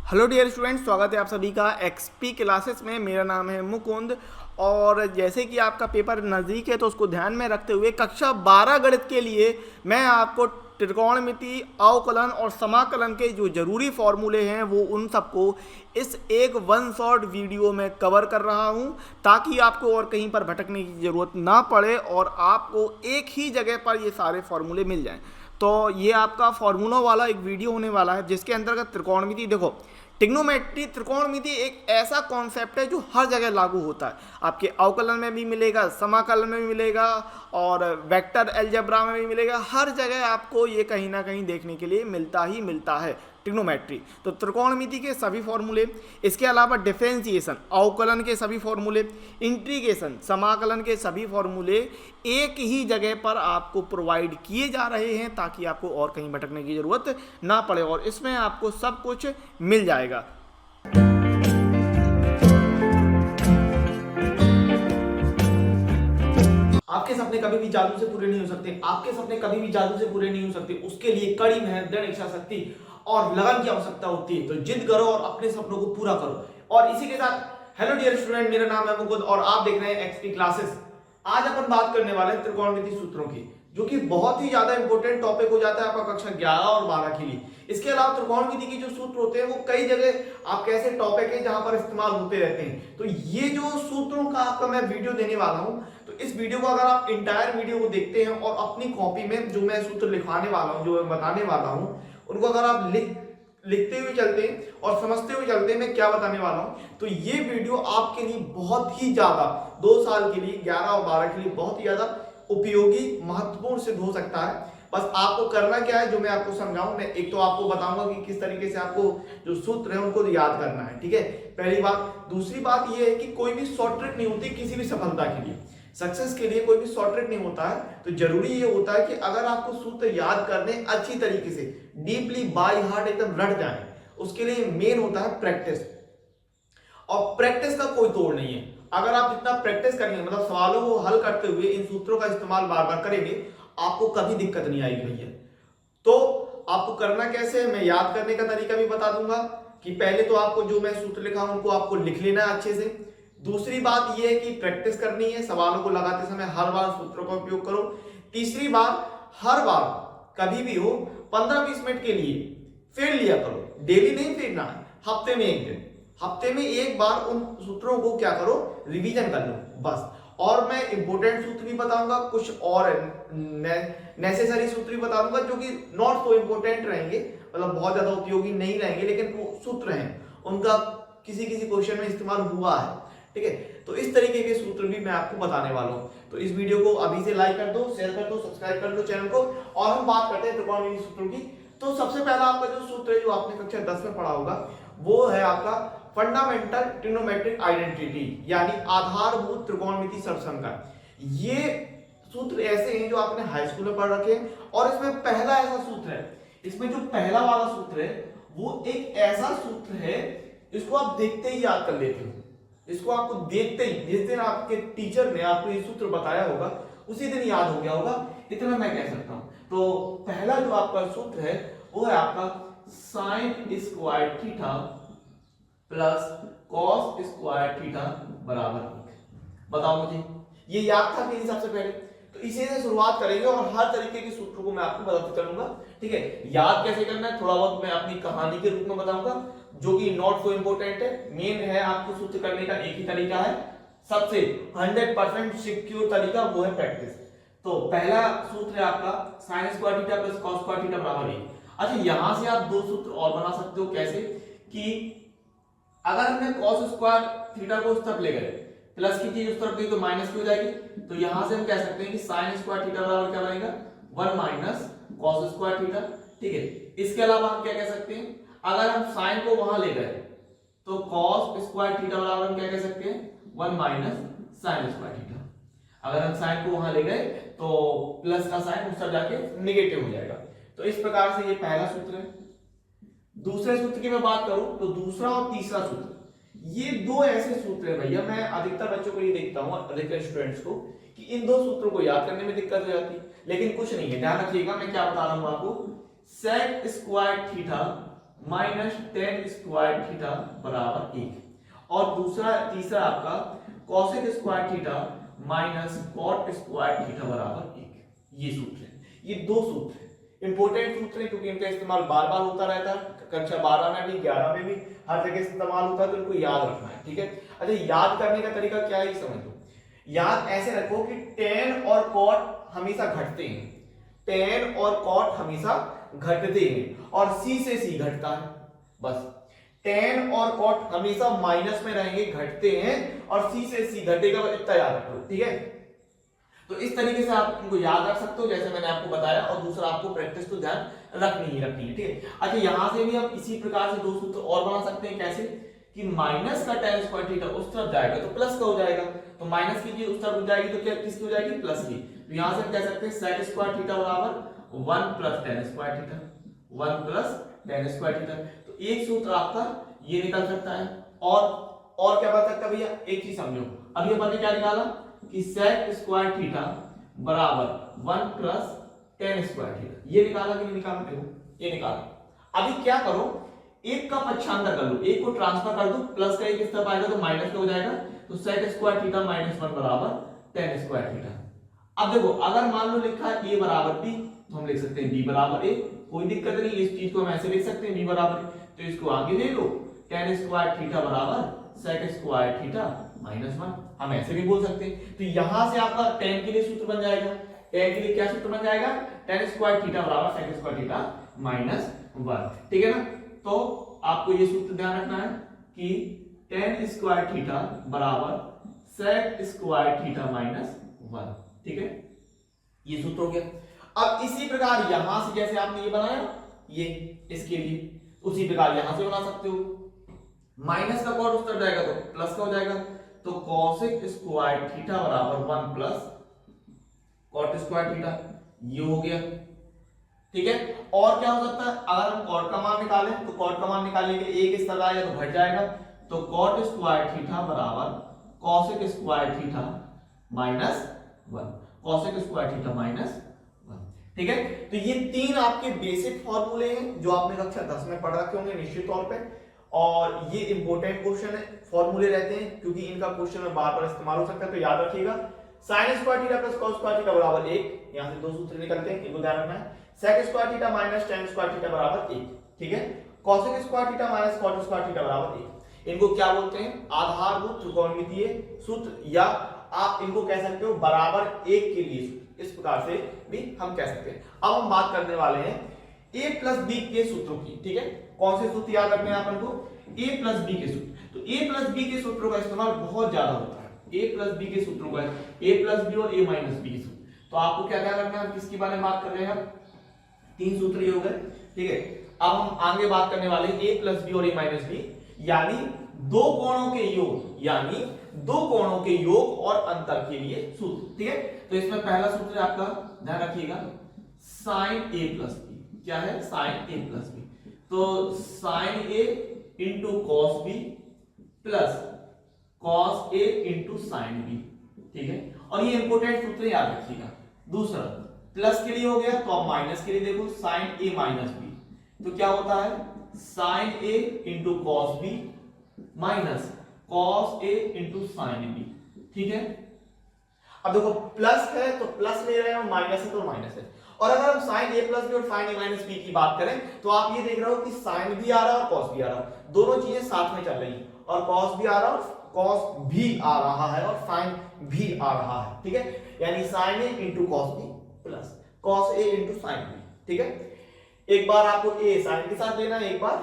Hello dear students, स्वागत है आप सभी का एक्सपी क्लासेस में। मेरा नाम है मुकुंद और जैसे कि आपका पेपर नज़दीक है तो उसको ध्यान में रखते हुए कक्षा 12 गणित के लिए मैं आपको त्रिकोणमिति, अवकलन और समाकलन के जो ज़रूरी फॉर्मूले हैं वो उन सबको इस एक वन शॉट वीडियो में कवर कर रहा हूं, ताकि आपको और कहीं पर भटकने की ज़रूरत ना पड़े और आपको एक ही जगह पर ये सारे फॉर्मूले मिल जाएं। तो ये आपका फॉर्मूला वाला एक वीडियो होने वाला है जिसके अंतर्गत त्रिकोणमिति, देखो ट्रिग्नोमेट्री त्रिकोणमिति एक ऐसा कॉन्सेप्ट है जो हर जगह लागू होता है। आपके अवकलन में भी मिलेगा, समाकलन में भी मिलेगा और वेक्टर अलजेब्रा में भी मिलेगा। हर जगह आपको ये कहीं ना कहीं देखने के लिए मिलता ही मिलता है ट्रिग्नोमेट्री। तो त्रिकोणमिति के सभी फॉर्मूले, इसके अलावा डिफरेंशिएशन अवकलन के सभी फॉर्मूले, इंटीग्रेशन समाकलन के सभी फॉर्मूले एक ही जगह पर आपको प्रोवाइड किए जा रहे हैं, ताकि आपको और कहीं भटकने की ज़रूरत ना पड़े और इसमें आपको सब कुछ मिल जाएगा। आपके सपने कभी भी जादू से पूरे नहीं हो सकते। आपके सपने कभी भी जादू से पूरे नहीं हो सकते। उसके लिए कड़ी मेहनत, दृढ़ इच्छा शक्ति और लगन की आवश्यकता होती है। तो जिद करो और अपने सपनों को पूरा करो। और इसी के साथ हेलो डियर स्टूडेंट, मेरा नाम है मुकुंद और आप देख रहे हैं एक्सपी क्लासेस। आज अपन बात करने वाले हैं त्रिकोणमिति सूत्रों की, जो कि बहुत ही ज्यादा इंपॉर्टेंट टॉपिक हो जाता है आपका कक्षा 11 और 12 के लिए। इसके अलावा त्रिकोणमिति की जो सूत्र होते हैं वो कई जगह आपके ऐसे टॉपिक है जहां पर इस्तेमाल होते रहते हैं। तो ये जो सूत्रों का आपका मैं वीडियो देने वाला हूं, तो इस वीडियो को अगर आप इंटायर वीडियो को देखते हैं और अपनी कॉपी में जो मैं सूत्र लिखवाने वाला हूं, जो मैं बताने वाला हूं, उनको अगर आप लिखते हुए चलते हैं और समझते हुए चलते हैं मैं क्या बताने वाला हूं, तो ये वीडियो आपके लिए बहुत ही ज्यादा 2 साल के लिए 11 और 12 के लिए बहुत ही ज्यादा उपयोगी, महत्वपूर्ण सिद्ध हो सकता है। बस आपको करना क्या है, जो मैं आपको समझाऊं, मैं एक तो आपको बताऊंगा कि किस तरीके से आपको जो सूत्र है उनको याद करना है, ठीक है, पहली बात। दूसरी बात यह है कि कोई भी शॉर्ट ट्रिक नहीं होती किसी भी सफलता के लिए, सक्सेस के लिए कोई भी शॉर्ट ट्रिक नहीं होता है। तो जरूरी ये होता है कि अगर आपको सूत्र याद करने अच्छी तरीके से, डीपली बाय हार्ट एकदम रट जाए, उसके लिए मेन होता है प्रैक्टिस। और प्रैक्टिस का कोई तोड़ नहीं है। अगर आप जितना प्रैक्टिस करेंगे, मतलब सवालों को हल करते हुए इन सूत्रों का इस्तेमाल बार बार करेंगे, आपको कभी दिक्कत नहीं आएगी भैया। तो आपको करना कैसे है, मैं याद करने का तरीका भी बता दूंगा कि पहले तो आपको जो मैं सूत्र लिखा हूं उनको आपको लिख लेना है अच्छे से। दूसरी बात यह है कि प्रैक्टिस करनी है, सवालों को लगाते समय हर बार सूत्रों का उपयोग करो। तीसरी बात, हर बार कभी भी हो 15-20 मिनट के लिए फेर लिया करो। डेली नहीं फेरना है, हफ्ते में एक दिन, हफ्ते में एक बार उन सूत्रों को क्या करो, रिवीजन कर लो बस। और मैं इंपोर्टेंट सूत्र भी बताऊंगा, कुछ और नेसेसरी सूत्र भी बता दूंगा जो कि नॉट सो इंपोर्टेंट रहेंगे, मतलब बहुत ज्यादा उपयोगी नहीं रहेंगे, लेकिन वो सूत्र हैं, उनका किसी किसी क्वेश्चन में इस्तेमाल हुआ है, ठीक है। तो इस तरीके के सूत्र भी मैं आपको बताने वाला हूं। तो इस वीडियो को अभी से लाइक कर दो, शेयर कर दो, सब्सक्राइब कर दो चैनल को, और हम बात करते हैं त्रिकोणमिति सूत्रों की। तो सबसे पहला आपका जो सूत्र है, जो आपने कक्षा 10 में पढ़ा होगा, वो है आपका फंडामेंटल ट्रिग्नोमेट्रिक आइडेंटिटी, यानी आधारभूत त्रिकोणमिति सर्वसंख्या। ये सूत्र ऐसे हैं जो आपने हाई स्कूल में पढ़ रखे हैं, और इसमें पहला ऐसा सूत्र है, इसमें जो पहला वाला सूत्र है वो एक ऐसा सूत्र है, इसको आप देखते ही याद कर लेते हो। इसको आपको देखते ही, जिस दिन आपके टीचर ने आपको ये सूत्र बताया होगा उसी दिन याद हो गया होगा, इतना मैं कह सकता हूं। तो पहला जो आपका सूत्र है वो है आपका sine square theta plus cos square theta बराबर 1। बताओ मुझे ये याद था कि नहीं? सबसे पहले तो इसी से शुरुआत करेंगे और हर तरीके के सूत्रों को मैं आपको बताते चलूंगा, ठीक है। याद कैसे करना है थोड़ा बहुत मैं अपनी कहानी के रूप में बताऊंगा, जो कि नॉट सो इंपोर्टेंट है। मेन है आपको सूत्र करने का एक ही तरीका है, सबसे 100% सिक्योर तरीका, वो है प्रैक्टिस। तो पहला सूत्र है आपका sine square theta plus cos square theta बराबर 1। अच्छा, यहां से आप दो सूत्र और बना सकते हो। कैसे कि अगर हमने कॉस स्क्वायर थीटा को उस तरफ ले गए, प्लस की चीज उस तरफ गई तो माइनस की हो जाएगी। तो यहां से हम कह सकते हैं कि साइन स्क्वायर थीटा बराबर क्या बनेगा, 1 माइनस कॉस स्क्वायर थीटा, ठीक है। इसके अलावा हम क्या कह सकते हैं, अगर हम साइन को वहां ले गए तो कॉस स्क्वायर थीटा बराबर हम क्या कह सकते हैं, 1 माइनस साइन स्क्वायर थीटा। अगर हम साइन को वहां ले गए तो प्लस का साइन उस तरफ जाके नेगेटिव हो जाएगा। तो इस प्रकार से ये पहला सूत्र है। दूसरे सूत्र की मैं बात करूं तो दूसरा और तीसरा सूत्र, ये दो ऐसे सूत्र है भैया, मैं अधिकतर बच्चों को ये देखता हूं, अधिकतर स्टूडेंट्स को, कि इन दो सूत्रों को याद करने में दिक्कत हो जाती है, लेकिन कुछ नहीं है। ध्यान रखिएगा मैं क्या बता रहा हूं आपको, sec square theta minus tan square theta बराबर 1। और तीसरा आपका cosec square theta minus cot square theta बराबर 1। ये सूत्र है, ये दो सूत्र है, इंपॉर्टेंट सूत्र है क्योंकि इनका इस्तेमाल बार बार होता रहता है, कक्षा 12 में भी 11 में भी हर जगह इस्तेमाल होता है, तो इनको याद रखना है। ठीक है, अच्छा याद करने का तरीका क्या है ये समझ लो। याद ऐसे रखो कि टेन और कॉट हमेशा घटते हैं, टेन और कॉट हमेशा घटते हैं और सी से सी घटता है, बस टेन और कॉट हमेशा माइनस में रहेंगे, घटते हैं, और सी से सी घटेगा, इतना याद रखो। ठीक है, तो इस तरीके से आप इनको याद रख सकते हो जैसे मैंने आपको बताया, और दूसरा आपको प्रैक्टिस तो ध्यान रखनी है। ठीक है, अच्छा यहां से भी हम इसी प्रकार से दो सूत्र और बना सकते हैं। कैसे कि माइनस का tan स्क्वायर थीटा उस तरफ जाएगा तो प्लस का हो जाएगा, तो माइनस की चीज उस तरफ जाएगी तो क्या किसकी हो जाएगी, प्लस की। तो यहां से हम कह सकते हैं sec स्क्वायर थीटा बराबर 1 plus tan square theta, 1 plus tan square theta. तो एक सूत्र आपका ये निकल सकता है। और क्या बन सकता है भैया, एक चीज समझो, अभी अपन ने क्या निकाला कि sec स्क्वायर थीटा बराबर 1 प्लस tan स्क्वायर थीटा, ये निकाला कि नहीं निकाला, देखो ये निकाला। अभी क्या करो, एक का पक्षांतर कर लो, एक को ट्रांसफर कर दो, प्लस का एक इस तरफ आएगा तो माइनस का हो जाएगा, तो sec स्क्वायर थीटा माइनस 1 बराबर tan स्क्वायर थीटा। अब देखो अगर मान लो लिखा है a बराबर b, तो हम लिख सकते हैं b बराबर a, कोई दिक्कत नहीं, इस चीज को हम ऐसे लिख सकते हैं b बराबर a, तो इसको आगे ले लो, tan स्क्वायर थीटा बराबर sec स्क्वायर थीटा माइनस 1, हम ऐसे भी बोल सकते हैं। तो यहां से आपका tan के लिए सूत्र बन जाएगा, tan के लिए क्या सूत्र बन जाएगा, tan स्क्वायर थीटा बराबर sec स्क्वायर थीटा माइनस 1। ठीक है ना, तो आपको ये सूत्र ध्यान रखना है कि tan स्क्वायर थीटा बराबर sec स्क्वायर थीटा माइनस 1। ठीक है, ये सूत्र हो गया। अब इसी प्रकार यहां से जैसे आपने ये बनाया ये इसके लिए, उसी प्रकार यहां से बना सकते हो, माइनस का कॉट उस तरफ जाएगा तो प्लस का हो जाएगा, तो cosec स्क्वायर थीटा बराबर 1 प्लस कॉट स्क्वायर थीटा, ये हो गया। ठीक है, और क्या हो सकता है, अगर हम कॉट का मान निकालें तो कॉट का मान निकालने के लिए एक इस तरह आएगा तो घट जाएगा, तो कॉट स्क्वायर थीटा बराबर cosec square theta minus 1, cosec square theta minus 1। ठीक है, तो ये तीन आपके बेसिक फॉर्मूले हैं जो आपने कक्षा 10 में पढ़ रखे होंगे निश्चित तौर पे, और ये इंपॉर्टेंट क्वेश्चन है, फॉर्मूले रहते हैं क्योंकि इनका क्वेश्चन में बार बार इस्तेमाल हो सकता है, तो याद रखिएगा। sin square theta plus cos square theta बराबर 1, यहां से दो सूत्र निकलते हैं, इनको ध्यान रखना है। sec square theta minus tan square theta बराबर 1। ठीक है, cosec square theta minus cot square theta बराबर 1। इनको क्या बोलते हैं, आधारभूत त्रिकोणमितीय सूत्र, या आप इनको कह सकते हो बराबर 1 के लिए सूत्र, इस प्रकार से भी हम कह सकते हैं। अब हम बात करने वाले हैं a प्लस b के सूत्रों की। ठीक है, कौन से सूत्र याद रखने हैं अपन को, a प्लस b के सूत्र। तो a प्लस b के सूत्रों का इस्तेमाल बहुत ज्यादा होता है, a प्लस b के सूत्रों का, a प्लस b और a माइनस b के सूत्र। तो आपको क्या ध्यान रखना है, किसके बारे में बात कर रहे हैं, तीन सूत्र ये हो गए। ठीक है, अब हम आगे बात करने वाले हैं a प्लस b और a माइनस b, यानी दो कोणों के योग, यानी दो कोणों के योग और अंतर के लिए सूत्र। ठीक है, तो इसमें पहला सूत्र आपका ध्यान रखिएगा, sin a प्लस b, क्या है, sin a प्लस b, तो sin a into cos b plus cos a into sin b। ठीक है, और ये इंपोर्टेंट सूत्र याद रखिएगा। दूसरा प्लस के लिए हो गया, तो अब माइनस के लिए देखो, sin a माइनस b, तो क्या होता है, sin a into cos b minus cos a into sin b। ठीक है, अब देखो प्लस है तो प्लस ले रहे हैं, माइनस है तो माइनस है, और अगर हम sin a प्लस b और sin a माइनस b की बात करें तो आप ये देख रहे हो कि sin भी आ रहा है और cos भी आ रहा है, दोनों चीजें साथ में चल रही हैं, और cos भी आ रहा है, cos भी आ रहा है, और sin भी आ रहा है। ठीक है, यानी sin a into cos b plus cos a into sin b। ठीक है, एक बार आपको a sin के साथ लेना है, एक बार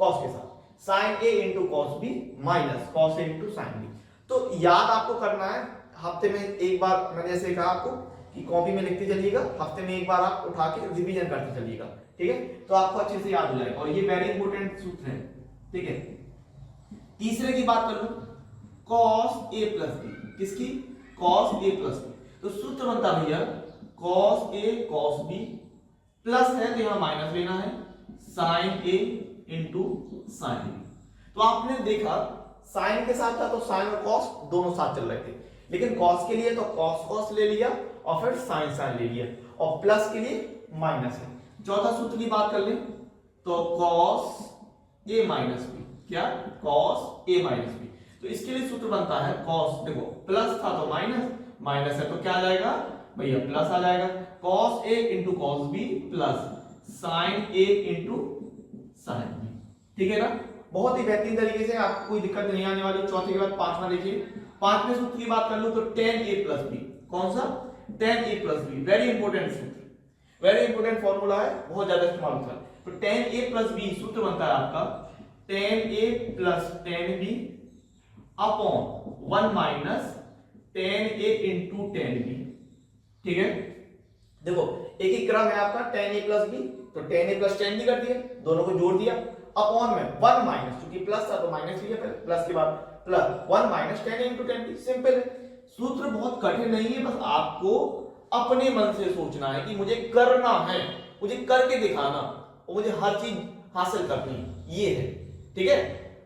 cos के साथ, sin a into cos b minus cos a into sin b। तो याद आपको करना है, हफ्ते में एक बार, मैंने जैसे कहा आपको कि कॉपी में लिखते चलिएगा, हफ्ते में एक बार आप उठा के रिवीजन करते चलिएगा। ठीक है, तो आपको अच्छे से याद हो जाएगा, और ये वेरी इंपॉर्टेंट सूत्र है। ठीक है, तीसरे की बात कर लो, cos a प्लस b, किसकी, cos a प्लस b, तो सूत्र बनता भैया cos a cos b plus है तो यहां माइनस लेना है, sin a into sin b। तो आपने देखा sin के साथ था तो sin और cos दोनों साथ चल रहे थे, लेकिन cos के लिए तो cos ले लिया और फिर sin ले लिया, और प्लस के लिए माइनस है। चौथा सूत्र की बात कर ले तो cos ए माइनस बी, क्या कॉस ए माइनस बी। तो इसके लिए सूत्र बनता है कॉस, देखो प्लस था तो माइनस, माइनस है तो क्या आ जाएगा भैया प्लस आ जाएगा, cos a into cos b plus sine a into sine b. ठीक है ना, बहुत ही बेहतरीन तरीके से, आपको कोई दिक्कत नहीं आने वाली। चौथे के बाद पांचवा देखिए, पांचवें सूत्र की बात कर लो तो tan a प्लस बी, कौन सा tan a plus B, very important सूत्र, वेरी इंपॉर्टेंट फॉर्मूला है, बहुत ज्यादा इस्तेमाल होता है। तो tan a प्लस बी सूत्र बनता है आपका tan a plus tan b upon 1 minus tan a into tan b। ठीक है, देखो एक ही क्रम है आपका tan a प्लस b, तो tan a plus tan b कर दिया, दोनों को जोड़ दिया, अपॉन में 1 माइनस, क्योंकि प्लस था तो माइनस लिया, पहले प्लस के बाद plus 1 minus tan a into tan b। Simple है, सूत्र बहुत कठिन नहीं है, बस आपको अपने मन से सोचना है कि मुझे करना है, मुझे करके दिखाना और मुझे हर चीज हासिल करनी, ये है। ठीक है,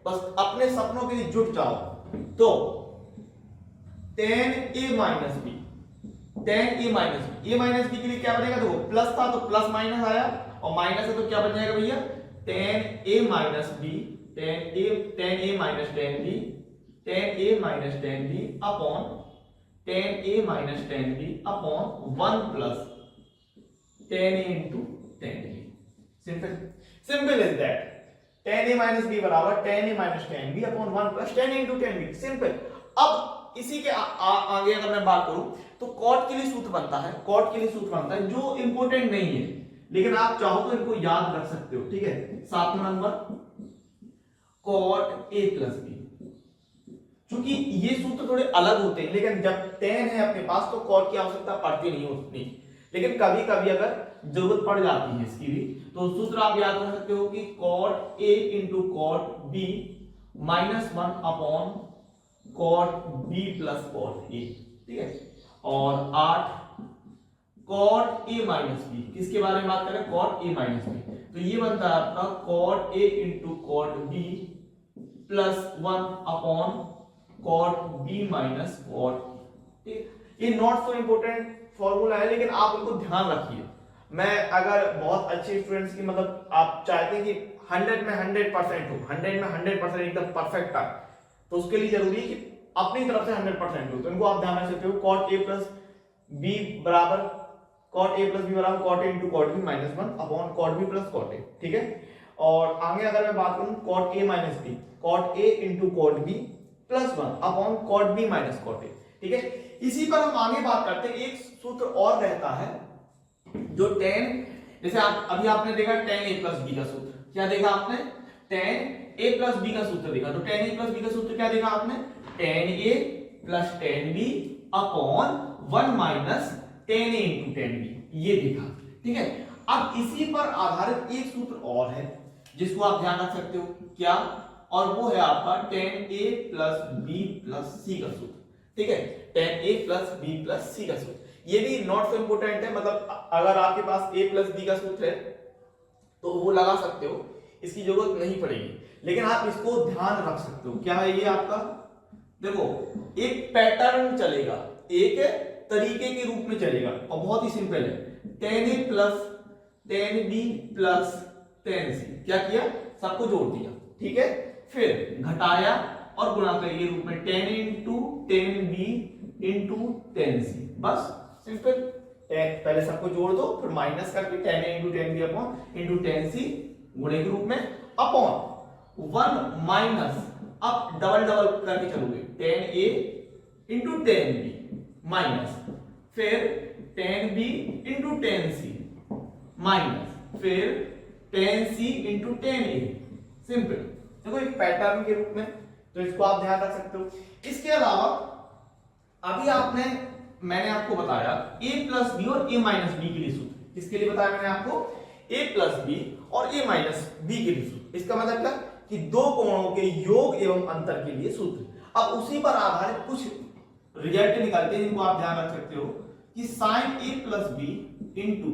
बस अपने सपनों के लिए जुट जाओ। तो tan a minus b, tan a minus b, a minus b के लिए क्या बनेगा, देखो प्लस था तो प्लस माइनस आया, और माइनस है तो क्या बन जाएगा भैया tan a minus b, tan a minus tan b, tan a minus tan b upon tan a minus tan b upon 1 plus tan a into tan b। Simple, simple is that, tan a minus b बराबर tan a minus tan b upon 1 plus tan a into tan b। Simple. अब इसी के आगे अगर मैं बात करूं तो कॉट के लिए सूत्र बनता है, कॉट के लिए सूत्र बनता है जो इंपॉर्टेंट नहीं है, लेकिन आप चाहो तो इनको याद रख सकते हो। ठीक है, 7वां number cot a plus b, क्योंकि ये सूत्र थोड़े अलग होते हैं, लेकिन जब tan है अपने पास तो कॉट की आवश्यकता पड़ती नहीं होती, लेकिन कभी कभी अगर जरूरत पड़ जाती है इसकी भी, तो सूत्र आप याद कर सकते हो कि cot a into cot b minus 1 upon cot b plus cot a। ठीक है, और 8 कॉट a माइनस b, किसके बारे में बात करें, कॉट a माइनस b, तो ये बनता है आपका cot a into cot b plus 1 upon cot b minus cot. ठीक, ये नॉट सो इंपोर्टेंट फॉर्मूला है, लेकिन आप उनको ध्यान रखिए। मैं अगर बहुत अच्छे स्टूडेंट्स की, मतलब आप चाहते हैं कि 100 में 100% हो, 100 में 100% एकदम परफेक्ट आए, तो उसके लिए जरूरी है कि अपनी तरफ से 100% हो, तो इनको आप ध्यान रख सकते हो। कॉट a प्लस b बराबर कॉट a प्लस b बराबर cot a into cot b minus 1 upon cot b plus cot a। ठीक है, और आगे अगर मैं बात करूं cot a minus b, cot a into cot b plus 1 upon cot b minus cot a। ठीक है, इसी पर हम आगे बात करते हैं। एक सूत्र और रहता है जो tan, जैसे आप अभी आपने देखा tan a प्लस b का सूत्र, क्या देखा आपने, tan a प्लस b का सूत्र देखा, तो tan a प्लस b का सूत्र क्या देखा आपने, tan a plus tan b upon 1 minus tan a into tan b, ये देखा। ठीक है, अब इसी पर आधारित एक सूत्र और है जिसको आप ध्यान रख सकते हो, क्या, और वो है आपका tan a plus b plus c का सूत्र। ठीक है, tan a plus b plus c का सूत्र, ये भी नॉट सो इंपोर्टेंट है, मतलब अगर आपके पास a प्लस b का सूत्र है तो वो लगा सकते हो, इसकी जरूरत नहीं पड़ेगी, लेकिन आप इसको ध्यान रख सकते हो। क्या है ये आपका, देखो एक पैटर्न चलेगा, एक तरीके के रूप में चलेगा, और बहुत ही सिंपल है, tan a plus tan b plus tan c, क्या किया, सबको जोड़ दिया। ठीक है, फिर घटाया और गुणा करिए रूप में tan a into tan b into tan c, बस सिंपल। पहले सबको जोड़ दो, फिर माइनस करके tan a into tan b upon into tan c गुणे के रूप में अपॉन 1 माइनस, अब डबल डबल करके चलोगे, tan a into tan b minus, फिर tan b into tan c minus, फिर tan c into tan a। Simple, देखो एक पैटर्न के रूप में, तो इसको आप ध्यान रख सकते हो। इसके अलावा अभी मैंने आपको बताया a प्लस बी और a माइनस बी के लिए सूत्र, किसके लिए बताया मैंने आपको, a प्लस बी और a माइनस बी के लिए सूत्र। इसका मतलब क्या कि दो कोणों के योग एवं अंतर के लिए सूत्र। अब उसी पर आधारित कुछ रिजल्ट निकालते हैं जिनको आप ध्यान रख सकते हो कि sine a plus B into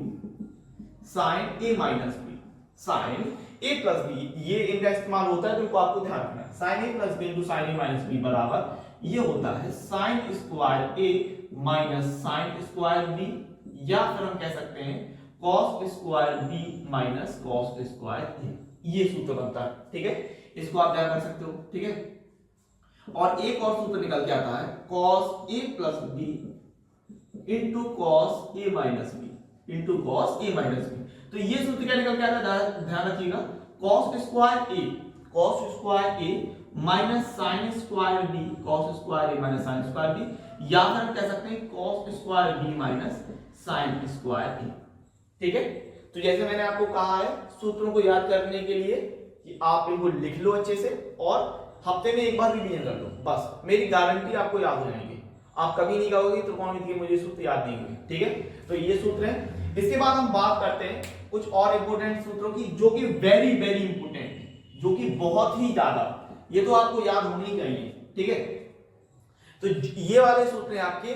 sine a minus B, sine a plus B, ये इनका इस्तेमाल होता है, तो इनको आपको ध्यान रखना है। Sine a plus B into sine a minus B बराबर ये होता है sine square a minus sine square b, या फिर हम कह सकते हैं cos square b minus cos square a। ये सूत्र बनता है, ठीक है, इसको आप ध्यान रख सकते हो, ठीक है। और एक और सूत्र निकल के आता है cos a plus B into cos A minus B into cos A minus B. तो ये सूत्र क्या निकल के आता है, ध्यान रखिएगा, cos square a minus sine square b, cos square a minus sine square b, या फिर हम कह सकते हैं cos square b minus sine square a, ठीक है। तो जैसे मैंने आपको कहा है सूत्रों को याद करने के लिए कि आप इनको लिख लो अच्छे से और हफ्ते में एक बार रिवीजन कर लो, बस मेरी गारंटी आपको याद हो जाएंगे। आप कभी नहीं कहोगे त्रिकोणमिति के मुझे सूत्र याद नहीं हुए, ठीक है। तो ये सूत्र है। इसके बाद हम बात करते हैं कुछ और इंपोर्टेंट सूत्रों की जो कि वेरी वेरी इंपोर्टेंट है, जो कि बहुत ही ज्यादा, ये तो आपको याद होनी चाहिए, ठीक है। तो ये वाले सूत्र हैं आपके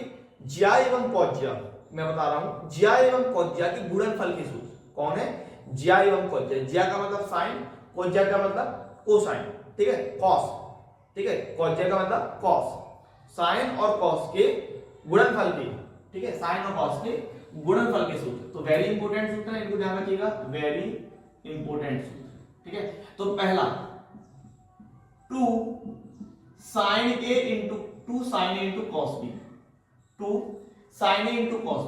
ज्या एवं कोज्या, मैं बता रहा हूं ज्या एवं कोज्या की गुणनफल के सूत्र। कौन है? ज्या एवं कोज्या। ज्या का मतलब साइन, कोज्या का मतलब कोसाइन, ठीक है, कॉस, ठीक है, कोज्या का मतलब कॉस, साइन और कॉस के गुणनफल के, ठीक है, साइन और कॉस के गुणनफल के सूत्र। तो वेरी इंपोर्टेंट सूत्र है, इनको ध्यान रखिएगा, वेरी इंपोर्टेंट सूत्र, ठीक है। तो पहला 2 sin a into cos b, 2 sin a into cos b,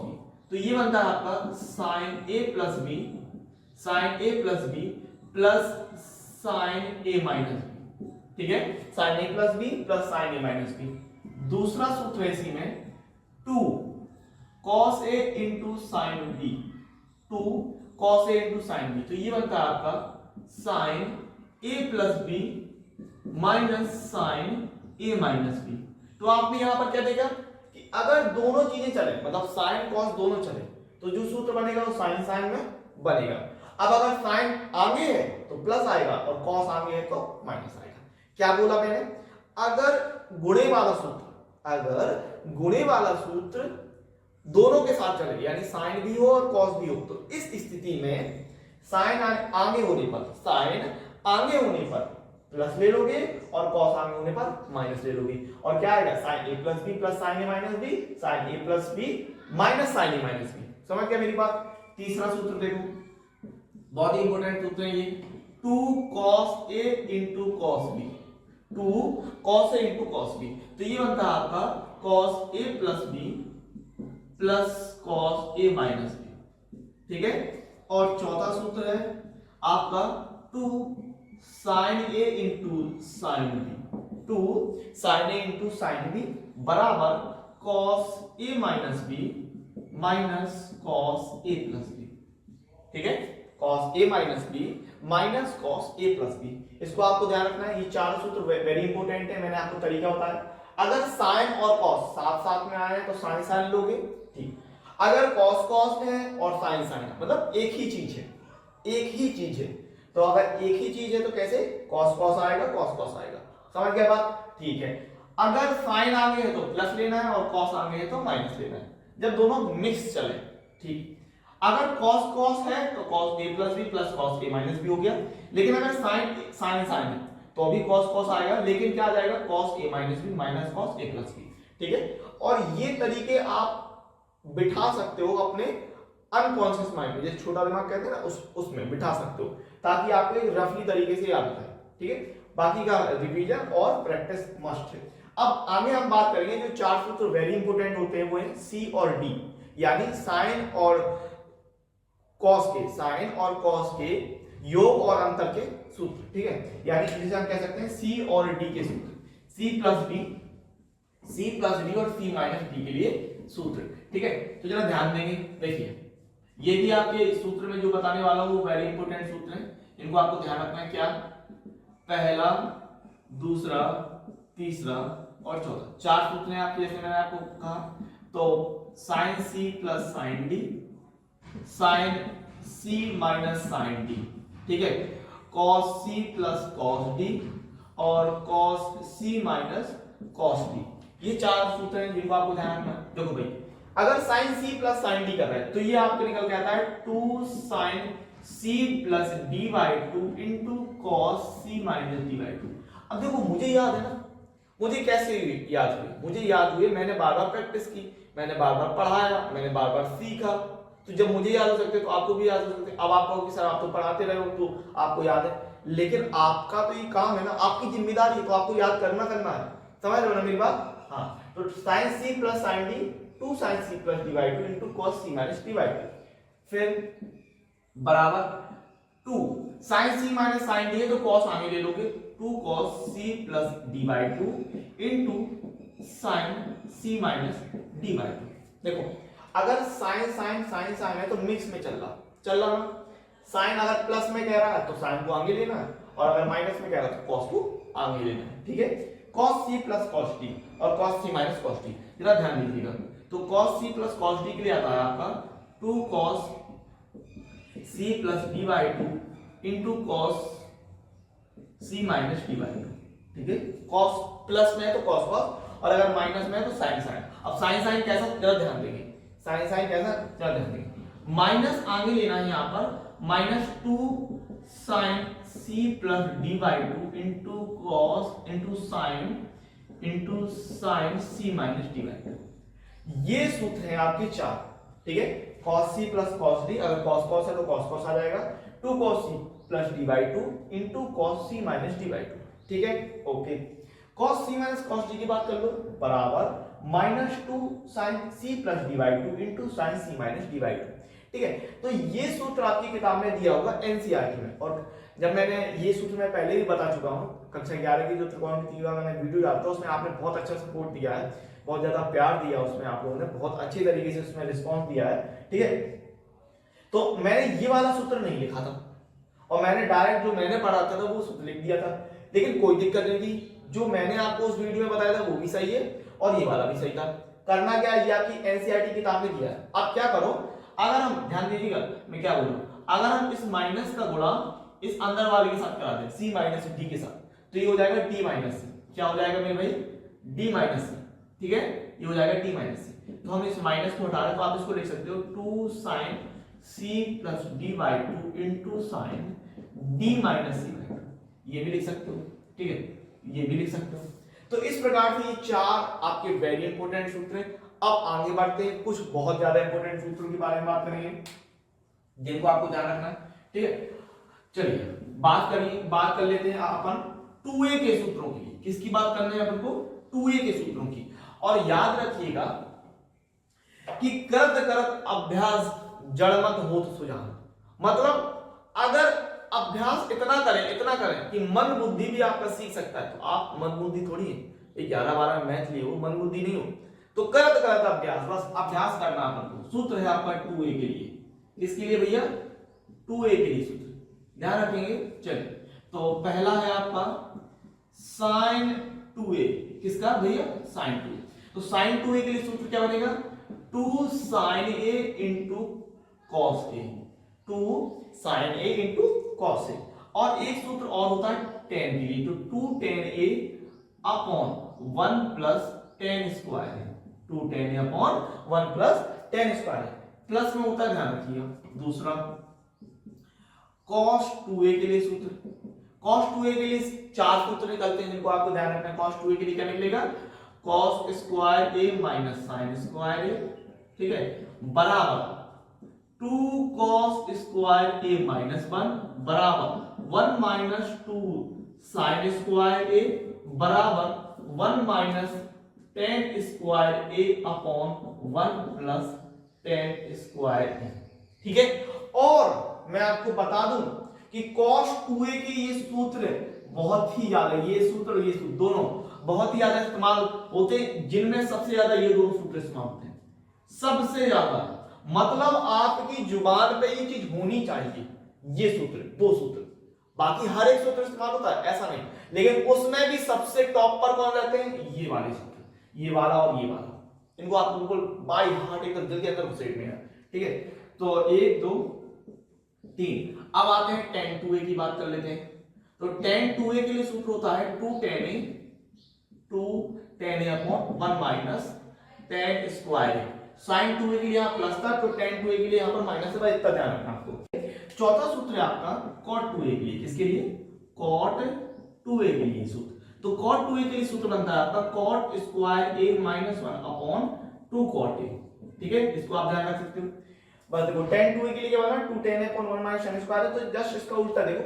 तो ये बनता है आपका sin a plus b plus sin a minus b, ठीक है, sin a plus b plus sin a minus b। दूसरा सूत्र है इसी में 2 cos a into sin b, 2 cos a into sin b, तो ये बनता है आपका sin a plus b minus sin a minus b। तो आपने यहां पर क्या देखा कि अगर दोनों चीजें चले, मतलब साइन कॉस दोनों चले, तो जो सूत्र बनेगा वो साइन साइन में बनेगा। अब अगर साइन आगे है तो प्लस आएगा और कॉस आगे है तो माइनस आएगा। क्या बोला मैंने? अगर गुणे वाला सूत्र दोनों के साथ चले, यानी साइन भी हो और कॉस भी हो, तो इस स्थिति में साइन आगे होने पर प्लस ले लोगे और कॉस आगे होने पर माइनस ले लोगे, और क्या आएगा sin a plus B plus sin a minus B, sin a plus B minus sin a minus B. समझ गया मेरी बात? तीसरा सूत्र देखो, बहुत ही इंपॉर्टेंट सूत्र है ये, 2 cos a into cos b, 2 cos a into cos b, तो ये बनता है आपका cos a plus b plus cos a minus b, ठीक है। और चौथा सूत्र है आपका 2 sin a into sin b, 2 sin a into sin b बराबर cos a minus b minus cos a plus b, ठीक है, cos a minus b minus cos a plus b। इसको आपको ध्यान रखना है, ये चार सूत्र वेरी इंपॉर्टेंट है, मैंने आपको तरीका बताया। अगर साइन और cos साथ साथ में आए तो साइन साइन लोगे, ठीक। अगर cos cos है और साइन साइन, मतलब एक ही चीज है, तो अगर एक ही चीज है तो कैसे cos cos आएगा, cos cos आएगा। समझ गया बात? ठीक है। अगर साइन आगे है तो प्लस लेना है और cos आगे है तो माइनस लेना है, जब दोनों मिक्स चले, ठीक। अगर cos cos है तो cos a plus b plus cos a minus b हो गया, लेकिन अगर साइन है तो अभी cos cos आएगा, लेकिन क्या आ जाएगा cos a minus b minus cos a plus b, ठीक है। और ये तरीके आप बिठा सकते हो अपने अनकॉन्शियस माइंड में, जैसे छोटा दिमाग कहते हैं ना, उसमें बिठा सकते हो, ताकि आपको एक रफली तरीके से याद हो जाए, ठीक है। बाकी का रिवीजन और प्रैक्टिस मस्ट है। अब आगे हम बात करेंगे जो चार सूत्र वेरी इंपॉर्टेंट होते हैं, वो है सी और डी, यानी साइन और कॉस के योग और अंतर के सूत्र, ठीक है, यानी जिसे हम कह सकते हैं सी और डी के सूत्र, सी प्लस डी और सी माइनस डी के लिए सूत्र, ठीक है। तो जरा ध्यान देंगे, देखिए ये भी आपके सूत्र में जो बताने वाला हूं वो वेरी इंपॉर्टेंट सूत्र है, इनको आपको ध्यान रखना है। क्या? पहला, दूसरा, तीसरा और चौथा, चार सूत्र हैं आपके, जैसे मैंने आपको कहा। तो साइन सी plus sine d, sine c minus sine d, ठीक है, cos c plus cos d और कॉस सी माइनस कॉस डी, ये चार सूत्र हैं जिनको आपको ध्यान रखना है। देखो भाई, अगर साइन सी प्लस साइन डी कर रहा है तो ये आपको निकल के आता है 2 sine C plus D by 2 into cos C minus D by 2। अब देखो मुझे याद है ना, मुझे कैसे याद हुई? मुझे याद हुई, मैंने बार बार प्रैक्टिस की, मैंने बार बार पढ़ाया, मैंने बार बार सीखा। तो जब मुझे याद हो सकते तो आपको भी याद हो सकते। अब आप कहोगे सर आप तो पढ़ाते रहे हो तो आपको याद है, लेकिन आपका तो ये काम है ना, आपकी जिम्मेदारी है, तो आपको याद करना है। समझ रहे हो ना मेरी बात? हाँ, तो sin c plus sin d 2 sin c plus d by 2 into cos c minus d by 2, फिर बराबर 2 sin c minus sin d है तो cos आगे ले लोगे, 2 cos c plus d by 2 into sin c minus d by 2। देखो अगर sin sin sin sin है तो मिक्स में चल रहा ना, साइन अगर प्लस में कह रहा है तो साइन को आगे लेना है, और अगर माइनस में कह रहा है तो कॉस को आगे लेना है। ठीक है, cos c plus cos t और cos c minus cos t, जरा ध्यान दीजिएगा। तो cos c plus cos t के लिए आता है आपका 2 cos c plus d by 2 into cos c minus d by 2। ठीक है, cos प्लस में है तो cos cos, और अगर माइनस में है तो sin sin। अब sin sin कैसा, जरा ध्यान देंगे, sin sin कैसा, जरा ध्यान देंगे। माइनस आगे लेना है यहाँ पर, minus 2 sin c plus d by 2 into cos into sine c minus d by 2। ये सूत्र है आपके 4। ठीक है, cos c plus cos d, अगर cos cos है तो cos cos आ जाएगा, 2 cos c plus d by 2 into cos c minus d by 2। ठीक है, okay, cos c minus cos d की बात कर लो, बराबर minus 2 sin c plus d by 2 into sin c minus d by 2। ठीक है, तो ये सूत्र आपकी किताब में दिया होगा एनसीईआरटी में, और जब मैंने ये सूत्र मैं पहले भी बता चुका हूँ, कक्षा 11 की जो त्रिकोणमिति का मैंने वीडियो डाला था उसमें आपने बहुत अच्छा सपोर्ट दिया है, बहुत ज्यादा प्यार दिया, उसमें आप लोगों ने बहुत अच्छे तरीके से उसमें रिस्पॉन्स दिया है। ठीक है, तो मैंने ये वाला सूत्र नहीं लिखा था, और मैंने डायरेक्ट जो मैंने पढ़ा था वो सूत्र लिख दिया था, लेकिन कोई दिक्कत नहीं थी, जो मैंने आपको उस वीडियो में बताया था वो भी सही है और ये वाला भी सही था। करना क्या है, ये आपकी एनसीईआरटी किताब में दिया है। अब क्या करो, अगर हम, ध्यान दीजिएगा मैं क्या बोल रहा हूं, अगर हम इस माइनस का गुणा इस अंदर वाले के साथ करा दें, c माइनस d के साथ, तो ये हो जाएगा d माइनस c। क्या हो जाएगा मेरे भाई, d माइनस c। ठीक है, ये हो जाएगा d माइनस c। तो हम इस माइनस को हटा रहे हैं, तो आप इसको लिख सकते हो 2 sin c plus d by 2 into sine d minus c, ये भी लिख सकते हो। ठीक है, ये भी लिख सकते हो। तो इस प्रकार से ये 4 आपके वेरी इंपॉर्टेंट सूत्र हैं। अब आगे बढ़ते हैं, कुछ बहुत ज्यादा इंपॉर्टेंट सूत्रों के बारे में बात करेंगे जिनको आपको ध्यान रखना है। ठीक है, चलिए बात कर लेते हैं अपन 2a के सूत्रों की। किसकी बात करनी है अपन को, 2a के सूत्रों की। और याद रखिएगा कि करत करत अभ्यास जड़मत होत सुजान, मतलब अगर अभ्यास इतना करें कि मन बुद्धि भी आपका सीख सकता है। तो आप मन बुद्धि थोड़ी है 11-12 में मैथ लिए हो, मन बुद्धि नहीं हो, तो करत करत अभ्यास, बस अभ्यास करना अपन को। सूत्र है आपका 2a के लिए, किसके लिए भैया, 2a के लिए सूत्र ध्यान रखेंगे। चलिए, तो पहला है आपका sin 2a, किसका भैया, sin 2a। तो sin 2a के लिए सूत्र क्या बनेगा, 2 sin a into cos a, 2 sin a into cos a। और एक सूत्र और होता है tan के लिए, तो 2 tan a upon 1 plus tan square है, 2 tan a upon 1 plus tan square है, प्लस में होता है, ध्यान रखिएगा। दूसरा cos 2a के लिए सूत्र, cos 2a के लिए 4 सूत्र निकलते हैं जिनको आपको ध्यान रखना है। cos 2a के लिए क्या निकलेगा, cos square a minus sin square a, ठीक है, बराबर 2 cos स्क्वायर a माइनस 1 बराबर 1 माइनस 2 sin स्क्वायर a बराबर 1 minus tan square a upon 1 plus tan square a। ठीक है, और मैं आपको बता दूं कि cos 2a के ये सूत्र बहुत ही ज्यादा, ये सूत्र दोनों बहुत ही ज्यादा इस्तेमाल होते हैं, जिनमें सबसे ज्यादा ये दोनों सूत्र इस्तेमाल होते हैं, सबसे ज्यादा। मतलब आपकी जुबान पे ये चीज होनी चाहिए, ये सूत्र, 2 सूत्र। बाकी हर एक सूत्र इस्तेमाल होता है ऐसा नहीं, लेकिन उसमें भी सबसे टॉप पर कौन रहते हैं, ये वाले सूत्र, ये वाला और ये वाला। इनको आप बिल्कुल बाय हार्ट एकदम दिल के अंदर घुसेड़ने हैं। ठीक है, तो 1 2 3। अब आते हैं tan 2a की बात कर लेते हैं। तो tan 2a के लिए सूत्र होता है 2 tan a upon 1 minus tan square a। sin 2a के लिए यहाँ प्लस था, तो tan 2a के लिए यहाँ पर माइनस है, भाई इतना ध्यान रखना आपको। चौथा सूत्र है आपका cot 2a के लिए, किसके लिए, cot 2a के लिए सूत्र। तो cot 2a के लिए सूत्र बनता है आपका cot square a minus 1 upon 2 cot a। ठीक है, इसको आप ध्यान रख सकते हो। बस देखो tan 2a के लिए क्या बना, 2 tan a upon 1 minus sin square है, तो जस्ट इसका उल्टा देखो,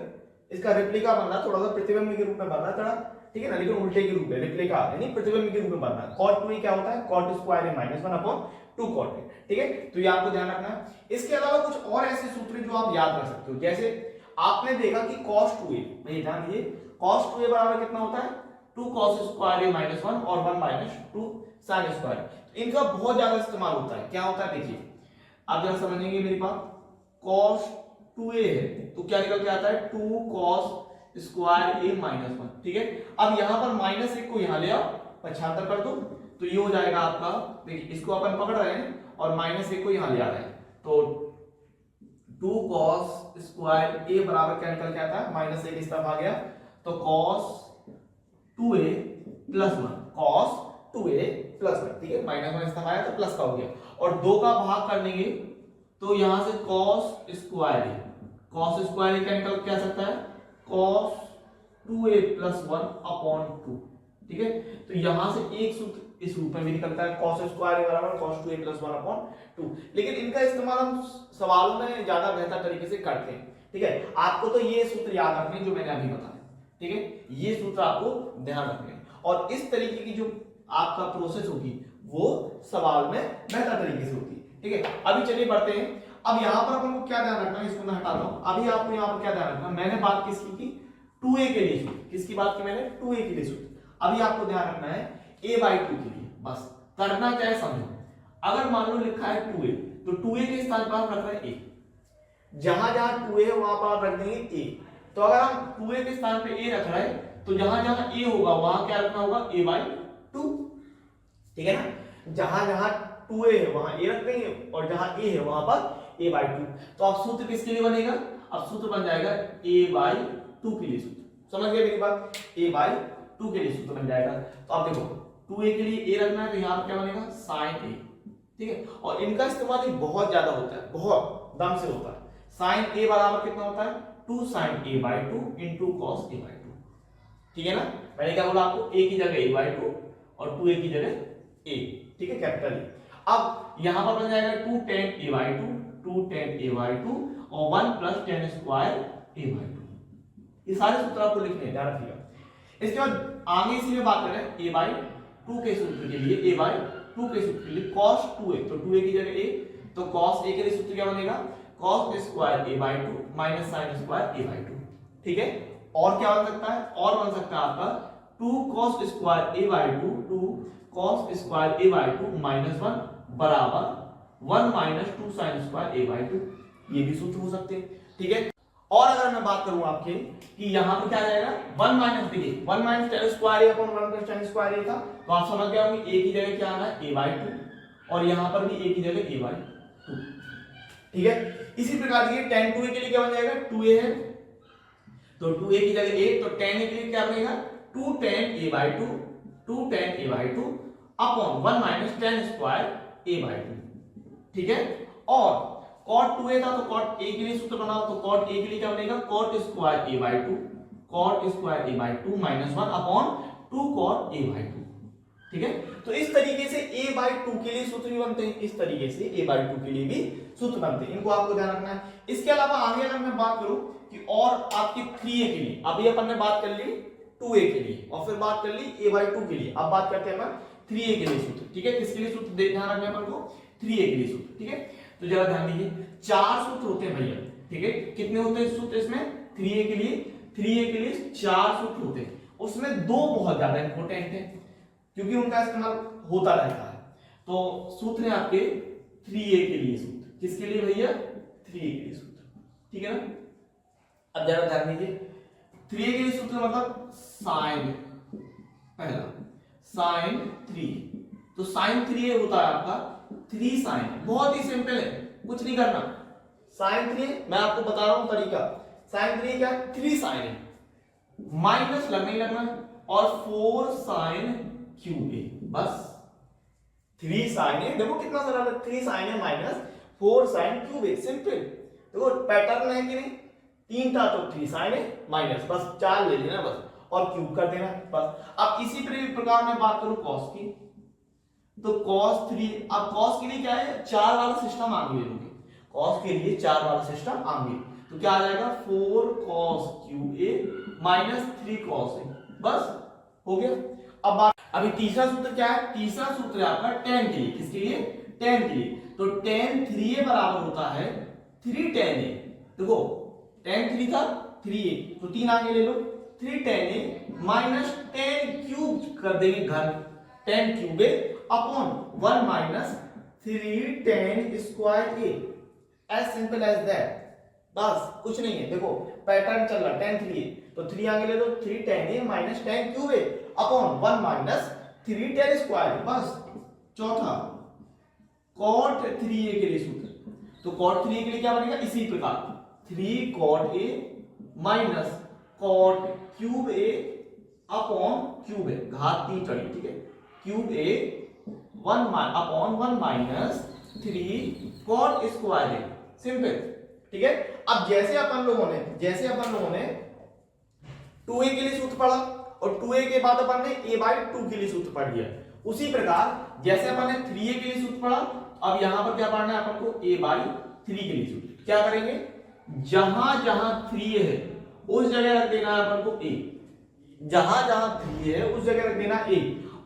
इसका रेप्लिका बन रहा है, थोड़ा सा प्रतिबिंब के रूप में बन रहा है थोड़ा, ठीक है ना, लेकिन उल्टे के रूप में रेप्लिका यानी प्रतिबिंब के रूप में बन रहा है। cot 2a क्या होता है, cot square a minus 1 upon 2 cot a, ठीक है, तो ये आपको ध्यान रखना है। इसके अलावा कुछ और ऐसे सूत्र जो आप याद रख सकते हो, जैसे आपने देखा कि cos 2a, भाई ध्यान दीजिए, cos 2a बराबर कितना होता है 2 cos स्क्वायर a माइनस 1 और 1 माइनस 2 sin स्क्वायर। इनका बहुत ज्यादा इस्तेमाल होता है, क्या होता है देखिए, आप जरा समझेंगे मेरी बात। cos 2a है तो क्या निकल के आता है 2 cos स्क्वायर a माइनस 1, ठीक है। अब यहां पर माइनस 1 को यहां ले आओ, पक्षांतर कर दो, तो ये हो जाएगा आपका, देखिए इसको अपन पकड़ रहे हैं और माइनस 1 को यहां ले आ रहे हैं, तो 2 cos स्क्वायर a बराबर क्या निकल के आता है, माइनस 1 इस तरफ आ गया, तो cos 2a plus 1, cos 2a plus 1, ठीक है, माइनस 1 इस तरफ आया तो प्लस का हो गया, और 2 का भाग कर लेंगे तो यहां से cos square a, cos square क्या निकल के आ सकता है cos 2a प्लस 1 अपॉन 2, ठीक है। तो यहां से एक सूत्र इस रूप में भी निकलता है cos स्क्वायर a बराबर cos 2a प्लस 1 अपॉन 2, लेकिन इनका इस्तेमाल हम सवालों में ज्यादा बेहतर तरीके से करते हैं, ठीक है। आपको तो ये सूत्र याद रखने जो मैंने अभी बताया, ठीक है, ये सूत्र आपको ध्यान रखने हैं, और इस तरीके की जो आपका प्रोसेस होगी वो सवाल में बेहतर तरीके से होगी, ठीक है। अभी चलिए बढ़ते हैं। अब यहाँ पर अपन को क्या ध्यान रखना है, इसको मैं हटाता हूं, अभी आपको यहाँ पर क्या ध्यान रखना है, मैंने बात किसकी की 2a के लिए सूत्र, किसकी बात की मैंने 2a के लिए सूत्र, अभी आपको ध्यान रखना है a/2 के लिए, बस करना क्या है समझो। अगर मान लो लिखा है 2a, तो 2a के स्थान पर हम रख रहे हैं a, जहां जहां 2a है वहां पर आप रख देंगे a, तो अगर हम 2a के स्थान पे a रख रहे हैं तो जहां जहां a होगा वहां क्या रखना होगा a/2, ठीक है ना, जहां जहां 2a है वहां a रख देंगे और जहां a है वहां पर a/2, तो अब सूत्र किसके लिए बनेगा, अब सूत्र बन जाएगा a/2 के लिए सूत्र, समझ गए मेरी बात, a/2 के लिए सूत्र बन जाएगा। तो आप देखो 2a के लिए a रखना है तो यहां पर क्या बनेगा sin a, ठीक है, और इनका इस्तेमाल बहुत ज्यादा होता है, बहुत दम से होता है। sin a बराबर कितना होता है 2 sin a/2 into cos a/2, ठीक है ना, मैंने क्या बोला आपको, a की जगह a/2 और 2a की जगह a, ठीक है, कैपिटल A। अब यहां पर बन जाएगा 2 tan a/2, 2 tan a/2 और 1 plus tan स्क्वायर a/2, ये सारे सूत्र आपको लिखने हैं, ध्यान रखिएगा। इसके बाद आगे इसी में बात करें a/2 के सूत्र के लिए, a/2 के सूत्र के लिए cos 2a, तो 2a की जगह a, तो cos a के लिए सूत्र क्या बनेगा cos square a/2 minus sin square a/2, ठीक है। और क्या बन सकता है, और बन सकता है आपका 2 cos square a/2, 2 cos square a/2 minus 1 बराबर 1 माइनस 2 sin स्क्वायर a/2, ये भी सूत्र हो सकते हैं, ठीक है। और अगर मैं बात करूं आपके कि यहां पर क्या आ जाएगा 1 माइनस, देखिए 1 minus tan square a upon 1 plus tan square a था, तो आप समझ गए होंगे a की जगह क्या आना है a/2 और यहां पर भी a की जगह a/2, ठीक है। इसी प्रकार देखिए tan 2a के लिए क्या बन जाएगा 2a है तो 2a की जगह a, तो tan a के लिए क्या बनेगा 2 tan a/2, 2 tan a/2 upon 1 minus tan square a/2, ठीक है। और cot 2a था तो cot a के लिए सूत्र बनाओ, तो cot a के लिए क्या बनेगा cot square a/2, cot square a/2 minus 1 upon 2 cot a/2, ठीक है। तो इस तरीके से a/2 के लिए सूत्र भी बनते हैं, इस तरीके से a/2 के लिए भी सूत्र बनते हैं, इनको आपको ध्यान रखना है। इसके अलावा आगे अगर मैं बात करूं कि और आपके 3a के लिए, अभी अपन ने बात कर ली 2a के लिए और फिर बात कर ली a/2 के लिए, अब बात करते हैं अपन 3a के लिए सूत्र, ठीक है। किसके लिए सूत्र ध्यान रखना है अपन को 3a के लिए सूत्र, ठीक है। तो जरा ध्यान दीजिए 4 सूत्र होते हैं भैया, ठीक है, कितने होते हैं सूत्र इसमें 3a के लिए, 3a के लिए 4 सूत्र होते हैं, उसमें 2 बहुत ज्यादा इंपॉर्टेंट है क्योंकि उनका इस्तेमाल होता रहता है। तो सूत्र है आपके 3a के लिए सूत्र, किसके लिए भैया 3a के लिए सूत्र, ठीक है ना। अब जरा ध्यान दीजिए 3a के लिए सूत्र मतलब sin, पहला sin 3, तो sin 3a होता है आपका 3 sin, बहुत ही सिंपल है, कुछ नहीं करना। sin 3 मैं आपको बता रहा हूं तरीका, sin 3 क्या 3 sin है, माइनस लगने ही लगना और 4 sin क्यूब a, बस 3 sin है, देखो कितना सरल है, 3 sin है minus 4 sin cube a, simple. देखो पैटर्न है कि नहीं, 3 था तो 3 sin है माइनस, बस 4 ले लेना बस और क्यूब कर देना बस। अब इसी प्रकार मैं बात करूं cos की, तो cos 3, अब cos के लिए क्या है 4 वाला सिस्टम आगे ले लोगे, cos के लिए 4 वाला सिस्टम आगे, तो क्या आ जाएगा 4 cos क्यूब ए माइनस 3 cos ए, बस हो गया। अब अभी तीसरा सूत्र क्या है, तीसरा सूत्र है आपका tan के लिए, किसके लिए, tan के लिए। तो tan 3a बराबर होता है 3 tan a, देखो tan 3 था 3a, तो 3 आगे ले लो, 3 tan a minus tan cube कर देंगे घन, tan cube a upon 1 minus 3 tan square a, as simple as that, बस कुछ नहीं है। देखो पैटर्न चल रहा, tan 3a, तो 3 आगे ले लो, 3 tan a minus tan cube a upon 1 minus 3 tan square, बस। चौथा cot 3a के लिए सूत्र, तो cot 3a के लिए क्या बनेगा, इसी प्रकार 3 cot a minus cot cube a upon cube a, घात 3 चढ़ी, ठीक है, cube a 1 upon 1 minus 3 cot square a, simple, ठीक है। अब जैसे अपन लोगों ने 2a के लिए सूत्र पढ़ा और 2a के बाद अपन ने a/2 के लिए सूत्र पढ़ लिया, उसी प्रकार जैसे अपन ने 3a के लिए सूत्र पढ़ा, अब यहां पर क्या पढ़ना है अपन को, a/3 के लिए सूत्र। क्या करेंगे, जहां जहां 3a है उस जगह रख देना है अपन को a, जहां जहां 3a है उस जगह रख देना a,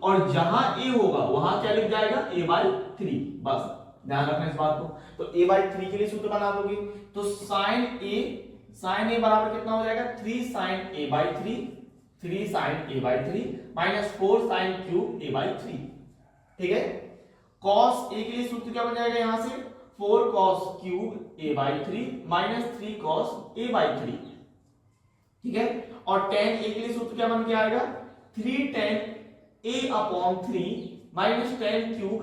और जहां a होगा वहां क्या लिख जाएगा, a/3, बस ध्यान रखना इस बात को। तो a/3 के लिए सूत्र बना दोगे, तो sin a बराबर कितना हो जाएगा, 3 sin a/3, 3 sin a/3 minus 4 sin cube a/3, ठीक है। cos a के लिए सूत्र क्या बन जाएगा, यहां से 4 cos cube a/3 minus 3 cos a/3, ठीक है। और tan a के लिए सूत्र क्या बन के आएगा, 3 tan a upon 3 minus tan cube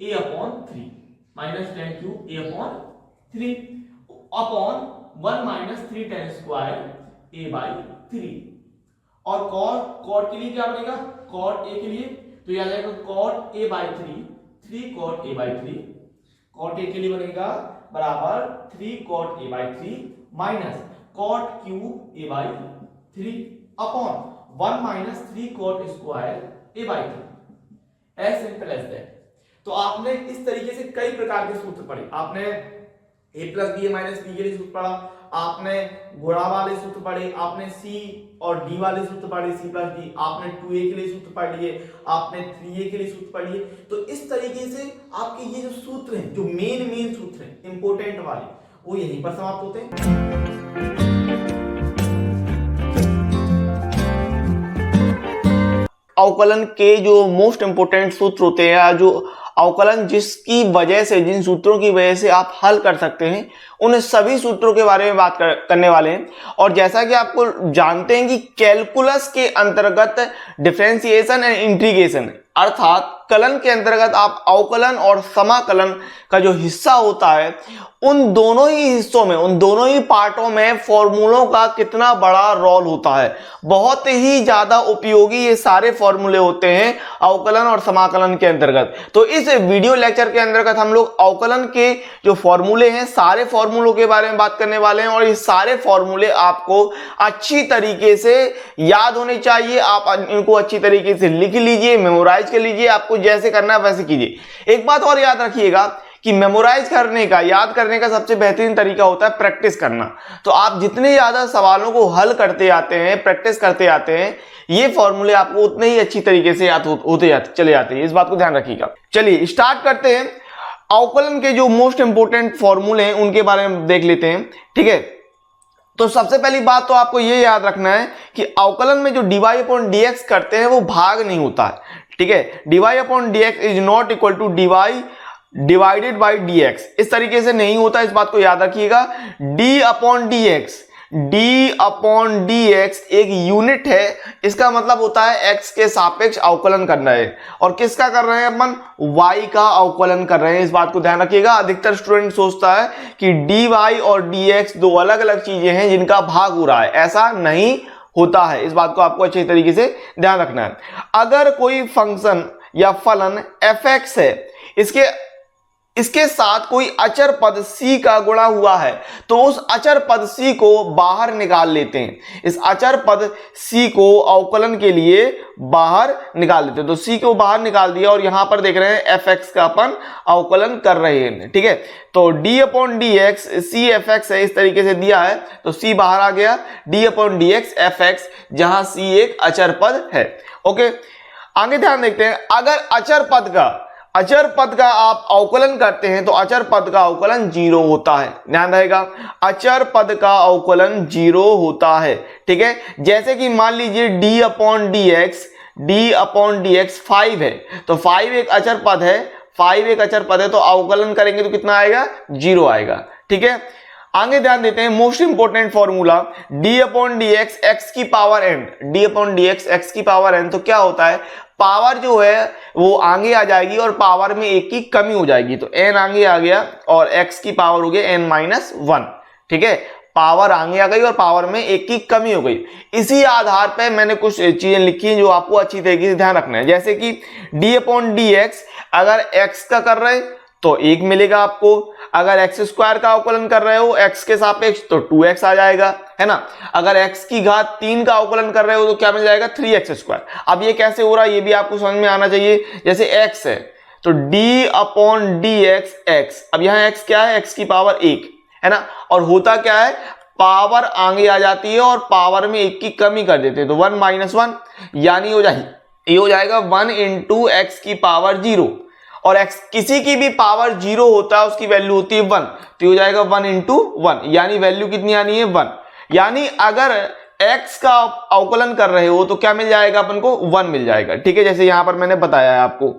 a upon 3, minus tan cube a upon 3 upon 1 minus 3 tan square a/3। और cot के लिए क्या बनेगा, cot a के लिए तो यह आ जाएगा cot a/3, 3 cot a/3, cot a के लिए बनेगा बराबर 3 cot a/3 minus cot cube a/3 upon 1 minus 3 cot square a/3, as simple as that. तो आपने इस तरीके से कई प्रकार के सूत्र पढ़े, आपने a plus B minus B के लिए सूत्र पढ़ा, आपने गुणा वाले सूत्र पढ़े, आपने c और d वाले सूत्र पढ़े, c प्लस d, आपने 2a के लिए सूत्र पढ़ लिए, आपने 3a के लिए सूत्र पढ़ लिए। तो इस तरीके से आपके ये जो सूत्र हैं, जो मेन सूत्र हैं इंपॉर्टेंट वाले, वो यहीं पर समाप्त होते हैं। अवकलन के जो मोस्ट इंपोर्टेंट सूत्र होते हैं, या जो अवकलन जिसकी वजह से, जिन सूत्रों की वजह से आप हल कर सकते हैं, उन सभी सूत्रों के बारे में बात करने वाले हैं। और जैसा कि आपको जानते हैं कि कैलकुलस के अंतर्गत डिफरेंशिएशन एंड इंटीग्रेशन, अर्थात कलन के अंतर्गत आप अवकलन और समाकलन का जो हिस्सा होता है, उन दोनों ही हिस्सों में, उन दोनों ही पार्टों में फॉर्मूलों का कितना बड़ा रोल होता है। बहुत ही ज्यादा उपयोगी ये सारे फॉर्मूले होते हैं अवकलन और समाकलन के अंतर्गत। तो इस वीडियो लेक्चर के अंतर्गत हम लोग अवकलन के जो फॉर्मूले हैं, सारे फॉर्मूलों के बारे में बात करने वाले हैं। और ये सारे फॉर्मूले आपको अच्छी तरीके से याद होने चाहिए, आप इनको अच्छी तरीके से लिख लीजिए, मेमोराइज कर लीजिए, आपको जैसे करना है वैसे कीजिए। एक बात और याद रखिएगा कि मेमोराइज करने का, याद करने का सबसे बेहतरीन तरीका होता है प्रैक्टिस करना। तो आप जितने ज्यादा सवालों को हल करते आते हैं, प्रैक्टिस करते आते हैं, ये फॉर्मूले आपको उतने ही अच्छी तरीके से याद होते चले जाते हैं। इस बात को ध्यान रखिएगा। चलिए स्टार्ट करते हैं। अवकलन के जो मोस्ट इंपोर्टेंट फॉर्मूले हैं उनके बारे में देख लेते हैं, ठीक है। तो सबसे पहली बात तो आपको ये याद रखना है कि अवकलन में जो dy अपॉन dx करते हैं वो भाग नहीं होता है, ठीक है। dy upon dx is not equal to dy divided by dx, इस तरीके से नहीं होता, इस बात को याद रखिएगा। d अपॉन dx एक यूनिट है, इसका मतलब होता है x के सापेक्ष अवकलन करना है। और किसका कर रहे हैं अपन, y का अवकलन कर रहे हैं, इस बात को ध्यान रखिएगा। अधिकतर स्टूडेंट सोचता है कि dy और dx दो अलग अलग चीजें हैं जिनका भाग हो रहा है, ऐसा नहीं होता है। इस बात को आपको अच्छे तरीके से ध्यान रखना है। अगर कोई फंक्शन या फलन fx है, इसके इसके साथ कोई अचर पद c का गुणा हुआ है तो उस अचर पद c को बाहर निकाल लेते हैं। इस अचर पद c को अवकलन के लिए बाहर निकाल लेते हैं। तो c को बाहर निकाल दिया और यहां पर देख रहे हैं fx का अपन अवकलन कर रहे हैं, ठीक है। तो d upon D X C F x है, इस तरीके से दिया है तो c बाहर आ गया, d upon D x f x, जहां c एक अचर पद है। ओके, आगे ध्यान देखते हैं। अगर अचर पद का आप अवकलन करते हैं तो अचर पद का अवकलन 0 होता है। ध्यान रहेगा, अचर पद का अवकलन 0 होता है, ठीक है। जैसे कि मान लीजिए d अपॉन डी एक्स 5 है, तो 5 एक अचर पद है, 5 एक अचर पद है, तो अवकलन करेंगे तो कितना आएगा, 0 आएगा, ठीक है। आगे ध्यान देते हैं, most important formula d upon D x x की power n, d upon D x x की पावर n, तो क्या होता है, पावर जो है वो आगे आ जाएगी और पावर में एक की कमी हो जाएगी, तो n आगे आ गया और x की पावर हो गई n माइनस 1, ठीक है। पावर आगे आ गई और पावर में एक की कमी हो गई। इसी आधार पर मैंने कुछ चीजें लिखी हैं जो आपको अच्छी तरीके से ध्यान रखना है। जैसे कि d अपॉन डी एक्स अगर x का कर रहे तो 1 मिलेगा आपको, अगर एक्स स्क्वायर का अवकलन कर रहे हो x के सापेक्ष तो 2x आ जाएगा, है ना। अगर x की घात 3 का अवकलन कर रहे हो तो क्या मिल जाएगा, 3x स्क्वायर। अब ये कैसे हो रहा है ये भी आपको समझ में आना चाहिए। जैसे x है तो d upon D x x, अब यहाँ x क्या है, x की पावर 1 है ना, और होता क्या है, पावर आगे आ जाती है और पावर में 1 की कमी कर देते हैं, तो 1 माइनस 1, यानी ये हो जाएगा 1 इंटू एक्स की पावर 0, और x किसी की भी पावर 0 होता है उसकी वैल्यू होती है 1, तो हो जाएगा 1 इंटू 1, यानी वैल्यू कितनी आनी है, 1। यानी अगर x का अवकलन कर रहे हो तो क्या मिल जाएगा अपन को, 1 मिल जाएगा, ठीक है। जैसे यहां पर मैंने बताया है आपको।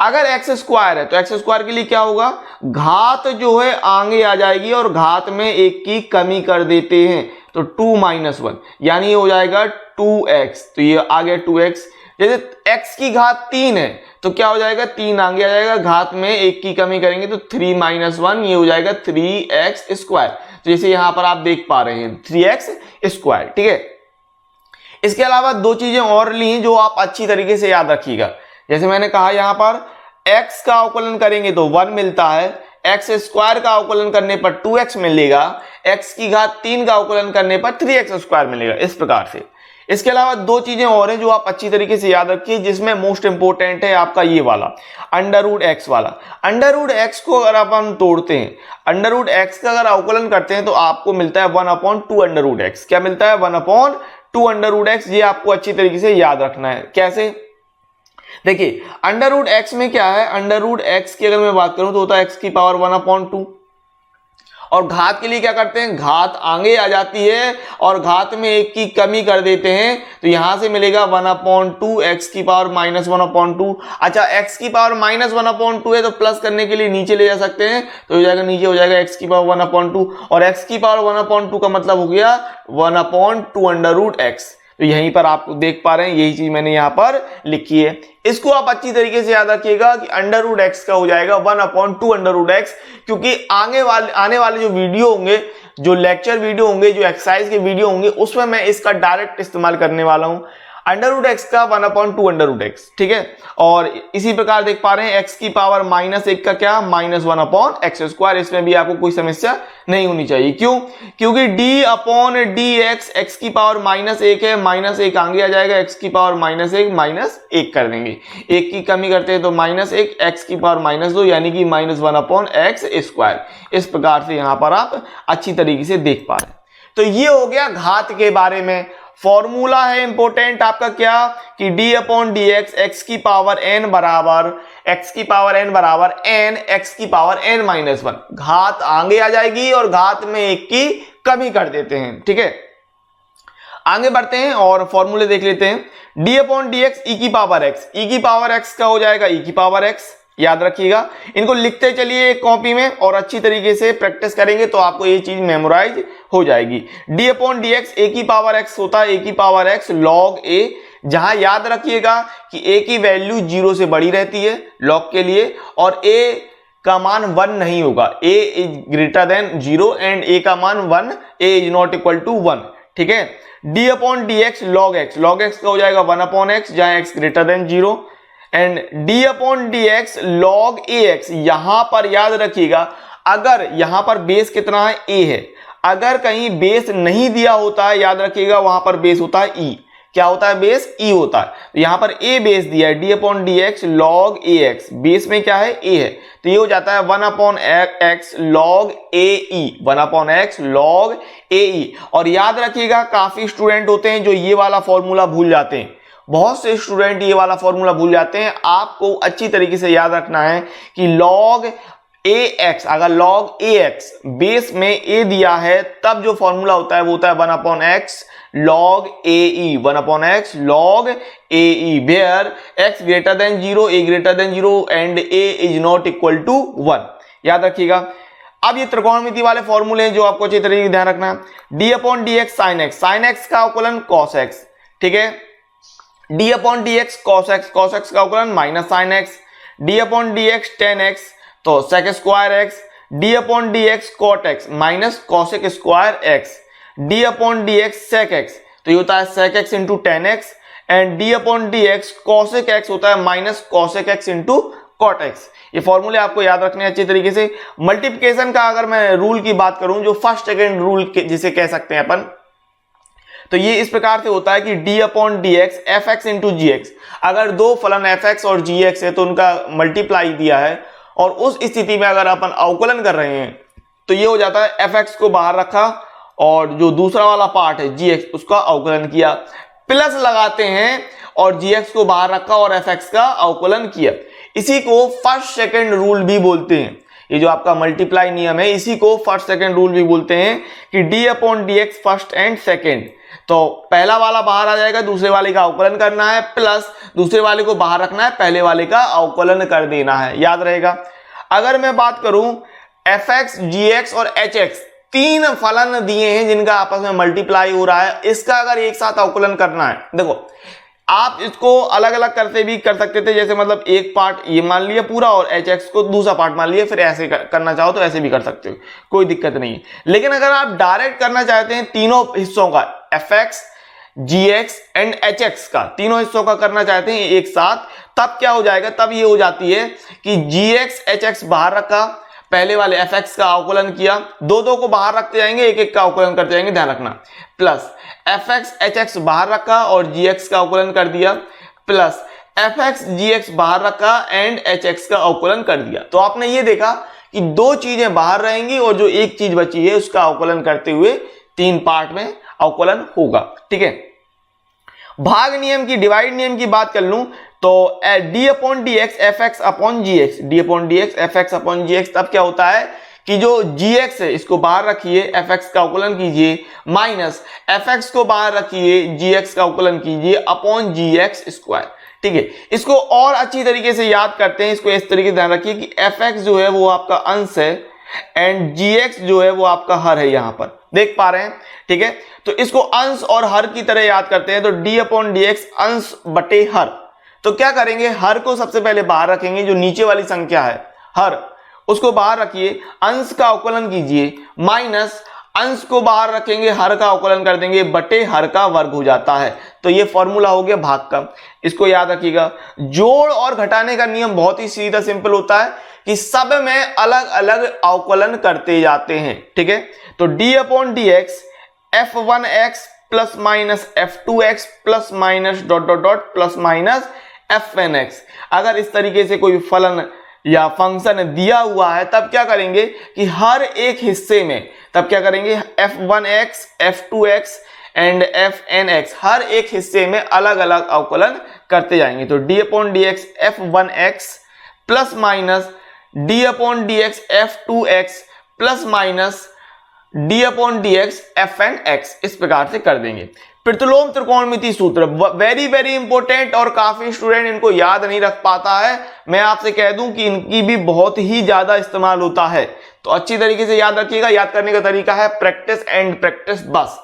अगर एक्स स्क्वायर है तो एक्स स्क्वायर के लिए क्या होगा, घात जो है आगे आ जाएगी और घात में 1 की कमी कर देते हैं, तो 2 माइनस 1, यानी ये हो जाएगा 2x, तो ये आ गया 2x। जैसे x की घात 3 है तो क्या हो जाएगा, 3 आगे आ जाएगा, घात में 1 की कमी करेंगे तो 3 माइनस 1, ये हो जाएगा 3x स्क्वायर। तो जैसे यहां पर आप देख पा रहे हैं 3x स्क्वायर, ठीक है। इसके अलावा 2 चीजें और ली जो आप अच्छी तरीके से याद रखिएगा। जैसे मैंने कहा यहां पर x का अवकलन करेंगे तो 1 मिलता है, x स्क्वायर का अवकलन करने पर 2x मिलेगा, x की घात 3 का अवकलन करने पर 3x स्क्वायर मिलेगा, इस प्रकार से। इसके अलावा 2 चीजें और हैं जो आप अच्छी तरीके से याद रखिए, जिसमें मोस्ट इंपोर्टेंट है आपका ये वाला अंडर रूट एक्स वाला। अंडर रूट एक्स को अगर अपन तोड़ते हैं, अंडर रूट एक्स का अगर अवकलन करते हैं तो आपको मिलता है 1 अपॉन 2 अंडर रूट एक्स। क्या मिलता है, 1 अपॉन 2 अंडर रूट एक्स। ये आपको अच्छी तरीके से याद रखना है। कैसे, देखिए अंडर रूट एक्स में क्या है, अंडर रूट एक्स की अगर मैं बात करूं तो होता है एक्स की पावर 1 अपॉन 2, और घात के लिए क्या करते हैं, घात आगे आ जाती है और घात में 1 की कमी कर देते हैं, तो यहां से मिलेगा 1 अपॉन 2 एक्स की पावर माइनस 1 अपॉन 2। अच्छा, एक्स की पावर माइनस 1 अपॉन 2 है तो प्लस करने के लिए नीचे ले जा सकते हैं, तो हो जाएगा नीचे हो जाएगा एक्स की पावर 1 अपॉन 2, और एक्स की पावर 1 अपॉन 2 का मतलब हो गया 1 अपॉन 2 अंडर रूट एक्स। तो यहीं पर आप देख पा रहे हैं, यही चीज मैंने यहां पर लिखी है। इसको आप अच्छी तरीके से याद रखिएगा कि अंडर रूट एक्स का हो जाएगा 1 अपॉन 2 अंडर रूट एक्स, क्योंकि आने वाले जो वीडियो होंगे, जो लेक्चर वीडियो होंगे, जो एक्सरसाइज के वीडियो होंगे, उसमें मैं इसका डायरेक्ट इस्तेमाल करने वाला हूं, अंडर रूट एक्स का 1 अपॉन 2 अंडर रूट एक्स, ठीक है। और इसी प्रकार देख पा रहे हैं एक्स की पावर माइनस 1 का क्या, माइनस 1 अपॉन एक्स स्क्वायर। इसमें भी आपको कोई समस्या नहीं होनी चाहिए। क्यों, क्योंकि D upon D x, x की पावर माइनस 1 है, माइनस 1 आगे आ जाएगा, एक्स की पावर माइनस 1 कर देंगे, 1 की कमी करते हैं तो माइनस 1, एक्स की पावर माइनस 2, यानी कि माइनस 1 अपॉन एक्स स्क्वायर। इस प्रकार से यहां पर आप अच्छी तरीके से देख पा रहे हैं। तो ये हो गया घात के बारे में। फॉर्मूला है इंपोर्टेंट आपका क्या, कि d upon D x x की पावर n बराबर n एक्स की पावर n माइनस 1। घात आगे आ जाएगी और घात में 1 की कमी कर देते हैं, ठीक है। आगे बढ़ते हैं और फॉर्मूले देख लेते हैं। d अपॉन डी एक्स ई की पावर x का हो जाएगा e की पावर x। याद रखिएगा, इनको लिखते चलिए एक कॉपी में और अच्छी तरीके से प्रैक्टिस करेंगे तो आपको ये चीज मेमोराइज हो जाएगी। d अपॉन डी एक्स ए की पावर x होता है, ए की पावर x log a, जहां याद रखिएगा कि a की वैल्यू 0 से बड़ी रहती है log के लिए, और a का मान 1 नहीं होगा, a is greater than 0 and a का मान 1, a is not equal to 1, ठीक है। d upon D X log x का हो जाएगा 1 अपॉन x, जहां x greater than 0, and D upon D x log A X. यहां पर याद रखिएगा, अगर यहां पर बेस कितना है, ए है, अगर कहीं बेस नहीं दिया होता है, याद रखिएगा वहां पर बेस होता है ई। क्या होता है बेस? ई होता है। तो यहां पर ए बेस दिया है, d upon D x log ए एक्स, बेस में क्या है? ए है, तो ये हो जाता है 1 upon x log a e, 1 upon x log a ई। और याद रखिएगा काफी स्टूडेंट होते हैं जो ये वाला फॉर्मूला भूल जाते हैं, बहुत से स्टूडेंट ये वाला फॉर्मूला भूल जाते हैं। आपको अच्छी तरीके से याद रखना है कि लॉग ए एक्स, अगर लॉग ए एक्स बेस में ए दिया है तब जो फॉर्मूला होता है वो होता है 1 upon x log a e, 1 upon x log a e, where x greater than 0, a greater than 0 and a is not equal to 1। याद रखिएगा। अब ये त्रिकोणमिति वाले फॉर्मूले हैं जो आपको अच्छी तरीके से ध्यान रखना है। D upon D x sine x, sine x का अवकलन कॉस एक्स, ठीक है। D upon D x cos x, cos x का अवकलन minus sine x. D upon D x tan x तो sec square x. D upon D x cot x minus cosec square x. D upon D x sec x तो ये होता है sec x into tan x. And D upon D x cosec x होता है minus cosec x into cot x. ये फॉर्मूले आपको याद रखने अच्छी तरीके से। मल्टीप्लिकेशन का अगर मैं रूल की बात करूं, जो फर्स्ट सेकेंड रूल जिसे कह सकते हैं अपन, तो ये इस प्रकार से होता है कि d upon D x f x into g x. अगर दो फलन एफ एक्स और जी एक्स है तो उनका मल्टीप्लाई दिया है और उस स्थिति में अगर अपन अवकलन कर रहे हैं तो ये हो जाता है एफ एक्स को बाहर रखा और जो दूसरा वाला पार्ट है जी एक्स उसका अवकलन किया, प्लस लगाते हैं और जी एक्स को बाहर रखा और एफ एक्स का अवकलन किया। इसी को फर्स्ट सेकेंड रूल भी बोलते हैं। ये जो आपका मल्टीप्लाई नियम है इसी को फर्स्ट सेकेंड रूल भी बोलते हैं कि d upon D x first and second, तो पहला वाला बाहर आ जाएगा, दूसरे वाले का अवकलन करना है, प्लस दूसरे वाले को बाहर रखना है, पहले वाले का अवकलन कर देना है। याद रहेगा। अगर मैं बात करूं एफ एक्स, जी एक्स और एच एक्स, तीन फलन दिए हैं जिनका आपस में मल्टीप्लाई हो रहा है, इसका अगर एक साथ अवकलन करना है, देखो आप इसको अलग अलग करते भी कर सकते थे, जैसे मतलब एक पार्ट ये मान लिया पूरा और एच एक्स को दूसरा पार्ट मान लिया, फिर ऐसे करना चाहो तो ऐसे भी कर सकते हो, कोई दिक्कत नहीं है। लेकिन अगर आप डायरेक्ट करना चाहते हैं तीनों हिस्सों का, f x, g x and h x का, तीनों हिस्सों का करना चाहते हैं एक साथ, तब क्या हो जाएगा, तब ये हो जाती है कि जी एक्स एच एक्स बाहर रखा, पहले वाले एफ एक्स का अवकलन किया, दो दो को बाहर रखते जाएंगे, एक एक का अवकलन करते जाएंगे, ध्यान रखना, plus F x H x बाहर रखा और जी एक्स का अवकलन कर दिया, plus F x g x बाहर रखा एंड एच एक्स का अवकलन कर दिया। तो आपने ये देखा कि दो चीजें बाहर रहेंगी और जो एक चीज बची है उसका अवकलन करते हुए तीन पार्ट में अवकलन होगा, ठीक है। भाग नियम की, डिवाइड नियम की बात कर लूं तो d upon D x f x upon g x, d upon D x f x upon g x, तब क्या होता है कि जो जी एक्स है इसको बाहर रखिए, एफ एक्स का अवकलन कीजिए, माइनस एफ एक्स को बाहर रखिए, जी एक्स का अवकलन कीजिए अपॉन जी एक्स स्क्वायर, ठीक है। इसको और अच्छी तरीके से याद करते हैं, इसको इस तरीके से ध्यान रखिए कि एफ एक्स जो है वो आपका अंश है एंड जी एक्स जो है वो आपका हर है, यहां पर देख पा रहे हैं, ठीक है। तो इसको अंश और हर की तरह याद करते हैं, तो डी अपॉन डी एक्स अंश बटे हर। तो क्या करेंगे, हर को सबसे पहले बाहर रखेंगे, जो नीचे वाली संख्या है हर उसको बाहर रखिए, अंश का अवकलन कीजिए, माइनस अंश को बाहर रखेंगे, हर का अवकलन कर देंगे, बटे हर का वर्ग हो जाता है। तो ये फॉर्मूला हो गया भाग का, इसको याद रखिएगा। जोड़ और घटाने का नियम बहुत ही सीधा सिंपल होता है कि सब में अलग अलग अवकलन करते जाते हैं, ठीक है। तो d upon D x f one x plus minus f two x plus minus dot dot dot plus minus f n x. अगर इस तरीके से कोई फलन या फंक्शन दिया हुआ है तब क्या करेंगे कि हर एक हिस्से में, तब क्या करेंगे f1x, f2x एंड fnx, हर एक हिस्से में अलग अलग अवकलन करते जाएंगे। तो d upon D x f1x plus minus d upon D x f2x plus minus d upon D x fnx, इस प्रकार से कर देंगे। प्रतिलोम त्रिकोणमिति सूत्र वेरी वेरी इंपॉर्टेंट और काफी स्टूडेंट इनको याद नहीं रख पाता है। मैं आपसे कह दूं कि इनकी भी बहुत ही ज्यादा इस्तेमाल होता है, तो अच्छी तरीके से याद रखिएगा। याद करने का तरीका है प्रैक्टिस एंड प्रैक्टिस बस,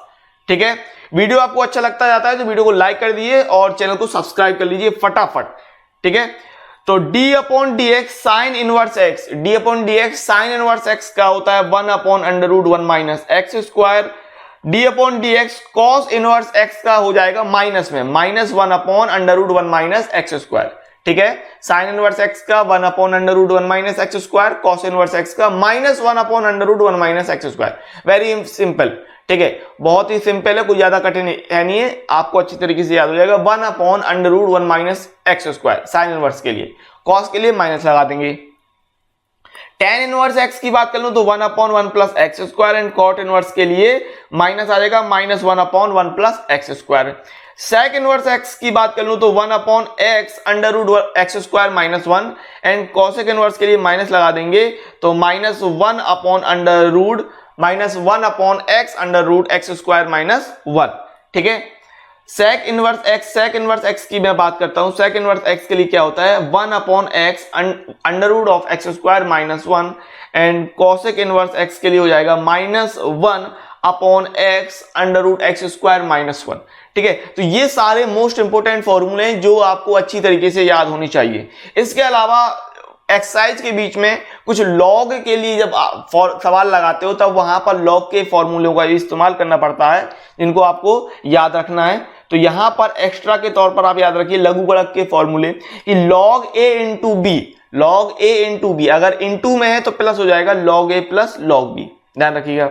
ठीक है। वीडियो आपको अच्छा लगता जाता है तो वीडियो को लाइक कर दीजिए और चैनल को सब्सक्राइब कर लीजिए फटाफट, ठीक है। तो d upon D x sine inverse x, d upon D x sine inverse x का होता है 1 upon under root 1 minus x square. D upon D x cos inverse x का हो जाएगा माइनस में, minus 1 upon under root 1 minus x square, ठीक है। Sine inverse x का 1 upon under root 1 minus x square, cos inverse x का minus 1 upon under root 1 minus x square. Very simple, ठीक है, बहुत ही सिंपल है, कोई ज्यादा कठिन है नहीं है, आपको अच्छी तरीके से याद हो जाएगा। 1 upon under root 1 minus x square sine inverse के लिए, कॉस के लिए माइनस लगा देंगे। टेन इनवर्स एक्स की बात कर लूं तो 1 upon 1 plus x square, and cot inverse के लिए माइनस आ जाएगा minus 1 upon 1 plus x square. Sec inverse x की बात कर लूं तो 1 upon x under root x square minus 1, and cosec inverse के लिए माइनस लगा देंगे तो minus 1 upon under root minus 1 upon x under root x square minus 1, ठीक है। सेक इनवर्स एक्स की मैं बात करता हूं। सेक इनवर्स एक्स के लिए क्या होता है 1 upon x under root of x square minus 1, and cosec inverse x के लिए हो जाएगा minus 1 upon x under root x square minus 1, ठीक है। तो ये सारे मोस्ट इंपोर्टेंट फॉर्मूले हैं जो आपको अच्छी तरीके से याद होनी चाहिए। इसके अलावा एक्सरसाइज के बीच में कुछ लॉग के लिए जब आप सवाल लगाते हो तब वहां पर लॉग के फॉर्मूलों का इस्तेमाल करना पड़ता है, जिनको आपको याद रखना है। तो यहां पर एक्स्ट्रा के तौर पर आप याद रखिए लघुगणक के फॉर्मूले कि लॉग ए इंटू बी, अगर इंटू में है तो प्लस हो जाएगा लॉग ए प्लस लॉग बी, ध्यान रखिएगा।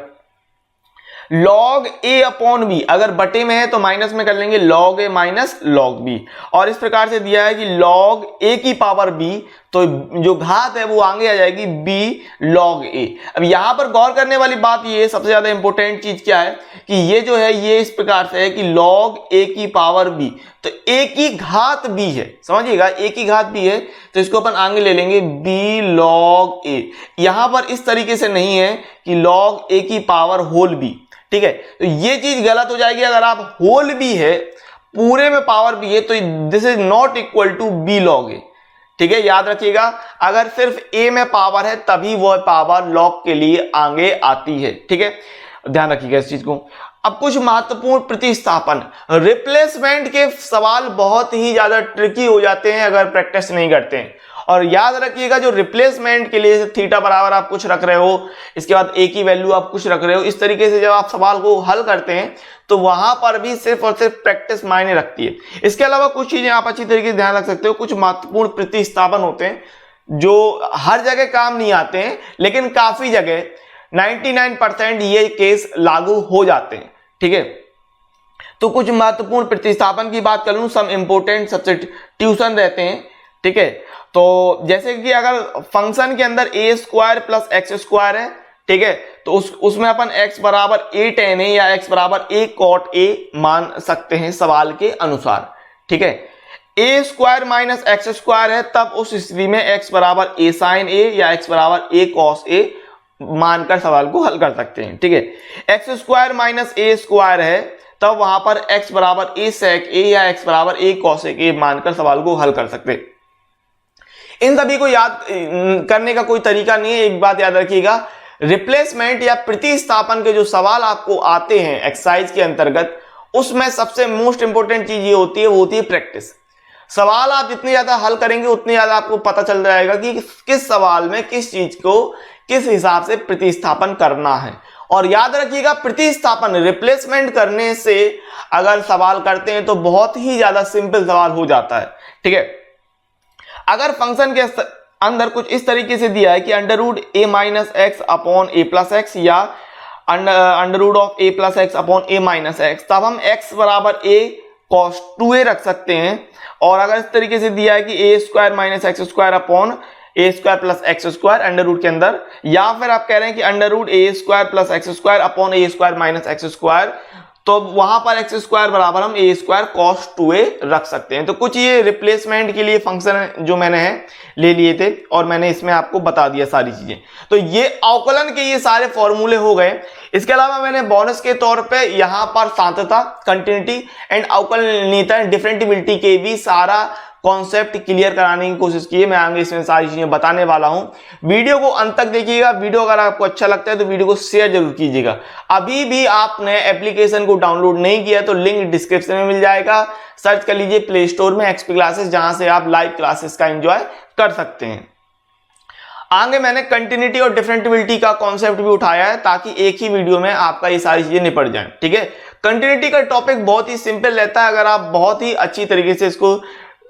लॉग ए अपॉन बी अगर बटे में है तो माइनस में कर लेंगे लॉग ए माइनस लॉग बी, और इस प्रकार से दिया है कि लॉग ए की पावर बी, तो जो घात है वो आगे आ जाएगी बी लॉग ए। अब यहां पर गौर करने वाली बात ये सबसे ज्यादा इंपॉर्टेंट चीज क्या है कि ये जो है ये इस प्रकार से है कि लॉग ए की पावर बी, तो ए की घात बी है, समझिएगा ए की घात बी है, तो इसको अपन आगे ले लेंगे बी लॉग ए। यहां पर इस तरीके से नहीं है कि लॉग ए की पावर होल बी, ठीक है, तो ये चीज गलत हो जाएगी। अगर आप होल बी है पूरे में पावर बी है तो this is not equal to b log a, ठीक है, याद रखिएगा। अगर सिर्फ ए में पावर है तभी वह पावर लॉग के लिए आगे आती है, ठीक है, ध्यान रखिएगा इस चीज को। अब कुछ महत्वपूर्ण प्रतिस्थापन, रिप्लेसमेंट के सवाल बहुत ही ज्यादा ट्रिकी हो जाते हैं अगर प्रैक्टिस नहीं करते हैं। और याद रखिएगा जो रिप्लेसमेंट के लिए थीटा बराबर आप कुछ रख रहे हो, इसके बाद ए की वैल्यू आप कुछ रख रहे हो, इस तरीके से जब आप सवाल को हल करते हैं तो वहां पर भी सिर्फ और सिर्फ प्रैक्टिस मायने रखती है। इसके अलावा कुछ चीजें आप अच्छी तरीके से ध्यान रख सकते हो। कुछ महत्वपूर्ण प्रतिस्थापन होते हैं जो हर जगह काम नहीं आते हैं, लेकिन काफी जगह 99% ये केस लागू हो जाते हैं, ठीक है। तो कुछ महत्वपूर्ण प्रतिस्थापन की बात कर लूं, सम इंपोर्टेंट सब्स्टिट्यूशन रहते हैं, ठीक है। तो जैसे कि अगर फंक्शन के अंदर ए स्क्वायर प्लस एक्स स्क्वायर है, ठीक है, तो उसमें अपन x बराबर ए टेन है या x बराबर ए कॉट ए मान सकते हैं सवाल के अनुसार, ठीक है। ए स्क्वायर माइनस एक्स स्क्वायर है तब उस स्थिति में x बराबर ए साइन ए या x बराबर ए कॉस ए मानकर सवाल को हल कर सकते हैं, ठीक है। X square minus a square है तब वहां पर x बराबर ए सेक ए या x बराबर ए कॉसेक ए मानकर सवाल को हल कर सकते हैं। इन सभी को याद करने का कोई तरीका नहीं है। एक बात याद रखिएगा, रिप्लेसमेंट या प्रतिस्थापन के जो सवाल आपको आते हैं एक्सरसाइज के अंतर्गत, उसमें सबसे मोस्ट इंपोर्टेंट चीज ये होती है, वो होती है प्रैक्टिस। सवाल आप जितने ज्यादा हल करेंगे उतने ज्यादा आपको पता चल जाएगा कि किस सवाल में किस चीज को किस हिसाब से प्रतिस्थापन करना है। और याद रखिएगा प्रतिस्थापन रिप्लेसमेंट करने से अगर सवाल करते हैं तो बहुत ही ज्यादा सिंपल सवाल हो जाता है, ठीक है। अगर फंक्शन के अंदर कुछ इस तरीके से दिया है कि under root a minus x upon a plus x या under root of a plus x upon a minus x, तब हम एक्स बराबर ए कॉस 2a रख सकते हैं। और अगर इस तरीके से दिया है कि a square minus x square upon a square plus x square under root के अंदर, या फिर आप कह रहे हैं कि under root a square plus x square upon a square minus x square, तो वहां पर एक्स स्क्वायर बराबर हम ए स्क्वायर कॉस 2a रख सकते हैं। तो कुछ ये रिप्लेसमेंट के लिए फंक्शन जो मैंने ले लिए थे और मैंने इसमें आपको बता दिया सारी चीजें। तो ये अवकलन के ये सारे फॉर्मूले हो गए। इसके अलावा मैंने बोनस के तौर पे यहाँ पर सांतता, कंटिन्यूटी एंड अवकलनीयता डिफरेंटिबिलिटी के भी सारा कॉन्सेप्ट क्लियर कराने की कोशिश की है। मैं आगे इसमें सारी चीजें बताने वाला हूं। वीडियो को अंत तक देखिएगा। वीडियो अगर आपको अच्छा लगता है तो वीडियो को शेयर जरूर कीजिएगा। अभी भी आपने एप्लीकेशन को डाउनलोड नहीं किया तो लिंक डिस्क्रिप्शन में मिल जाएगा। सर्च कर लीजिए प्ले स्टोर में एक्सपी क्लासेस, जहां से आप लाइव क्लासेस का एंजॉय कर सकते हैं। आगे मैंने कंटिन्यूटी और डिफरेंटिबिलिटी का कॉन्सेप्ट भी उठाया है ताकि एक ही वीडियो में आपका ये सारी चीजें निपट जाएं, ठीक है। कंटिन्यूटी का टॉपिक बहुत ही सिंपल रहता है। अगर आप बहुत ही अच्छी तरीके से इसको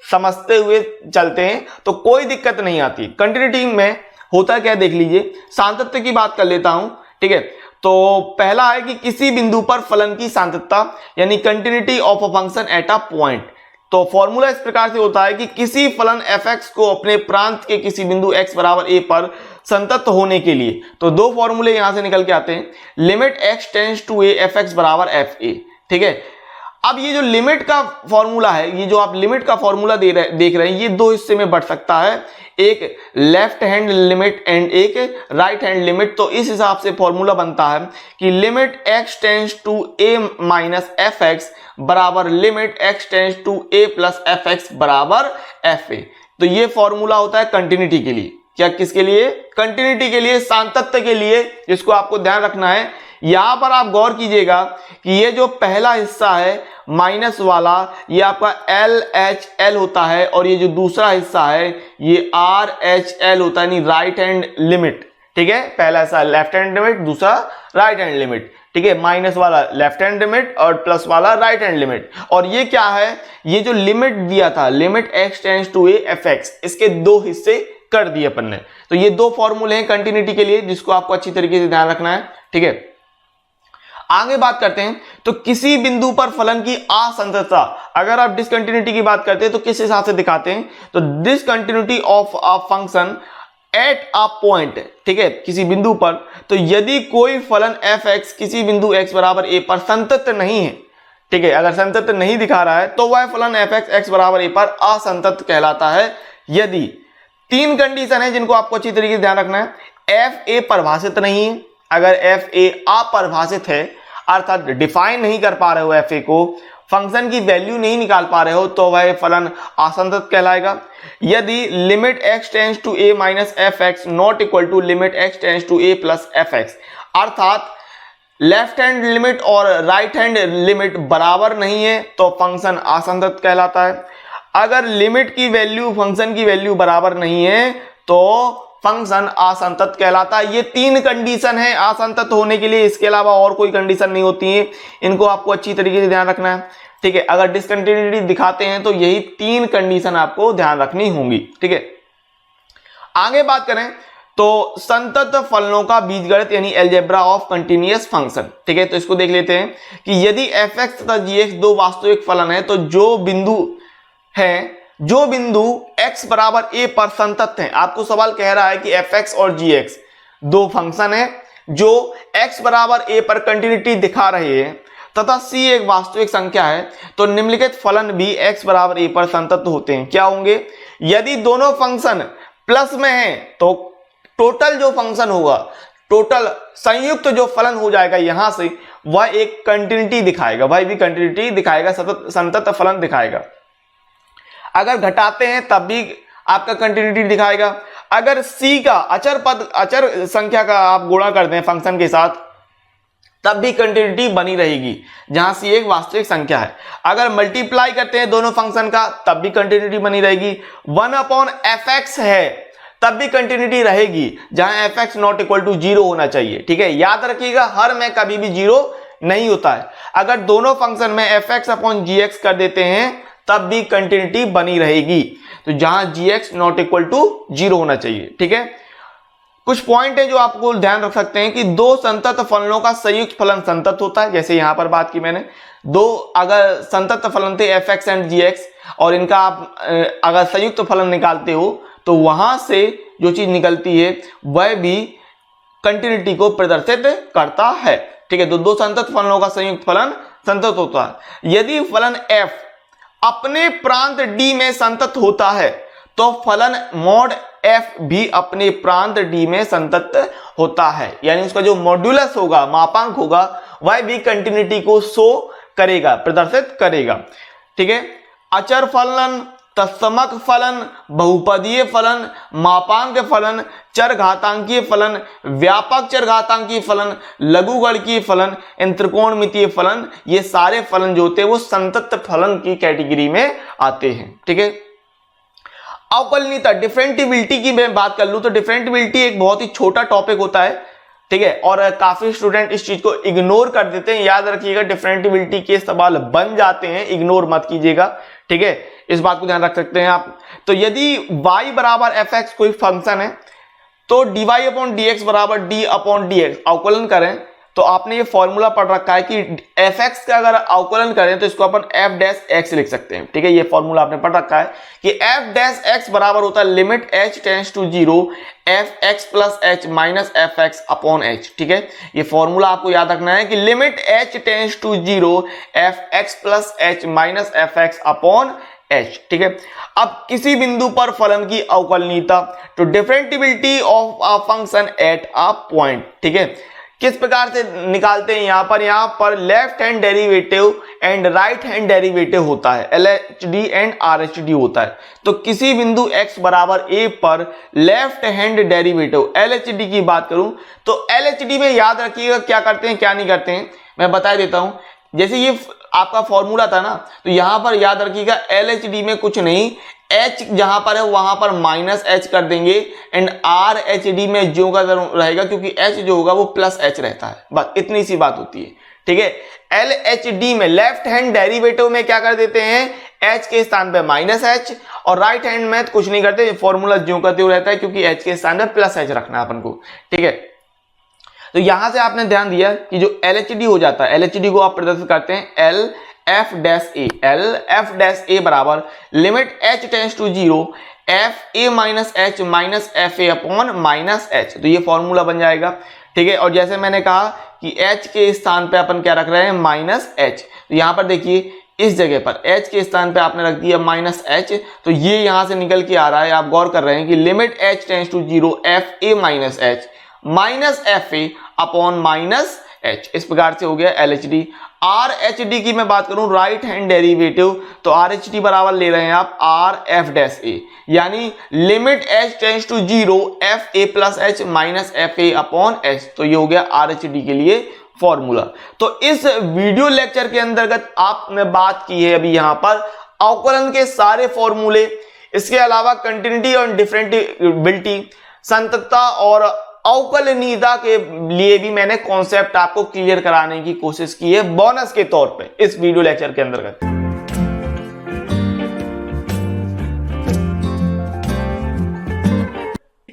समझते हुए चलते हैं तो कोई दिक्कत नहीं आती। कंटिन्यूटी में होता क्या देख लीजिए, सांतत्य की बात कर लेता हूं, ठीक है। तो पहला है कि किसी बिंदु पर फलन की सांतत्य यानी continuity of a function at a point. तो फॉर्मूला इस प्रकार से होता है कि किसी फलन fx को अपने प्रांत के किसी बिंदु x बराबर a पर संतत होने के लिए, तो दो फॉर्मूले यहां से निकल के आते हैं, limit x tends to a fx बराबर fa, ठीक है। अब ये जो लिमिट का फॉर्मूला है, ये जो आप लिमिट का फॉर्मूला देख रहे हैं, ये दो हिस्से में बढ़ सकता है, एक लेफ्ट हैंड लिमिट एंड एक राइट हैंड लिमिट। तो इस हिसाब से फॉर्मूला बनता है कि limit x tends to a minus fx बराबर limit x tends to a plus fx बराबर fa। तो ये फॉर्मूला होता है कंटिन्यूटी के लिए। क्या किसके लिए? कंटिन्यूटी के लिए, सांतत्य के लिए, जिसको आपको ध्यान रखना है। यहां पर आप गौर कीजिएगा कि ये जो पहला हिस्सा है माइनस वाला, ये आपका LHL होता है, और ये जो दूसरा हिस्सा है ये RHL होता है, यानी राइट हैंड लिमिट, ठीक है। पहला हिस्सा लेफ्ट हैंड लिमिट, दूसरा राइट हैंड लिमिट, ठीक है। माइनस वाला लेफ्ट हैंड लिमिट और प्लस वाला राइट हैंड लिमिट। और ये क्या है? ये जो लिमिट दिया था, limit x tends to a fx, इसके दो हिस्से कर दिए अपन ने। तो ये दो फॉर्मूले हैं कंटिन्यूटी के लिए, जिसको आपको अच्छी तरीके से ध्यान रखना है, ठीक है। आगे बात करते हैं, तो किसी बिंदु पर फलन की असंततता, अगर आप डिसकंटिन्यूटी की बात करते हैं तो किस हिसाब से दिखाते हैं? तो discontinuity of a function at a point, ठीक है, किसी बिंदु पर। तो यदि कोई फलन fx किसी बिंदु x बराबर a पर संतत नहीं है, ठीक है, अगर संतत नहीं दिखा रहा है तो वह फलन fx x बराबर a पर असंतत कहलाता है। यदि तीन कंडीशन है जिनको आपको अच्छी तरीके से ध्यान रखना है। fa परिभाषित नहीं है, अगर fa अपरिभाषित है, अर्थात डिफाइन नहीं कर पा रहे हो fa को, फंक्शन की वैल्यू नहीं निकाल पा रहे हो, तो वह फलन असंतत कहलाएगा। यदि limit x tends to a minus fx not equal to limit x tends to a plus fx, अर्थात लेफ्ट हैंड लिमिट और राइट हैंड लिमिट बराबर नहीं है, तो फंक्शन असंतत कहलाता है। अगर लिमिट की वैल्यू फंक्शन की वैल्यू बराबर नहीं है तो फंक्शन असंतत कहलाता है। ये तीन कंडीशन है असंतत होने के लिए, इसके अलावा और कोई कंडीशन नहीं होती है। इनको आपको अच्छी तरीके से ध्यान रखना है, ठीक है। अगर डिसकंटिन्यूटी दिखाते हैं तो यही तीन कंडीशन आपको ध्यान रखनी होंगी, ठीक है। आगे बात करें तो संतत फलनों का बीजगणित यानी अलजेब्रा ऑफ कंटिन्यूअस फंक्शन, ठीक है। तो इसको देख लेते हैं कि यदि fx तथा gx दो वास्तविक फलन है, तो जो बिंदु x बराबर a पर संतत है, आपको सवाल कह रहा है कि fx और gx दो फंक्शन है जो x बराबर a पर कंटिन्यूटी दिखा रहे हैं तथा c एक वास्तविक संख्या है, तो निम्नलिखित फलन भी x बराबर a पर संतत होते हैं। क्या होंगे? यदि दोनों फंक्शन प्लस में है तो टोटल जो फंक्शन होगा, टोटल संयुक्त जो फलन हो जाएगा यहां से, वह एक कंटिन्यूटी दिखाएगा, वह भी कंटिन्यूटी दिखाएगा, संतत फलन दिखाएगा। अगर घटाते हैं तब भी आपका कंटिन्यूटी दिखाएगा। अगर c का अचर संख्या का आप गुणा करते हैं फंक्शन के साथ, तब भी कंटिन्यूटी बनी रहेगी, जहां c एक वास्तविक संख्या है। अगर मल्टीप्लाई करते हैं दोनों फंक्शन का, तब भी कंटिन्यूटी बनी रहेगी। 1/fx है, तब भी कंटिन्यूटी रहेगी, जहां fx नॉट इक्वल टू 0 होना चाहिए, ठीक है। याद रखिएगा, हर में कभी भी 0 नहीं होता है। अगर दोनों फंक्शन में fx/gx कर देते हैं, तब भी कंटिन्यूटी बनी रहेगी, तो जहां gx नॉट इक्वल टू 0 होना चाहिए, ठीक है। कुछ पॉइंट है जो आपको ध्यान रख सकते हैं कि दो संतत फलनों का संयुक्त फलन संतत होता है, जैसे यहां पर बात की मैंने। दो अगर संतत फलन थे fx एंड gx, और इनका आप अगर संयुक्त फलन निकालते हो तो वहां से जो चीज निकलती है वह भी कंटिन्यूटी को प्रदर्शित करता है, ठीक है। तो दो संतत फलनों का संयुक्त फलन संतत होता है। यदि फलन f अपने प्रांत d में संतत होता है, तो फलन मॉड f भी अपने प्रांत d में संतत होता है, यानी उसका जो मॉड्यूलस होगा, मापांक होगा, वह भी कंटिन्यूटी को शो करेगा, प्रदर्शित करेगा, ठीक है। अचर फलन, तत्समक फलन, बहुपदीय फलन, मापांक फलन, चरघातांकीय फलन, व्यापक चरघातांकीय फलन, लघुगणकीय फलन, त्रिकोणमितीय फलन, ये सारे फलन जो होते हैं वो संतत फलन की कैटेगरी में आते हैं, ठीक है। अवकलनीयता, डिफरेंटिबिलिटी की मैं बात कर लूं तो डिफरेंटिबिलिटी एक बहुत ही छोटा टॉपिक होता है, ठीक है, और काफी स्टूडेंट इस चीज को इग्नोर कर देते हैं। याद रखिएगा, डिफरेंटिबिलिटी के सवाल बन जाते हैं, इग्नोर मत कीजिएगा, ठीक है। इस बात को ध्यान रख सकते हैं आप। तो यदि y बराबर fx कोई फंक्शन है तो dy अपॉन dx बराबर d अपॉन dx अवकलन करें तो आपने ये फॉर्मूला पढ़ रखा है कि fx का अगर अवकलन करें तो इसको अपन f डैश x लिख सकते हैं। ठीक है, ये फॉर्मूला आपने पढ़ रखा है कि f डैश x बराबर होता है limit h tends to 0 fx plus h minus fx upon h। ठीक है, ये फॉर्मूला आपको याद रखना है कि limit h tends to 0 fx plus h minus fx upon h। ठीक है, अब किसी बिंदु पर फलन की अवकलनीयता तो differentiability of a function at a point. ठीक है, किस प्रकार से निकालते हैं यहाँ पर left hand derivative and right hand derivative होता है, LHD एंड RHD होता है। तो किसी बिंदु x बराबर a पर लेफ्ट हैंड डेरिवेटिव LHD की बात करूं तो LHD में याद रखिएगा क्या करते हैं क्या नहीं करते हैं, मैं बता देता हूं। जैसे ये आपका फॉर्मूला था ना, तो यहां पर याद रखिएगा LHD में कुछ नहीं, h जहां पर है वहां पर माइनस h कर देंगे एंड RHD में जो का रहेगा क्योंकि h जो होगा वो प्लस h रहता है, बस इतनी सी बात होती है। ठीक है, LHD में लेफ्ट हैंड डेरिवेटिव में क्या कर देते हैं, h के स्थान पे माइनस h और राइट हैंड में कुछ नहीं करते, फॉर्मूला जो का त्यों रहता है क्योंकि h के स्थान पे प्लस h रखना है अपन को। ठीक है, तो यहां से आपने ध्यान दिया कि जो LHD हो जाता है, LHD को आप प्रदर्शित करते हैं L f डैश a बराबर limit h tends to 0 f a minus h minus f a upon minus h। तो ये फॉर्मूला बन जाएगा। ठीक है, और जैसे मैंने कहा कि h के स्थान पे अपन क्या रख रहे हैं, माइनस h। तो यहाँ पर देखिए इस जगह पर h के स्थान पे आपने रख दिया माइनस h, तो ये यहाँ से निकल के आ रहा है, आप गौर कर रहे हैं कि limit h tends to 0 f a minus h minus f a upon minus h। इस प्रकार से हो गया LHD। RHD की मैं बात करूं राइट हैंड डेरिवेटिव तो RHD बराबर ले रहे हैं आप R f डैश a, यानी limit h tends to 0 f a plus h minus f a upon h। तो ये हो गया RHD के लिए फॉर्मूला। तो इस वीडियो लेक्चर के अंतर्गत आपने बात की है अभी यहाँ पर अवकलन के सारे फॉर्मूले, इसके अलावा कंटिन्यूटी और डिफरेंटिबिलिटी, संततता और अवकलनीयता के लिए भी मैंने कॉन्सेप्ट आपको क्लियर कराने की कोशिश की है बोनस के तौर पे इस वीडियो लेक्चर के अंतर्गत।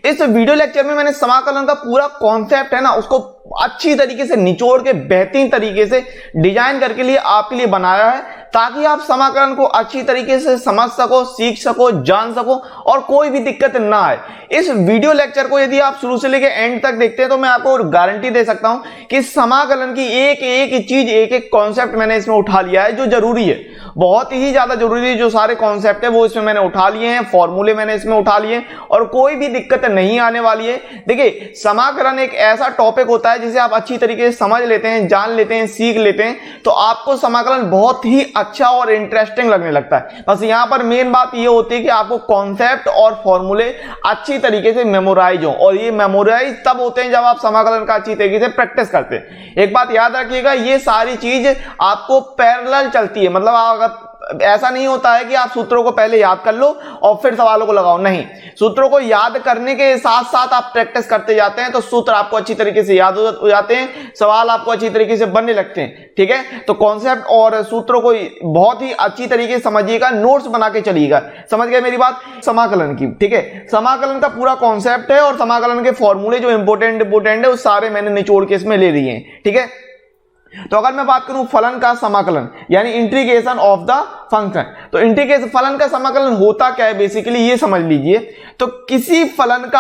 इस वीडियो लेक्चर में मैंने समाकलन का पूरा कॉन्सेप्ट है ना उसको अच्छी तरीके से निचोड़ के बेहतरीन तरीके से डिजाइन करके लिए आपके लिए बनाया है ताकि आप समाकलन को अच्छी तरीके से समझ सको, सीख सको, जान सको और कोई भी दिक्कत ना आए। इस वीडियो लेक्चर को यदि आप शुरू से लेकर एंड तक देखते हैं तो मैं आपको गारंटी दे सकता हूं कि समाकलन की एक एक चीज, एक एक कॉन्सेप्ट मैंने इसमें उठा लिया है जो जरूरी है, बहुत ही ज्यादा जरूरी है। जो सारे कॉन्सेप्ट है वो इसमें मैंने उठा लिए हैं, फॉर्मूले मैंने इसमें उठा लिए हैं और कोई भी दिक्कत नहीं आने वाली है। देखिए, समाकलन एक ऐसा टॉपिक होता है जिसे आप अच्छी तरीके से समझ लेते हैं, जान लेते हैं, सीख लेते हैं तो आपको समाकलन बहुत ही अच्छा और इंटरेस्टिंग लगने लगता है। बस यहां पर मेन बात यह होती है कि आपको कॉन्सेप्ट और फॉर्मूले अच्छी तरीके से मेमोराइज हो, और ये मेमोराइज तब होते हैं जब आप समाकलन का अच्छी तरीके से प्रैक्टिस करते हैं। एक बात याद रखिएगा, ये सारी चीज आपको पैरेलल चलती है, मतलब अगर ऐसा नहीं होता है कि आप सूत्रों को पहले याद कर लो और फिर सवालों को लगाओ, नहीं, सूत्रों को याद करने के साथ साथ आप प्रैक्टिस करते जाते हैं तो सूत्र आपको अच्छी तरीके से याद हो जाते हैं, सवाल आपको अच्छी तरीके से बनने लगते हैं। ठीक है, तो कॉन्सेप्ट और सूत्रों को बहुत ही अच्छी तरीके से समझिएगा, नोट्स बना के चलिएगा। समझ गए मेरी बात समाकलन की? ठीक है, समाकलन का पूरा कॉन्सेप्ट है और समाकलन के फॉर्मूले जो इंपोर्टेंट है वो सारे मैंने निचोड़ के इसमें ले लिए हैं। ठीक है, तो अगर मैं बात करूं फलन का समाकलन यानी इंटीग्रेशन ऑफ द फंक्शन, तो इंटीग्रेशन फलन का समाकलन होता क्या है बेसिकली ये समझ लीजिए। तो किसी फलन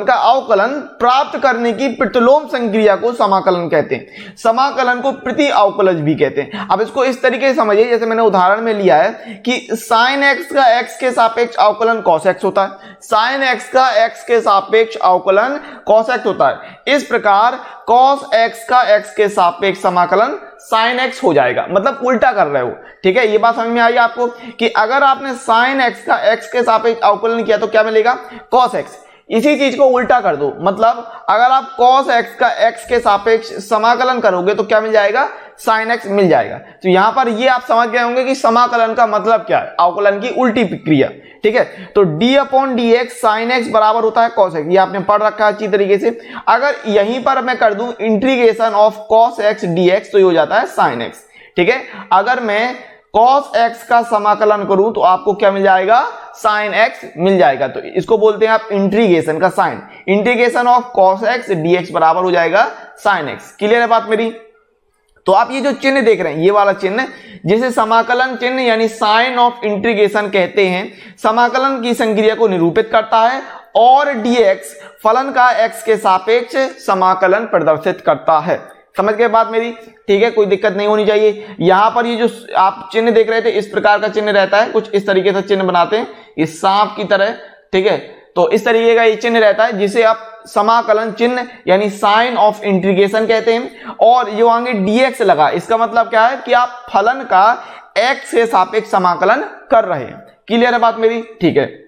का अवकलन प्राप्त करने की प्रतिलोम संक्रिया को समाकलन कहते हैं। समाकलन को प्रति अवकलज भी कहते हैं। अब इसको इस तरीके से समझिए, जैसे मैंने उदाहरण में लिया है कि sin x का x के सापेक्ष अवकलन cos x होता है, sin x का x के सापेक्ष अवकलन cos x होता है। इस प्रकार cos x का x के सापेक्ष समाकलन sin x हो जाएगा, मतलब उल्टा कर रहे हो। ठीक है, ये बात समझ में आई आपको कि अगर आपने sin x का x के सापेक्ष अवकलन किया तो क्या मिलेगा, cos x। इसी चीज को उल्टा कर दो, मतलब अगर आप cos x का x के सापेक्ष समाकलन करोगे तो क्या मिल जाएगा, sin x मिल जाएगा। तो यहां पर ये आप समझ गए होंगे कि समाकलन का मतलब क्या है, अवकलन की उल्टी प्रक्रिया। ठीक है, तो d upon dx sin x बराबर होता है cos x, ये आपने पढ़ रखा है अच्छी तरीके से। अगर यहीं पर मैं कर दूं integration of cos x dx तो ये हो जाता है sin x। ठीक है, अगर मैं cos x का समाकलन करूं तो आपको क्या मिल जाएगा, sin x मिल जाएगा। तो इसको बोलते हैं आप इंटीग्रेशन का sign. Integration of cos x dx बराबर हो जाएगा sin x। क्लियर है बात मेरी? तो आप ये जो चिन्ह देख रहे हैं, ये वाला चिन्ह जिसे समाकलन चिन्ह यानी साइन ऑफ इंटीग्रेशन कहते हैं, समाकलन की संक्रिया को निरूपित करता है और dx फलन का x के सापेक्ष समाकलन प्रदर्शित करता है। समझ गए बात मेरी? ठीक है, कोई दिक्कत नहीं होनी चाहिए। यहां पर ये जो आप चिन्ह देख रहे थे, इस प्रकार का चिन्ह रहता है, कुछ इस तरीके से चिन्ह बनाते हैं, इस सांप की तरह। ठीक है, तो इस तरीके का ये चिन्ह रहता है जिसे आप समाकलन चिन्ह यानी साइन ऑफ इंटीग्रेशन कहते हैं। और जो आगे dx लगा, इसका मतलब क्या है कि आप फलन का x के सापेक्ष समाकलन कर रहे हैं। क्लियर है बात मेरी? ठीक है,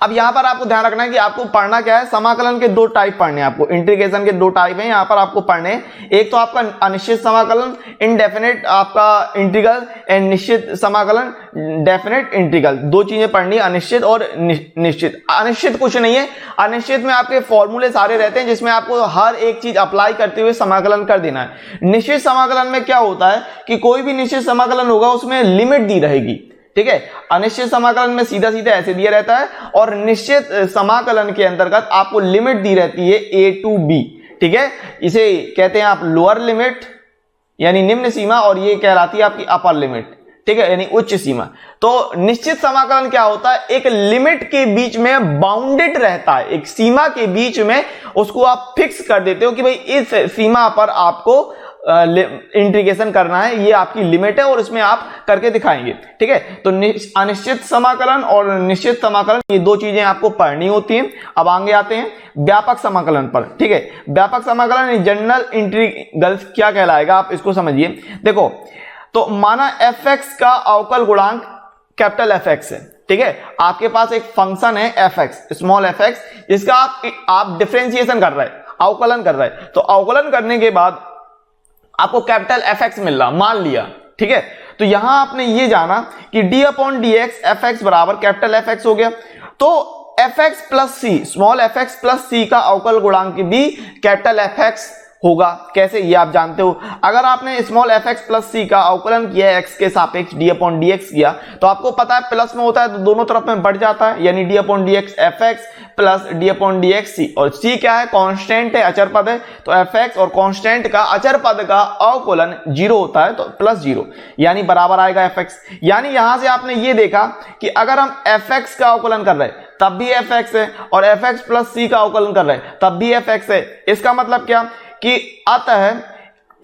अब यहां पर आपको ध्यान रखना है कि आपको पढ़ना क्या है, समाकलन के दो टाइप पढ़ने हैं आपको, इंटीग्रेशन के दो टाइप हैं यहां पर आपको पढ़ने हैं। एक तो आपका अनिश्चित समाकलन इनडेफिनेट आपका इंटीग्रल एंड निश्चित समाकलन डेफिनेट इंटीग्रल। दो चीजें पढ़नी है, अनिश्चित और निश्चित। अनिश्चित कुछ नहीं है, अनिश्चित में आपके फॉर्मूले सारे रहते हैं जिसमें आपको हर एक चीज अप्लाई करते हुए समाकलन कर देना है। निश्चित समाकलन में क्या होता है कि कोई भी निश्चित समाकलन होगा उसमें लिमिट दी रहेगी। ठीक है, अनिश्चित समाकलन में सीधा सीधा ऐसे दिया रहता है और निश्चित समाकलन के अंतर्गत आपको लिमिट दी रहती है a to b। ठीक है, इसे कहते हैं आप लोअर लिमिट यानी निम्न सीमा, और ये कहलाती है आपकी अपर लिमिट। ठीक है, यानी उच्च सीमा। तो निश्चित समाकलन क्या होता है, एक लिमिट के बीच में बाउंडेड रहता है, एक सीमा के बीच में उसको आप फिक्स कर देते हो कि भाई इस सीमा पर आपको इंटीग्रेशन करना है, ये आपकी लिमिट है और इसमें आप करके दिखाएंगे। ठीक है, तो अनिश्चित समाकलन और निश्चित समाकलन ये दो चीजें आपको पढ़नी होती हैं। अब आगे आते हैं व्यापक समाकलन पर। ठीक है, व्यापक समाकलन जनरल इंटीग्रल क्या कहलाएगा, आप इसको समझिए। देखो, तो माना fx का अवकल गुणांक कैपिटल fx है। ठीक है, आपके पास एक फंक्शन है fx, स्मॉल fx, जिसका आप डिफरेंशिएशन कर रहे हैं, अवकलन कर रहे हैं। तो अवकलन करने के बाद आपको कैपिटल fx मिल रहा, मान लिया। ठीक है, तो यहां आपने ये जाना कि d/dx fx बराबर कैपिटल fx हो गया। तो fx plus c, small fx plus c का अवकल गुणांक भी कैपिटल fx होगा। कैसे, ये आप जानते हो। अगर आपने स्मॉल fx प्लस c का अवकलन किया है x के सापेक्ष d/dx किया, तो आपको पता है प्लस में होता है तो दोनों तरफ में बढ़ जाता है, यानी d/dx fx plus d/dx c। और c क्या है, कांस्टेंट है, अचर पद है। तो fx और कांस्टेंट का अचर पद का अवकलन 0 होता है, तो प्लस 0 यानी बराबर आएगा fx। यानी यहां से आपने ये देखा कि अगर हम fx का अवकलन कर रहे हैं तब भी fx है, और fx प्लस c का अवकलन कर रहे हैं तब भी fx है। इसका मतलब क्या कि अतः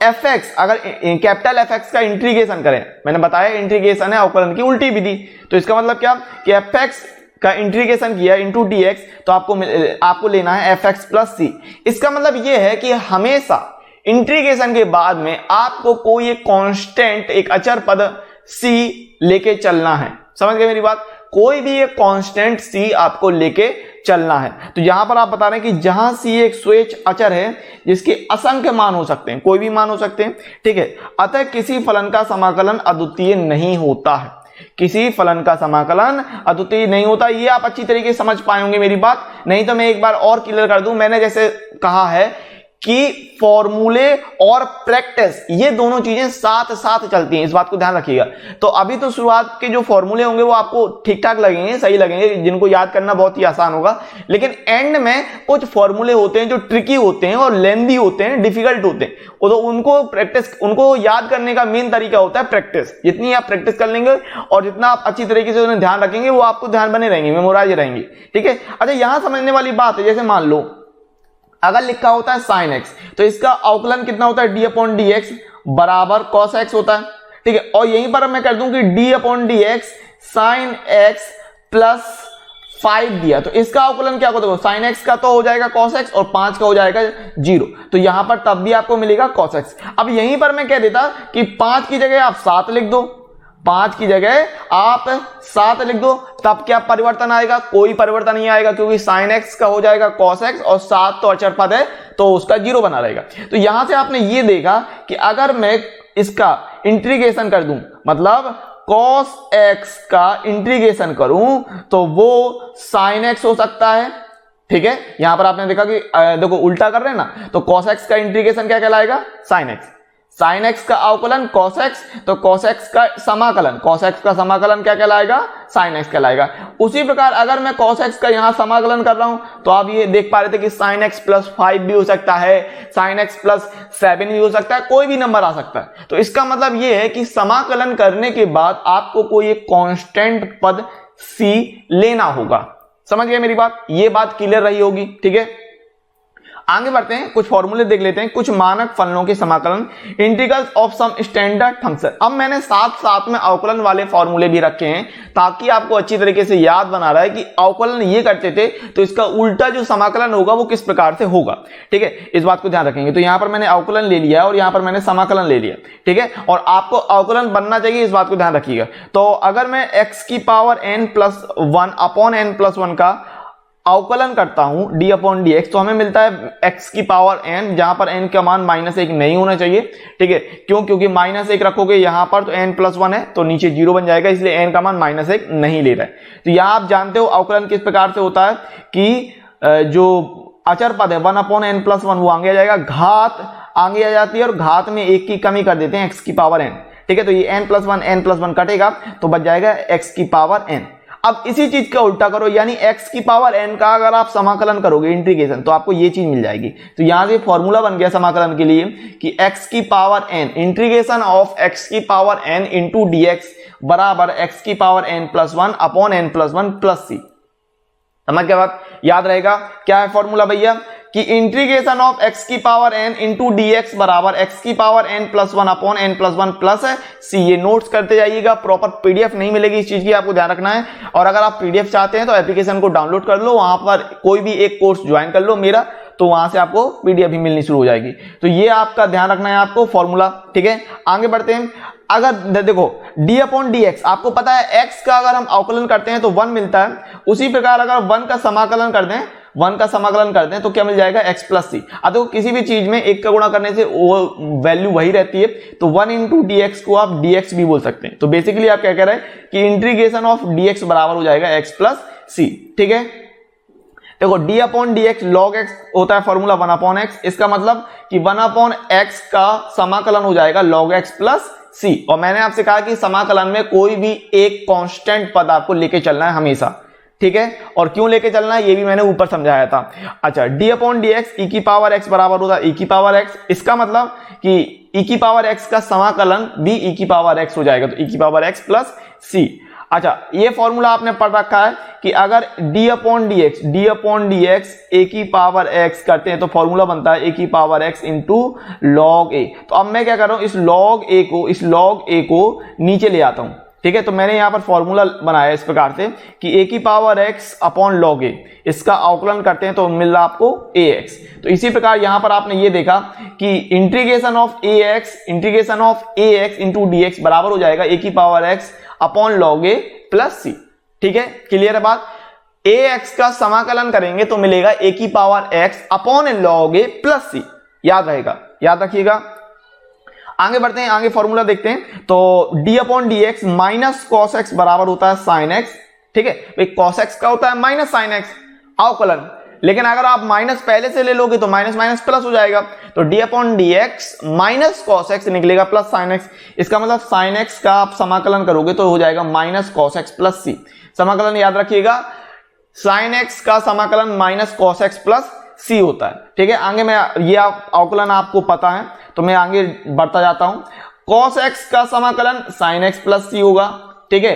fx, अगर कैपिटल fx का इंटीग्रेशन करें, मैंने बताया इंटीग्रेशन है अवकलन की उल्टी विधि, तो इसका मतलब क्या कि fx का इंटीग्रेशन किया इनटू dx, तो आपको लेना है fx प्लस c। इसका मतलब यह है कि हमेशा इंटीग्रेशन के बाद में आपको कोई एक कांस्टेंट, एक अचर पद c लेके चलना है। समझ गए मेरी बात? कोई भी एक कांस्टेंट c आपको लेके चलना है। तो यहां पर आप बता रहे हैं कि जहां c एक स्वेच्छ अचर है जिसके असंख्य मान हो सकते हैं, कोई भी मान हो सकते हैं। ठीक है, अतः किसी फलन का समाकलन अद्वितीय नहीं होता है। किसी फलन का समाकलन अद्वितीय नहीं होता। ये आप अच्छी तरीके से समझ पाएंगे मेरी बात, नहीं तो मैं एक बार और क्लियर कर दूं। मैंने जैसे कहा है कि फॉर्मूले और प्रैक्टिस ये दोनों चीजें साथ साथ चलती हैं, इस बात को ध्यान रखिएगा। तो अभी तो शुरुआत के जो फॉर्मूले होंगे वो आपको ठीक ठाक लगेंगे, सही लगेंगे, जिनको याद करना बहुत ही आसान होगा। लेकिन एंड में कुछ फॉर्मूले होते हैं जो ट्रिकी होते हैं और लेंदी होते हैं, डिफिकल्ट होते हैं, तो उनको प्रैक्टिस, उनको याद करने का मेन तरीका होता है प्रैक्टिस। जितनी आप प्रैक्टिस कर लेंगे और जितना आप अच्छी तरीके से उन्हें ध्यान रखेंगे वो आपको ध्यान बने रहेंगे, मेमोराइज रहेंगे। ठीक है, अच्छा यहां समझने वाली बात है, जैसे मान लो अगर लिखा होता है sin x, तो इसका अवकलन कितना होता है, d/dx बराबर cos x होता है। ठीक है, और यहीं पर मैं कर दूं कि d/dx sin x प्लस 5 दिया, तो इसका अवकलन क्या होगा, sin x का तो हो जाएगा cos x और 5 का हो जाएगा 0, तो यहां पर तब भी आपको मिलेगा cos x। अब यहीं पर मैं कह देता कि 5 की जगह आप 7 लिख दो, 5 की जगह आप 7 लिख दो, तब क्या परिवर्तन आएगा, कोई परिवर्तन नहीं आएगा, क्योंकि sin x का हो जाएगा cos x और 7 तो अचर पद है तो उसका 0 बना रहेगा। तो यहां से आपने ये देखा कि अगर मैं इसका इंटीग्रेशन कर दूं, मतलब cos x का इंटीग्रेशन करूं, तो वो sin x हो सकता है। ठीक है, यहां पर आपने देखा कि देखो उल्टा कर रहे हैं ना, तो cos x का इंटीग्रेशन क्या कहलाएगा, sin x। साइन एक्स का अवकलन cos x, तो cos x का समाकलन, cos x का समाकलन क्या कहलाएगा, sin x कहलाएगा। उसी प्रकार अगर मैं cos x का यहां समाकलन कर रहा हूं तो आप ये देख पा रहे थे कि sin x प्लस 5 भी हो सकता है, sin x प्लस 7 भी हो सकता है, कोई भी नंबर आ सकता है। तो इसका मतलब ये है कि समाकलन करने के बाद आपको कोई एक कांस्टेंट पद c लेना होगा। समझ गए मेरी बात, ये बात क्लियर रही होगी, ठीक है। आगे बढ़ते हैं, कुछ फॉर्मूले देख लेते हैं, कुछ मानक फलनों के समाकलन, integrals of some standard function. अब मैंने साथ साथ में अवकलन वाले फॉर्मूले भी रखे हैं ताकि आपको अच्छी तरीके से याद बना रहा है कि अवकलन ये करते थे तो इसका उल्टा जो समाकलन होगा वो किस प्रकार से होगा, ठीक है। इस बात को ध्यान रखेंगे। तो यहां पर मैंने अवकलन ले लिया और यहां पर मैंने समाकलन ले लिया, ठीक है। और आपको अवकलन बनना चाहिए, इस बात को ध्यान रखिएगा। तो अगर मैं x की पावर n+1 अपॉन n+1 का अवकलन करता हूं d अपॉन डी एक्स, तो हमें मिलता है x की पावर n, जहां पर n का मान -1 नहीं होना चाहिए, ठीक है। क्यों? क्योंकि -1 रखोगे यहां पर तो n+1 है तो नीचे 0 बन जाएगा, इसलिए n का मान -1 नहीं ले रहा है। तो यहां आप जानते हो अवकलन किस प्रकार से होता है कि जो अचर पद है 1 अपॉन n+1 वो आगे आ जाएगा, घात आगे आ जाती है और घात में 1 की कमी कर देते हैं x की पावर n, ठीक है। तो ये n+1 कटेगा तो बच जाएगा x की पावर n। अब इसी चीज का उल्टा करो, यानी x की पावर n का अगर आप समाकलन करोगे इंटीग्रेशन तो आपको ये चीज मिल जाएगी। तो यहां से फॉर्मूला बन गया समाकलन के लिए कि x की power n integration of x की power n into d x बराबर x की power n+1 upon n+1 plus c। समझ गया बात, याद रहेगा क्या है फॉर्मूला भैया, कि इंटीग्रेशन ऑफ x की power n into d x बराबर x की power n+1 upon n+1 plus c। ये नोट्स करते जाइएगा, प्रॉपर पीडीएफ नहीं मिलेगी, इस चीज की आपको ध्यान रखना है। और अगर आप पीडीएफ चाहते हैं तो एप्लीकेशन को डाउनलोड कर लो, वहां पर कोई भी एक कोर्स ज्वाइन कर लो मेरा, तो वहां से आपको पीडीएफ भी मिलनी शुरू हो जाएगी। तो ये आपका ध्यान रखना है आपको फॉर्मूला, ठीक है। आगे बढ़ते हैं। अगर देखो d अपॉन डी एक्स, आपको पता है x का अगर हम अवकलन करते हैं तो 1 मिलता है, उसी प्रकार अगर 1 का समाकलन कर दें, 1 का समाकलन करते हैं तो क्या मिल जाएगा x प्लस सी। अब देखो किसी भी चीज में 1 का गुणा करने से वो वैल्यू वही रहती है, तो 1 इंटू डी एक्स को आप dx भी बोल सकते हैं। तो बेसिकली आप क्या कह रहे हैं कि इंटीग्रेशन ऑफ dx बराबर हो जाएगा x प्लस सी, ठीक है। देखो d upon D x log x होता है फॉर्मूला 1 अपॉन x, इसका मतलब कि 1 अपॉन x का समाकलन हो जाएगा log x प्लस सी। और मैंने आपसे कहा कि समाकलन में कोई भी एक कांस्टेंट पद आपको लेके चलना है हमेशा, ठीक है। और क्यों लेके चलना है ये भी मैंने ऊपर समझाया था। अच्छा, d अपॉन डी एक्स ई की पावर x बराबर होता है e की पावर x, इसका मतलब कि e की पावर x का समाकलन भी e की पावर x हो जाएगा, तो e की पावर x प्लस सी। अच्छा, ये फॉर्मूला आपने पढ़ रखा है कि अगर d अपॉन डी एक्स ए की पावर x करते हैं तो फॉर्मूला बनता है a की पावर x इंटू लॉग ए। तो अब मैं क्या कर रहा हूं, इस लॉग ए को नीचे ले आता हूं, ठीक है। तो मैंने यहां पर फॉर्मूला बनाया इस प्रकार से कि a की पावर x अपॉन लॉग ए, इसका अवकलन करते हैं तो मिल रहा आपको ax। तो इसी प्रकार यहां पर आपने ये देखा कि integration of ax into d x बराबर हो जाएगा a की पावर x अपॉन लॉग ए प्लस सी, ठीक है। क्लियर है बात। ax का समाकलन करेंगे तो मिलेगा a की पावर x अपॉन लॉग ए प्लस सी, याद रहेगा, याद रखिएगा। आगे बढ़ते हैं, आगे फॉर्मूला देखते हैं। तो d upon D x minus cos x बराबर होता है साइन एक्स, ठीक है। भाई कॉस एक्स का होता है माइनस साइन एक्स अवकलन, लेकिन अगर आप माइनस पहले से ले लोगे तो माइनस माइनस प्लस हो जाएगा। तो d upon D x minus cos x निकलेगा प्लस साइन एक्स, इसका मतलब साइन एक्स का आप समाकलन करोगे तो हो जाएगा माइनस कॉस एक्स प्लस सी। समाकलन याद रखिएगा, साइन एक्स का समाकलन माइनस कॉस एक्स प्लस सी होता है, ठीक है। आगे मैं ये अवकलन आपको पता है तो मैं आगे बढ़ता जाता हूं। कॉस एक्स का समाकलन साइन एक्स प्लस सी होगा, ठीक है।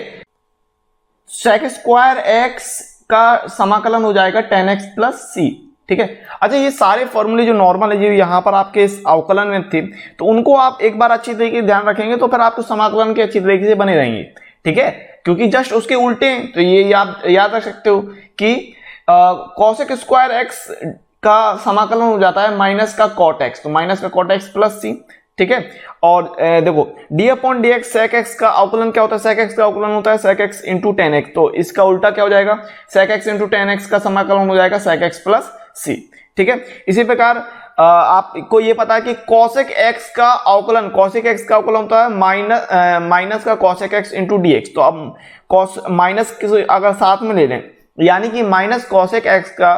सेक स्क्वायर एक्स का समाकलन हो जाएगा tan x प्लस सी, ठीक है। अच्छा, ये सारे फॉर्मूले जो नॉर्मल है जो यहाँ पर आपके इस अवकलन में थे तो उनको आप एक बार अच्छी तरीके से ध्यान रखेंगे तो फिर आपको समाकलन के अच्छी तरीके से बने रहेंगे, ठीक है। क्योंकि जस्ट उसके उल्टे हैं, तो ये याद रख सकते हो कि कॉसेक स्क्वायर एक्स का समाकलन हो जाता है माइनस का कॉट एक्स, तो माइनस का कॉट एक्स प्लस सी, ठीक है। और देखो d upon D x sec x का अवकलन क्या होता है, सेक एक्स का अवकलन होता है sec x into tan x, तो इसका उल्टा क्या हो जाएगा, sec x into tan x का समाकलन हो जाएगा सेक एक्स प्लस सी, ठीक है। इसी प्रकार आपको ये पता है कि कॉसेक एक्स का अवकलन होता है माइनस का cosec x into d x. तो अब कॉस माइनस अगर साथ में ले लें, यानी कि माइनस कॉसेक एक्स का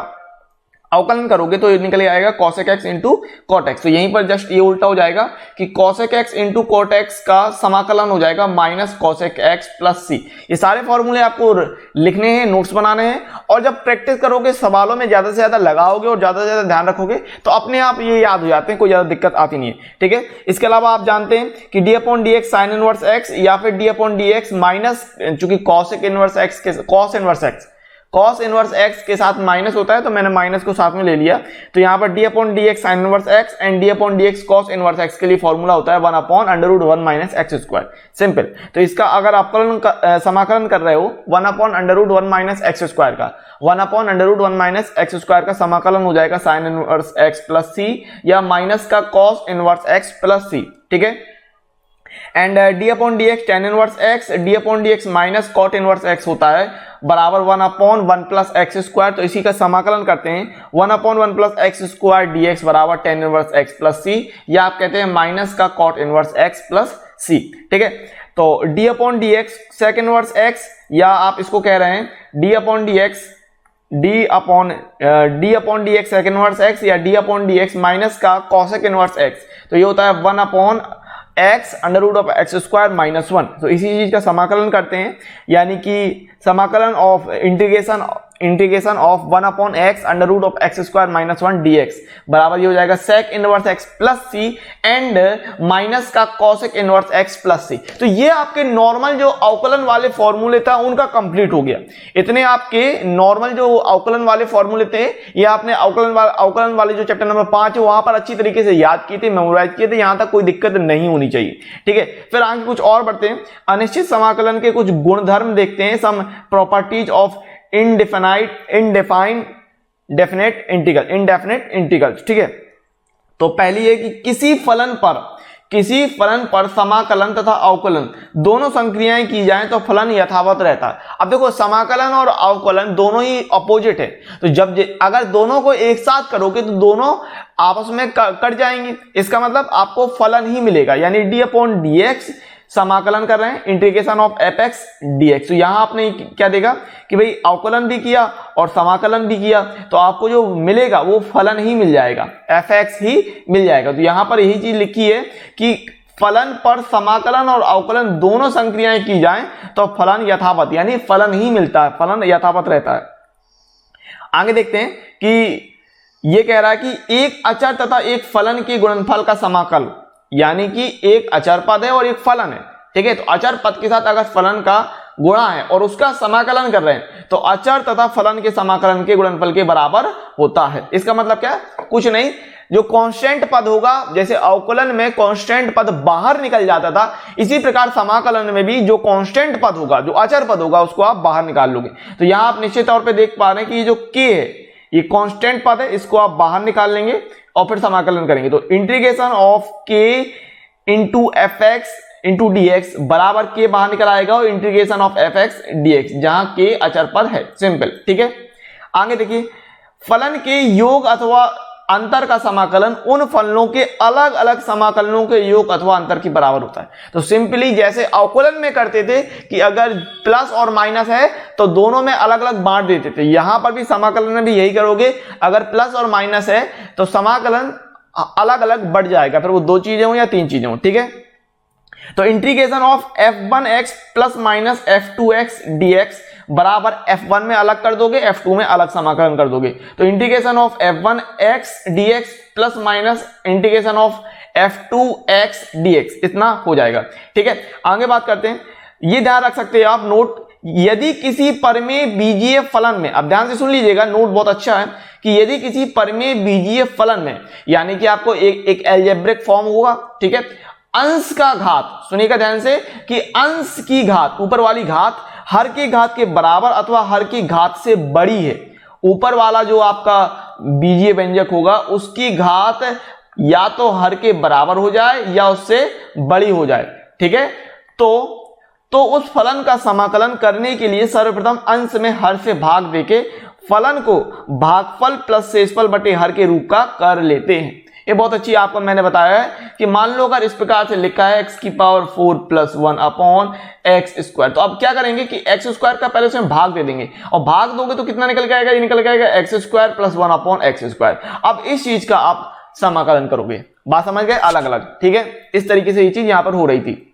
अवकलन करोगे तो ये निकल आएगा cosec x into cot x। तो यहीं पर जस्ट ये उल्टा हो जाएगा कि cosec x into cot x का समाकलन हो जाएगा minus cosec x plus c। ये सारे फॉर्मूले आपको लिखने हैं, नोट्स बनाने हैं, और जब प्रैक्टिस करोगे, सवालों में ज्यादा से ज्यादा लगाओगे और ज्यादा से ज्यादा ध्यान रखोगे तो अपने आप ये याद हो जाते हैं, कोई ज्यादा दिक्कत आती नहीं है। ठीक है, इसके अलावा आप जानते हैं कि d upon D x sine inverse x या फिर d upon D x minus, चूंकि cosec इनवर्स x के cos इनवर्स x के साथ माइनस होता है तो मैंने माइनस को साथ में ले लिया। तो यहाँ पर d upon D x sine inverse x and d upon D x cos inverse x के लिए फॉर्मूला होता है 1 upon under root 1 minus x square. Simple. तो इसका अगर आप समाकलन कर रहे हो 1 upon under root 1 minus x square का, 1 upon under root 1 minus x square का समाकलन हो जाएगा sine inverse x plus c या माइनस का cos inverse x plus c। ठीक है, and d upon D x tan inverse x, d upon D x minus cot inverse x होता है बराबर 1 अपॉन 1 प्लस एक्स स्क्वायर। तो इसी का समाकलन करते हैं 1 upon 1 plus x square d x बराबर tan inverse x plus c, या आप कहते हैं माइनस का cot inverse x plus c। ठीक है, तो d upon D x sec inverse x, या आप इसको कह रहे हैं d upon D x d x sec inverse x या d upon D x minus का कॉसेक इनवर्स x। तो ये होता है 1 upon x under root of x square minus 1। तो इसी चीज का समाकलन करते हैं, यानी कि समाकलन of integration of 1 upon x under root of x square minus 1 dx बराबर ये हो जाएगा sec inverse x plus c and minus का cosec inverse x plus c। तो ये आपके नॉर्मल जो अवकलन वाले फॉर्मूले था उनका कंप्लीट हो गया। इतने आपके नॉर्मल जो अवकलन वाले फॉर्मूले थे ये आपने अवकलन वाले जो चैप्टर नंबर 5 है वहां पर अच्छी तरीके से याद किए थे, मेमोराइज किए थे, यहां तक कोई दिक्कत नहीं होनी चाहिए। ठीक है, फिर आगे कुछ और बढ़ते हैं, अनिश्चित समाकलन के कुछ गुणधर्म देखते हैं, some properties of indefinite integrals. ठीक है, तो पहली है कि किसी फलन पर समाकलन तथा अवकलन दोनों संक्रियाएं की जाएं तो फलन यथावत रहता है। अब देखो, समाकलन और अवकलन दोनों ही अपोजिट है, तो जब अगर दोनों को एक साथ करोगे तो दोनों आपस में कट जाएंगे। इसका मतलब आपको फलन ही मिलेगा, यानी डी अपॉन डी एक्स समाकलन कर रहे हैं integration of F x d x. तो यहां आपने क्या देखा कि भाई अवकलन भी किया और समाकलन भी किया, तो आपको जो मिलेगा वो फलन ही मिल जाएगा, एफ एक्स ही मिल जाएगा। तो यहां पर यही चीज लिखी है कि फलन पर समाकलन और अवकलन दोनों संक्रियाएं की जाएं तो फलन यथावत, यानी फलन ही मिलता है, फलन यथावत रहता है। आगे देखते हैं कि ये कह रहा है कि एक अचर तथा एक फलन के गुणनफल का समाकल, यानी कि एक अचर पद है और एक फलन है। ठीक है, तो अचर पद के साथ अगर फलन का गुणा है और उसका समाकलन कर रहे हैं तो अचर तथा फलन के समाकलन के गुणनफल के बराबर होता है। इसका मतलब क्या, कुछ नहीं, जो कांस्टेंट पद होगा, जैसे अवकलन में कांस्टेंट पद बाहर निकल जाता था, इसी प्रकार समाकलन में भी जो कांस्टेंट पद होगा, जो अचर पद होगा, उसको आप बाहर निकाल लोगे। तो यहां आप निश्चित तौर पर देख पा रहे हैं कि ये जो k है ये कांस्टेंट पद है, इसको आप बाहर निकाल लेंगे और फिर समाकलन करेंगे। तो integration of k into F x into d x बराबर k बाहर निकल आएगा और integration of F x d x, जहां k अचर पद है। सिंपल। ठीक है, आगे देखिए, फलन के योग अथवा अंतर का समाकलन उन फलनों के अलग अलग समाकलनों के योग अथवा अंतर के बराबर होता है। तो सिंपली जैसे अवकलन में करते थे कि अगर प्लस और माइनस है तो दोनों में अलग अलग बांट देते थे, यहां पर भी समाकलन में भी यही करोगे, अगर प्लस और माइनस है तो समाकलन अलग अलग बढ़ जाएगा, फिर वो 2 चीजें हो या 3 चीजें हो। ठीक है, तो integration of f1x plus minus f2x dx बराबर f1 में अलग कर दोगे, f2 में अलग समाकलन कर दोगे। तो integration of f1x dx plus minus integration of f2x dx इतना हो जाएगा। ठीक है, आगे बात करते हैं, ये ध्यान रख सकते हैं आप नोट, यदि किसी परमेय बीजीय फलन में, अब ध्यान से सुन लीजिएगा, नोट बहुत अच्छा है, कि यदि किसी परमेय बीजीय फलन में, यानी कि आपको एक अलजेब्रिक फॉर्म होगा। ठीक है, अंश का घात, सुनिएगा ध्यान से, कि अंश की घात, ऊपर वाली घात हर की घात के बराबर अथवा हर की घात से बड़ी है। ऊपर वाला जो आपका बीजीय व्यंजक होगा उसकी घात या तो हर के बराबर हो जाए या उससे बड़ी हो जाए। ठीक है, तो उस फलन का समाकलन करने के लिए सर्वप्रथम अंश में हर से भाग देके फलन को भागफल प्लस शेषफल बटे हर के रूप का कर लेते हैं। ये बहुत अच्छी आपको मैंने बताया है कि मान लो अगर इस प्रकार से लिखा है x की power 4 plus 1 upon x square, तो अब क्या करेंगे कि एक्स स्क्वायर का पहले उसमें भाग दे देंगे और भाग दोगे तो कितना निकल के आएगा, ये निकल के आएगा x square plus 1 upon x square. अब इस चीज का आप समाकलन करोगे, बात समझ गए, अलग अलग, ठीक है। इस तरीके से ये चीज यहां पर हो रही थी।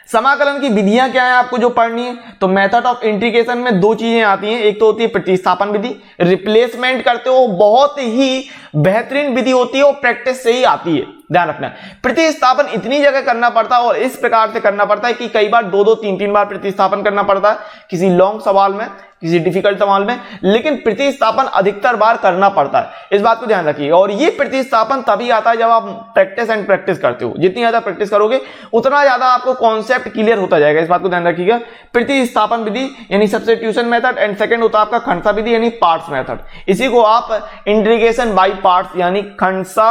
समाकलन की विधियां क्या है आपको जो पढ़नी है, तो मेथड ऑफ इंटीग्रेशन में दो चीजें आती हैं, एक तो होती है प्रतिस्थापन विधि, रिप्लेसमेंट करते हो, बहुत ही बेहतरीन विधि होती है और प्रैक्टिस से ही आती है, ध्यान रखना। प्रतिस्थापन इतनी जगह करना पड़ता है और इस प्रकार से करना पड़ता है कि कई बार दो दो तीन तीन बार प्रतिस्थापन करना पड़ता है किसी लॉन्ग सवाल में, किसी डिफिकल्ट सवाल में, लेकिन प्रतिस्थापन अधिकतर बार करना पड़ता है, इस बात को ध्यान रखिए। और ये प्रतिस्थापन तभी आता है जब आप प्रैक्टिस एंड प्रैक्टिस करते हो, जितनी ज्यादा प्रैक्टिस करोगे उतना ज्यादा आपको कॉन्सेप्ट क्लियर होता जाएगा, इस बात को ध्यान रखिएगा। प्रतिस्थापन विधि यानी सब्स्टिट्यूशन मेथड एंड सेकंड होता है आपका खंडसा विधि यानी पार्ट्स मेथड, इसी को आप इंटीग्रेशन बाय पार्ट्स यानी खंडसा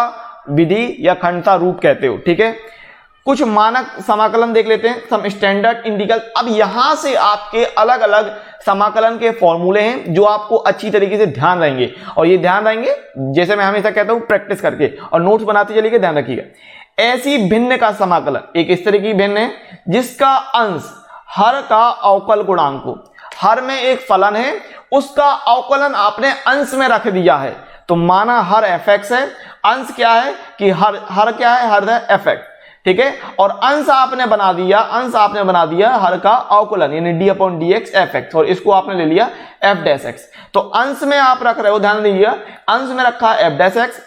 विधि या खंडसा रूप कहते हो, ठीक है। कुछ मानक समाकलन देख लेते हैं, सम स्टैंडर्ड इंटीग्रल। अब यहां से आपके अलग अलग समाकलन के फॉर्मूले हैं जो आपको अच्छी तरीके से ध्यान रहेंगे, और ये ध्यान रहेंगे जैसे मैं हमेशा कहता हूं प्रैक्टिस करके और नोट्स बनाते चलिए, ध्यान रखिएगा। ऐसी भिन्न का समाकलन एक इस तरह की भिन्न है जिसका अंश हर का अवकल गुणांक हो, हर में एक फलन है उसका अवकलन आपने अंश में रख दिया है, तो माना हर fx है, अंश क्या है कि हर क्या है, हर है fx, ठीक है, और अंश आपने बना दिया हर का अवकलन यानी d अपॉन dx fx, और इसको आपने ले लिया f डैश x, तो अंश में आप रख रहे हो, ध्यान दीजिएगा, अंश में रखा f डैश x,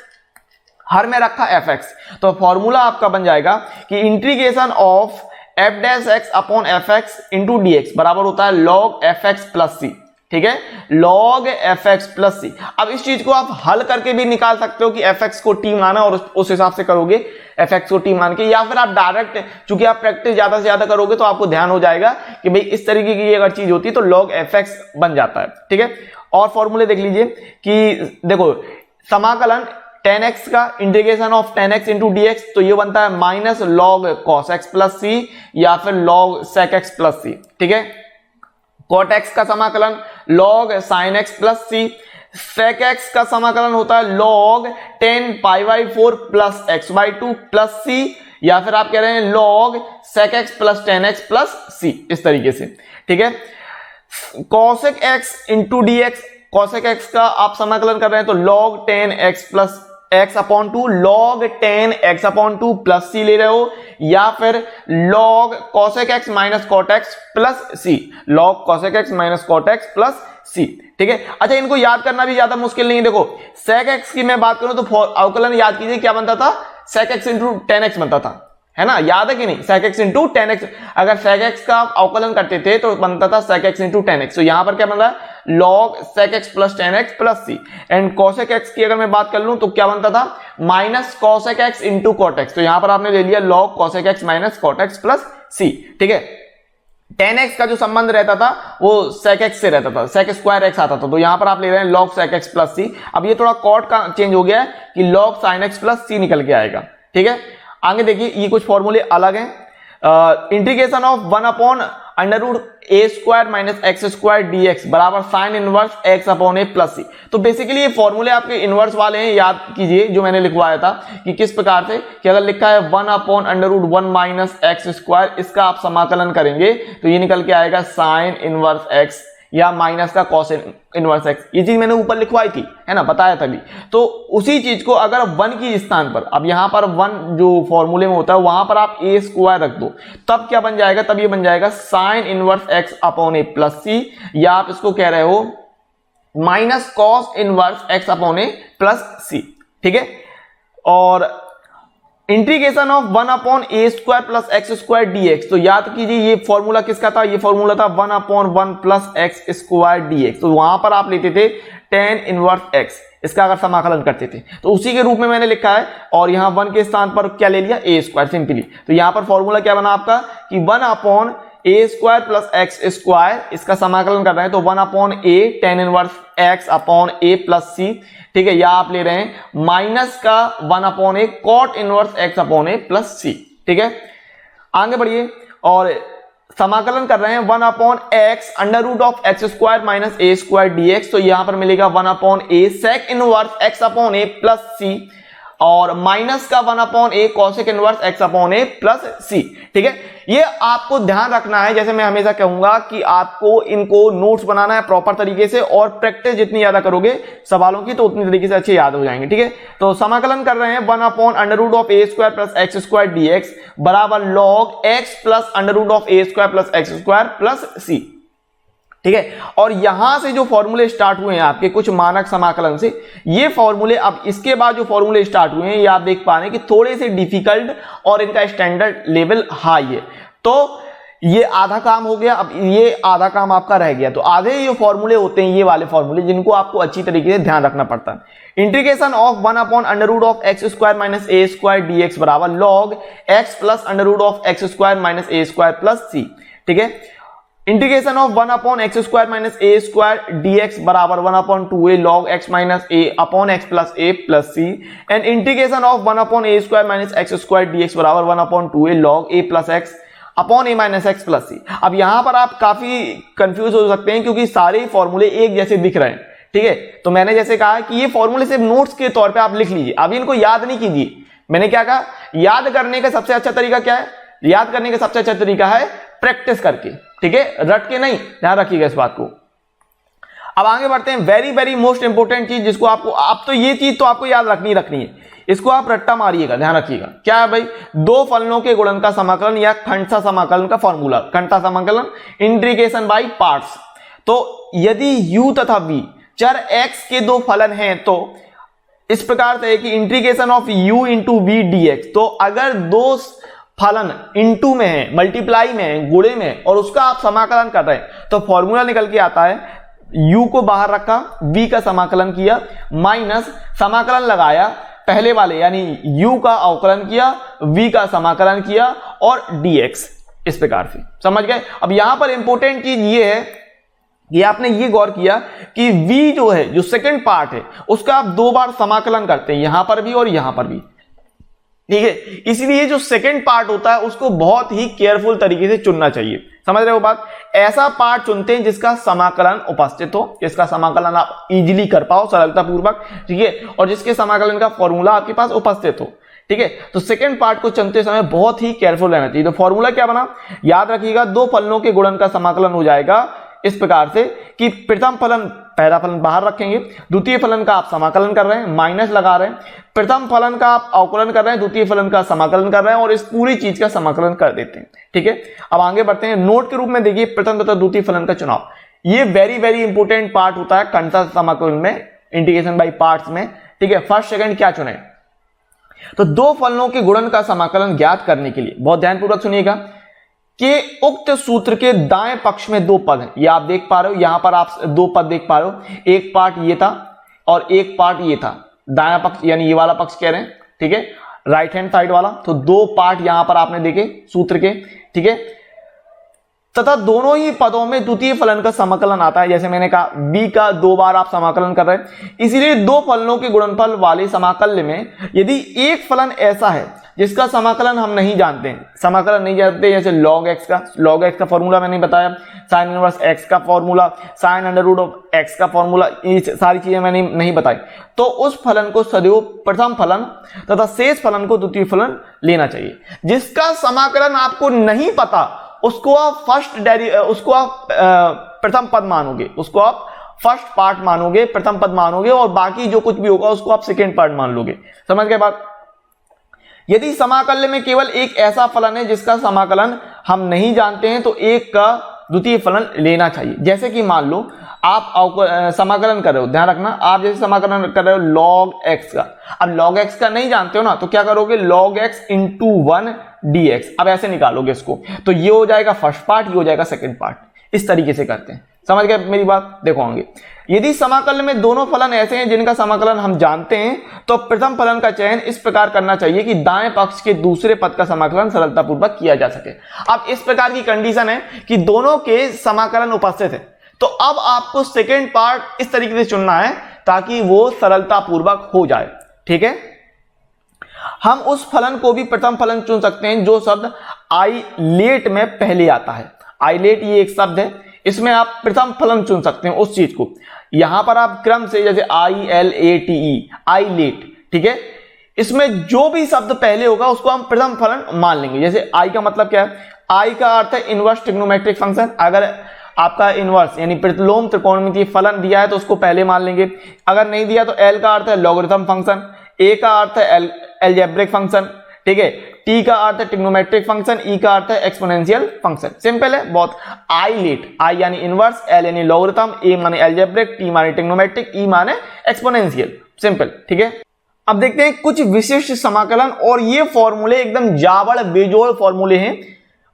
हर में रखा fx, तो फॉर्मूला आपका बन जाएगा कि integration of f dash x upon fx into dx बराबर होता है log fx प्लस c, ठीक है, log fx प्लस c। अब इस चीज को आप हल करके भी निकाल सकते हो कि fx को t माना और उस हिसाब से करोगे fx को t मान के, या फिर आप डायरेक्ट, चूंकि आप प्रैक्टिस ज्यादा से ज्यादा करोगे तो आपको ध्यान हो जाएगा कि भाई इस तरीके की अगर चीज होती है तो log fx बन जाता है, ठीक है। और फॉर्मूले देख लीजिए कि देखो समाकलन tan x का integration of tan x into dx, तो ये बनता है minus log cos x plus c या फिर log sec x plus c, ठीक है। cot x का समाकलन log sin x plus c, sec x का समाकलन होता है log tan pi by 4 plus x by 2 plus c, या फिर आप कह रहे हैं log sec x plus tan x plus c, इस तरीके से, ठीक है। cosec x into dx, cosec x का आप समाकलन कर रहे हैं तो log tan x plus x upon 2 log tan x upon 2 plus c ले रहे हो, या फिर log cosec x minus cot x plus c, log cosec x minus cot x plus c, ठीक है। अच्छा, इनको याद करना भी ज्यादा मुश्किल नहीं है। देखो sec x की मैं बात करूं तो अवकलन याद कीजिए, क्या बनता था, sec x into tan x बनता था, है ना, याद है कि नहीं, sec x into tan x। अगर sec x का अवकलन करते थे तो बनता था sec x into tan x, तो यहां पर क्या बन रहा है log sec x plus tan x plus c। And cosec x की अगर मैं बात कर लूं तो क्या बनता था minus cosec x into cot x, तो यहां पर आपने ले लिया log cosec x minus cot x plus c, ठीक है। tan x का जो संबंध रहता था वो sec x से रहता था, sec स्क्वायर x आता था, तो यहां पर आप ले रहे हैं log sec x plus c। अब ये थोड़ा cot का चेंज हो गया है कि log sin x plus c निकल के आएगा, ठीक है। आगे देखिए, ये कुछ फॉर्मूले अलग हैं। Integration of 1 upon under root a square minus x square dx बराबर sine inverse x upon a plus c. तो बेसिकली ये फॉर्मूले आपके इनवर्स वाले हैं, याद कीजिए जो मैंने लिखवाया था कि किस प्रकार से, कि अगर लिखा है 1 upon under root 1 minus x square, इसका आप समाकलन करेंगे तो ये निकल के आएगा साइन इनवर्स x या माइनस का कॉस इनवर्स x। ये चीज मैंने ऊपर लिखवाई थी, है ना, बताया तभी। तो उसी चीज को अगर 1 की स्थान पर, अब यहां पर 1 जो फॉर्मूले में होता है वहां पर आप ए स्क्वायर रख दो, तब क्या बन जाएगा, तब ये बन जाएगा sine inverse x upon a plus c, या आप इसको कह रहे हो minus cos inverse x upon a plus c, ठीक है। और integration of 1 upon a square plus x square dx, तो याद कीजिए ये फॉर्मूला किसका था, ये फॉर्मूला था 1 upon 1 plus x square dx। तो वहां पर आप लेते थे tan इनवर्स x, इसका अगर समाकलन करते थे तो उसी के रूप में मैंने लिखा है, और यहां 1 के स्थान पर क्या ले लिया, ए स्क्वायर सिंपली। तो यहां पर फॉर्मूला क्या बना आपका कि 1 upon a square plus x square, इसका समाकलन कर रहे हैं तो 1 upon A tan inverse x upon a plus c, ठीक है, या आप ले रहे हैं माइनस का 1 upon A cot inverse x upon a plus c, ठीक है। आगे बढ़िए और समाकलन कर रहे हैं 1 upon x under root of x square minus a square dx, तो यहां पर मिलेगा 1 upon a sec inverse x upon a plus c. और माइनस का 1/a cosec inverse x/a plus c। ठीक है, ये आपको ध्यान रखना है। जैसे मैं हमेशा कहूंगा कि आपको इनको नोट्स बनाना है प्रॉपर तरीके से, और प्रैक्टिस जितनी ज्यादा करोगे सवालों की तो उतनी तरीके से अच्छे याद हो जाएंगे। ठीक है, तो समाकलन कर रहे हैं 1/√a² प्लस x² dx बराबर log x plus √a² plus x² plus c। ठीक है, और यहां से जो फॉर्मूले स्टार्ट हुए हैं आपके कुछ मानक समाकलन से, ये फॉर्मूले अब इसके बाद जो फॉर्मूले स्टार्ट हुए हैं ये आप देख पा रहे हैं कि थोड़े से डिफिकल्ट और इनका स्टैंडर्ड लेवल हाई है। तो ये आधा काम हो गया, अब ये आधा काम आपका रह गया। तो आधे ये फॉर्मूले होते हैं, ये वाले फॉर्मूले जिनको आपको अच्छी तरीके से ध्यान रखना पड़ता है। Integration of 1/√x² minus a² dx बराबर log x plus √x² minus a² plus c। ठीक है, integration of 1/x² minus a² dx बराबर 1/2a log x minus a upon x plus a plus c, and integration of 1/a² minus x² dx बराबर 1/2a log a plus x upon a minus x plus c। अब यहां पर आप काफी confuse हो सकते हैं क्योंकि सारे फॉर्मूले एक जैसे दिख रहे हैं। ठीक है, तो मैंने जैसे कहा कि ये फॉर्मूले सिर्फ नोट्स के तौर पे आप लिख लीजिए, अभी इनको याद नहीं कीजिए। मैंने क्या कहा, याद करने का सबसे अच्छा तरीका क्या है? याद करने का सबसे अच्छा तरीका है प्रैक्टिस करके। ठीक है, रट के नहीं, ध्यान रखिएगा इस बात को। अब आगे बढ़ते हैं, वेरी वेरी मोस्ट इंपोर्टेंट चीज जिसको आपको, आप तो ये चीज तो आपको याद रखनी है, इसको आप रट्टा मारिएगा, ध्यान रखिएगा। क्या है भाई? दो फलनों के गुणन का समाकलन या खंडसा समाकलन का फॉर्मूला, खंडसा समाकलन इंटीग्रेशन बाय पार्ट्स। तो यदि u तथा v चर x के दो फलन हैं तो इस प्रकार से है कि integration of u into v dx। तो अगर दो फलन इनटू में है, मल्टीप्लाई में है, गुणे में, और उसका आप समाकलन कर रहे हैं तो फॉर्मूला निकल के आता है, u को बाहर रखा, v का समाकलन किया, माइनस समाकलन लगाया पहले वाले यानी u का अवकलन किया, v का समाकलन किया और dx। इस प्रकार से समझ गए। अब यहां पर इंपॉर्टेंट चीज ये है कि आपने ये गौर किया कि v जो है, जो सेकंड पार्ट है, उसका आप दो बार समाकलन करते हैं, यहां पर भी और यहां पर भी। ठीक है, इसलिए जो सेकंड पार्ट होता है उसको बहुत ही केयरफुल तरीके से चुनना चाहिए। समझ रहे हो बात? ऐसा पार्ट चुनते हैं जिसका समाकलन उपस्थित हो, जिसका समाकलन आप इजीली कर पाओ सरलता पूर्वक। ठीक है, और जिसके समाकलन का फॉर्मूला आपके पास उपस्थित हो। ठीक है, तो सेकंड पार्ट को चुनते समय बहुत ही केयरफुल रहना चाहिए। तो फॉर्मूला क्या बना, याद रखिएगा, दो फलनों के गुणन का समाकलन हो जाएगा इस प्रकार से कि प्रथम फलन, पहला फलन बाहर रखेंगे, द्वितीय फलन का आप समाकलन कर रहे हैं, माइनस लगा रहे हैं, प्रथम फलन का आप अवकलन कर रहे हैं, द्वितीय फलन का समाकलन कर रहे हैं, और इस पूरी चीज का समाकलन कर देते हैं। ठीक है, अब आगे बढ़ते हैं। नोट के रूप में देखिए, प्रथम तथा द्वितीय फलन का चुनाव, ये वेरी वेरी इंपॉर्टेंट पार्ट होता है खंडसा समाकलन में, इंटीग्रेशन बाय पार्ट्स में। ठीक है, फर्स्ट सेकंड क्या चुने, तो दो फलनों के गुणन का समाकलन ज्ञात करने के लिए बहुत ध्यानपूर्वक सुनिएगा कि उक्त सूत्र के दाएं पक्ष में दो पद हैं, ये आप देख पा रहे हो, यहां पर आप दो पद देख पा रहे हो, एक पार्ट ये था और एक पार्ट ये था। दायां पक्ष यानी ये वाला पक्ष कह रहे हैं, ठीक है, राइट हैंड साइड वाला। तो दो पार्ट यहां पर आपने देखे सूत्र के। ठीक है, तथा दोनों ही पदों में द्वितीय फलन का समाकलन आता है। जैसे मैंने कहा, b का दो बार आप समाकलन कर रहे हैं, इसीलिए दो फलनों के गुणनफल वाले समाकल्य में यदि एक फलन ऐसा है जिसका समाकलन हम नहीं जानते हैं, समाकलन नहीं जानते, जैसे log x का फॉर्मूला मैंने बताया, साइन इनवर्स x का formula, sine under of x का फॉर्मूला, ये सारी चीजें मैंने नहीं बताई, तो उस फलन को सदैव प्रथम फलन तथा शेष फलन को द्वितीय फलन लेना चाहिए। जिसका समाकलन आपको नहीं पता उसको आप उसको आप प्रथम पद मानोगे, उसको आप फर्स्ट पार्ट मानोगे, प्रथम पद मानोगे, और बाकी जो कुछ भी होगा उसको आप सेकेंड पार्ट मान लोगे। समझ गए बात? यदि समाकल्य में केवल एक ऐसा फलन है जिसका समाकलन हम नहीं जानते हैं तो एक का द्वितीय फलन लेना चाहिए। जैसे कि मान लो आप समाकलन कर रहे हो, ध्यान रखना, आप जैसे समाकलन कर रहे हो log x का, अब log x का नहीं जानते हो ना, तो क्या करोगे, log x इंटू 1 dx। अब ऐसे निकालोगे इसको, तो ये हो जाएगा फर्स्ट पार्ट, ये हो जाएगा सेकंड पार्ट। इस तरीके से करते हैं। समझ गए मेरी बात? देखो आगे, यदि समाकलन में दोनों फलन ऐसे हैं जिनका समाकलन हम जानते हैं तो प्रथम फलन का चयन इस प्रकार करना चाहिए कि दाएं पक्ष के दूसरे पद का समाकलन सरलतापूर्वक किया जा सके। अब इस प्रकार की कंडीशन है कि दोनों के समाकलन उपस्थित है, तो अब आपको सेकेंड पार्ट इस तरीके से चुनना है ताकि वो सरलतापूर्वक हो जाए। ठीक है, हम उस फलन को भी प्रथम फलन चुन सकते हैं जो शब्द आइलेट में पहले आता है। आइलेट ये एक शब्द है, इसमें आप प्रथम फलन चुन सकते हैं उस चीज को। यहां पर आप क्रम से, जैसे ILATE, आइलेट, ठीक है, इसमें जो भी शब्द पहले होगा उसको हम प्रथम फलन मान लेंगे। जैसे आई का मतलब क्या है, आई का अर्थ है इनवर्स ट्रिग्नोमेट्रिक फंक्शन। अगर आपका इनवर्स यानी प्रतिलोम त्रिकोणमितीय फलन दिया है तो उसको पहले मान लेंगे। अगर नहीं दिया तो एल का अर्थ है लॉगरिथम फंक्शन, ए का अर्थ है एल्जेब्रिक फंक्शन, ठीक है, टी का अर्थ है ट्रिग्नोमेट्रिक फंक्शन, ई का अर्थ है एक्सपोनेंशियल फंक्शन। सिंपल है बहुत। आई लेट, आई यानी इनवर्स, एल यानी लॉगरिथम, ए माने एल्जेब्रिक, टी माने ट्रिग्नोमेट्रिक, ई माने एक्सपोनेंशियल। सिंपल, ठीक है। अब देखते हैं कुछ विशिष्ट समाकलन, और ये फॉर्मूले एकदम जाबड़ बेजोड़ फॉर्मूले हैं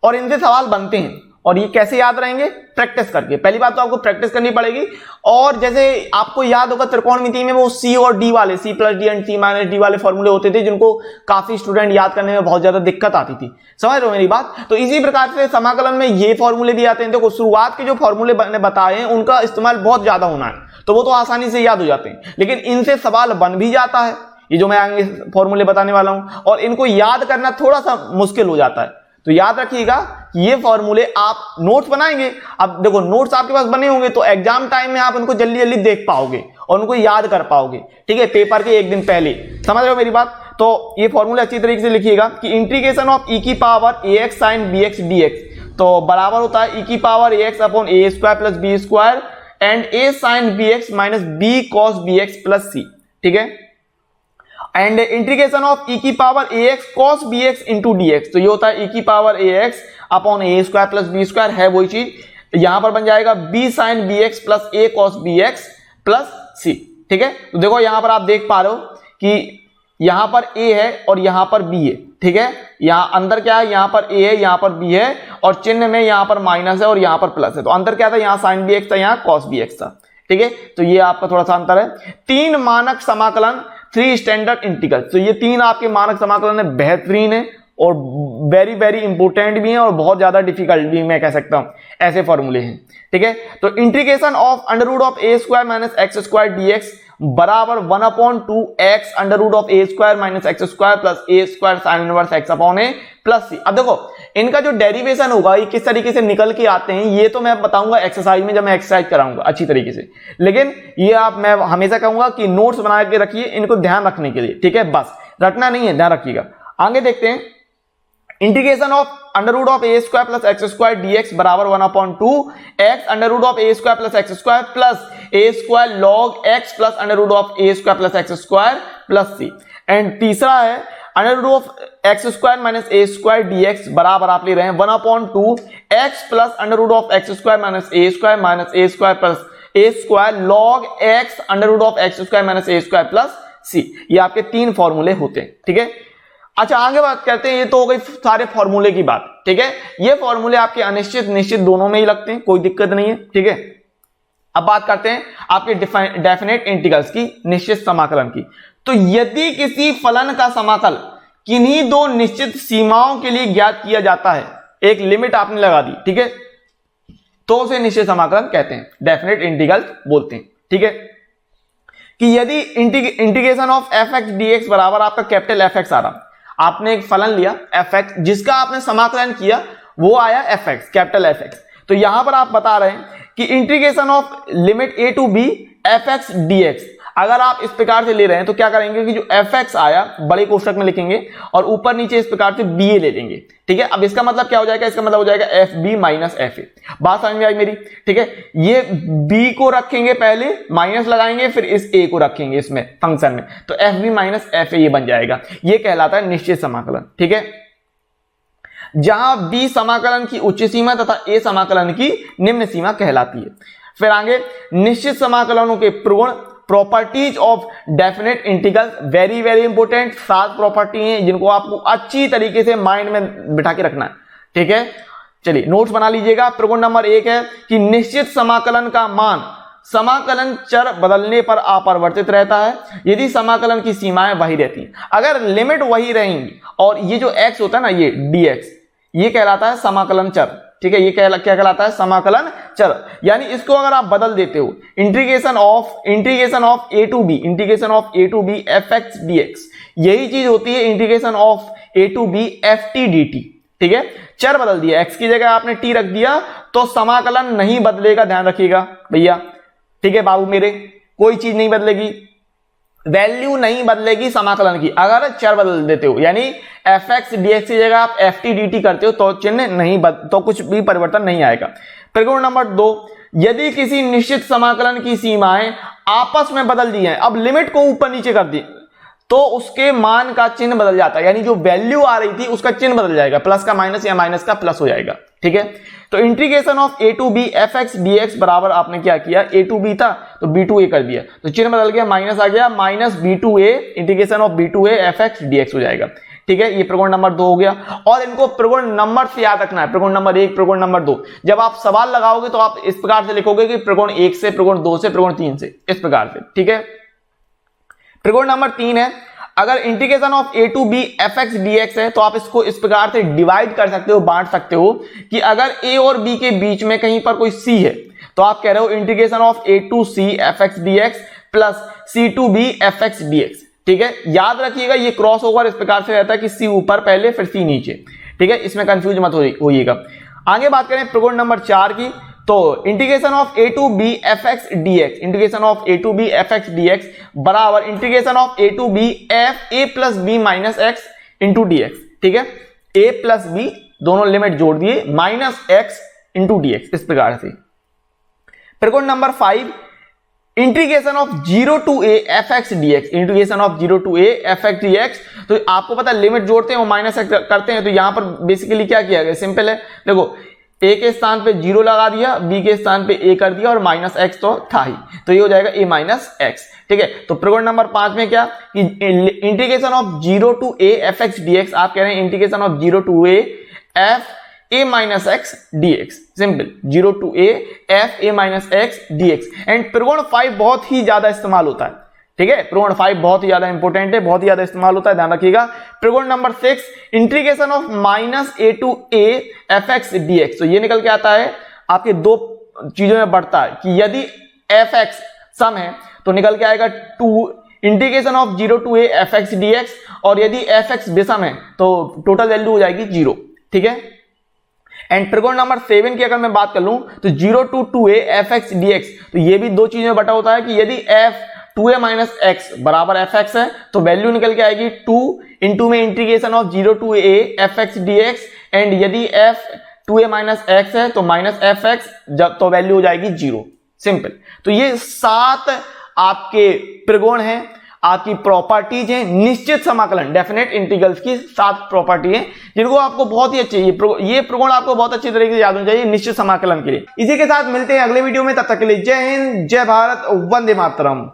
और इनसे सवाल बनते हैं। और ये कैसे याद रहेंगे, प्रैक्टिस करके। पहली बात तो आपको प्रैक्टिस करनी पड़ेगी। और जैसे आपको याद होगा त्रिकोणमिति में वो सी और डी वाले, c plus d and c minus d वाले फॉर्मूले होते थे जिनको काफी स्टूडेंट याद करने में बहुत ज्यादा दिक्कत आती थी। समझ रहे हो मेरी बात। तो इसी प्रकार से समाकलन में ये फॉर्मूले भी आते हैं। देखो शुरुआत के जो फॉर्मूले मैंने बताए हैं उनका इस्तेमाल बहुत ज्यादा होना है, तो वो तो आसानी से याद हो जाते हैं, लेकिन इनसे सवाल बन भी जाता है। ये जो मैं आगे फॉर्मूले बताने वाला हूं, और इनको याद करना थोड़ा सा मुश्किल हो जाता है। तो याद रखिएगा कि ये फॉर्मूले आप नोट्स बनाएंगे। अब देखो नोट्स आपके पास बने होंगे तो एग्जाम टाइम में आप उनको जल्दी जल्दी देख पाओगे और उनको याद कर पाओगे, ठीक है, पेपर के एक दिन पहले। समझ रहे हो मेरी बात। तो ये फॉर्मूले अच्छी तरीके से लिखिएगा कि इंटीग्रेशन ऑफ ई की power a x sine b x d x, तो बराबर होता है ई की power a x upon a square plus b square and a sine b x minus b cos b x plus c, ठीक है। And integration of e की power a x cos b x into d x, तो ये होता है e की power a x upon a square plus b square, है वही चीज। यहां पर बन जाएगा b sine b x plus a cos b x plus c, ठीक है। तो देखो यहां पर आप देख पा रहे हो कि यहां पर ए है और यहां पर बी है, ठीक है। यहां अंदर क्या है, यहां पर ए है, यहां पर बी है, और चिन्ह में यहां पर माइनस है और यहां पर प्लस है। तो अंदर क्या था, यहां साइन बी एक्स था, यहां कॉस बी एक्स था, ठीक है। तो ये आपका थोड़ा सा अंतर है। 3 मानक समाकलन, 3 स्टैंडर्ड इंटीग्रल, तो ये 3 आपके मानक समाकलन है, बेहतरीन है और वेरी वेरी इंपोर्टेंट भी है और बहुत ज्यादा डिफिकल्ट भी मैं कह सकता हूं, ऐसे फॉर्मूले हैं, ठीक है। तो integration of under root of a square minus x square d x बराबर 1/2 x under root of a square minus x square plus a square sine inverse x upon a plus c. अब देखो इनका जो derivation होगा ये किस तरीके से निकल के आते हैं ये तो मैं बताऊंगा एक्सरसाइज में, जब मैं एक्सरसाइज कराऊंगा अच्छी तरीके से। लेकिन ये मैं हमेशा कहूंगा कि नोट्स बना के रखिए इनको ध्यान रखने के लिए, ठीक है। बस रटना नहीं है, ध्यान रखिएगा। आगे देखते हैं integration of under root of a square plus x square d x बराबर 1/2 x under root of a square plus x square plus a square log x plus under root of a square plus x square plus c. And तीसरा है under root of x square minus a square d x बराबर आप ले रहे हैं 1/2 x plus under root of x square minus a square plus a square log x under root of x square minus a square plus c. ये आपके 3 फॉर्मूले होते हैं, ठीक है। अच्छा आगे बात करते हैं, ये तो हो गई सारे फॉर्मूले की बात, ठीक है। ये फॉर्मूले आपके अनिश्चित निश्चित दोनों में ही लगते हैं, कोई दिक्कत नहीं है, ठीक है। अब बात करते हैं आपके डेफिनेट इंटीग्रल्स की, निश्चित समाकलन की। तो यदि किसी फलन का समाकल किन्हीं 2 निश्चित सीमाओं के लिए ज्ञात किया जाता है, एक लिमिट आपने लगा दी, ठीक है, तो उसे निश्चित समाकलन कहते हैं, डेफिनेट इंटीग्रल बोलते हैं, ठीक है। कि यदि integration of F x d x बराबर आपका कैपिटल एफ एक्स आ रहा, आपने एक फलन लिया एफ एक्स जिसका आपने समाकलन किया वो आया f x, capital F x. तो यहां पर आप बता रहे हैं कि integration of limit a to b f x d x, अगर आप इस प्रकार से ले रहे हैं तो क्या करेंगे कि जो एफ एक्स आया बड़े कोष्ठक में लिखेंगे और ऊपर नीचे इस प्रकार से बी ए ले लेंगे, ठीक है। अब इसका मतलब क्या हो जाएगा, इसका मतलब हो जाएगा f b minus f a. बात समझ में आई मेरी, ठीक है। ये बी को रखेंगे पहले, माइनस लगाएंगे, फिर इस ए को रखेंगे इसमें फंक्शन में, तो f b minus f a ये बन जाएगा। ये कहलाता है निश्चित समाकलन, ठीक है। जहां बी समाकलन की उच्च सीमा तथा ए समाकलन की निम्न सीमा कहलाती है। फिर आगे निश्चित समाकलनों के प्रगुण, properties of definite integral, very very important 7 property हैं जिनको आपको अच्छी तरीके से माइंड में बिठा के रखना है, ठीक है। चलिए नोट्स बना लीजिएगा। प्रगुण नंबर 1 है कि निश्चित समाकलन का मान समाकलन चर बदलने पर अपरिवर्तित रहता है यदि समाकलन की सीमाएं वही रहती हैं। अगर लिमिट वही रहेंगी और ये जो x होता है ना, ये dx, ये कहलाता है समाकलन चर, ठीक है। ये क्या कहलाता है, समाकलन चर। यानी इसको अगर आप बदल देते हो, integration of a to b f x d x, यही चीज होती है integration of a to b f t d t, ठीक है। चर बदल दिया, x की जगह आपने t रख दिया तो समाकलन नहीं बदलेगा, ध्यान रखिएगा भैया, ठीक है बाबू मेरे, कोई चीज नहीं बदलेगी। वैल्यू नहीं बदलेगी समाकलन की अगर चर बदल देते हो, यानी fx dx की जगह आप ft dt करते हो तो चिन्ह नहीं तो कुछ भी परिवर्तन नहीं आएगा। प्रगुण नंबर 2, यदि किसी निश्चित समाकलन की सीमाएं आपस में बदल दी हैं, अब लिमिट को ऊपर नीचे कर दी तो उसके मान का चिन्ह बदल जाता है, यानी जो वैल्यू आ रही थी उसका चिन्ह बदल जाएगा, प्लस का माइनस या माइनस का प्लस हो जाएगा। ठीक है, तो integration of a to b f x d x बराबर आपने क्या किया, a टू बी था तो b टू a कर दिया, तो चिन्ह बदल गया, माइनस आ गया, minus b to a integration of b to a f x d x हो जाएगा। ठीक है, ये प्रगुण नंबर 2 हो गया। और इनको प्रगुण नंबर से याद रखना है, प्रगुण नंबर 1, प्रगुण नंबर 2। जब आप सवाल लगाओगे तो आप इस प्रकार से लिखोगे कि प्रगुण 1 से, प्रगुण 2 से, प्रगुण 3 से, इस प्रकार से। ठीक है, प्रगुण नंबर 3 है, अगर integration of a to b f x d x है तो आप इसको इस प्रकार से डिवाइड कर सकते हो, बांट सकते हो कि अगर a और b के बीच में कहीं पर कोई c है तो आप कह रहे हो integration of a to c f x d x plus c to b f x d x. ठीक है, याद रखिएगा ये क्रॉस ओवर इस प्रकार से रहता है कि c ऊपर पहले फिर c नीचे। ठीक है, इसमें कंफ्यूज मत होइएगा। आगे बात करें प्रगुण नंबर 4 की, तो integration of a to b f x d x, integration of a to b f x d x बराबर integration of a to b f a plus B minus x into d x. ठीक है, a plus b दोनों limit जोड़ दिए, minus x into d x, इस प्रकार से। प्रगुण number 5, integration of 0 to a f x d x, integration of 0 to a f x d x, तो आपको पता है लिमिट जोड़ते हैं और माइनस एक्स करते हैं, तो यहां पर बेसिकली क्या किया गया, सिंपल है, देखो a के स्थान पे 0 लगा दिया, b के स्थान पे a कर दिया और माइनस x तो था ही, तो ये हो जाएगा a माइनस एक्स। ठीक है, तो प्रगुण नंबर 5 में क्या कि integration of 0 to a f x d x, आप कह रहे हैं integration of 0 to a f a minus x d x, simple 0 to a f a minus x d x. And प्रगुण 5 बहुत ही ज्यादा इस्तेमाल होता है। ठीक है, प्रगुण 5 बहुत ही ज्यादा इंपॉर्टेंट है, बहुत ही ज्यादा इस्तेमाल होता है, ध्यान रखिएगा। प्रगुण number 6, integration of minus a to a f x d x, तो ये निकल के आता है आपके दो चीजों में बढ़ता है कि यदि एफ एक्स सम है तो निकल के आएगा 2 integration of 0 to a f x d x, और यदि एफ एक्स विषम है तो टोटल वैल्यू हो जाएगी 0। ठीक है, एंड प्रगुण नंबर 7 की अगर मैं बात कर लूं तो 0 to 2a f x d x, तो ये भी दो चीजों में बटा होता है कि यदि f 2a माइनस एक्स बराबर एफ एक्स है तो वैल्यू निकल के आएगी 2 इंटू में integration of 0 to a f x d x, and यदि f 2a माइनस एक्स है तो माइनस एफ एक्स, जब तो वैल्यू हो जाएगी 0। सिंपल, तो ये 7 आपके प्रगुण हैं, आपकी प्रॉपर्टीज हैं निश्चित समाकलन, डेफिनेट इंटीग्रल्स की 7 प्रॉपर्टी हैं जिनको आपको बहुत ही अच्छे, ये प्रगुण आपको बहुत अच्छी तरीके से याद होना चाहिए निश्चित समाकलन के लिए। इसी के साथ मिलते हैं अगले वीडियो में, तब तक के लिए जय हिंद, जय भारत, वंदे मातरम।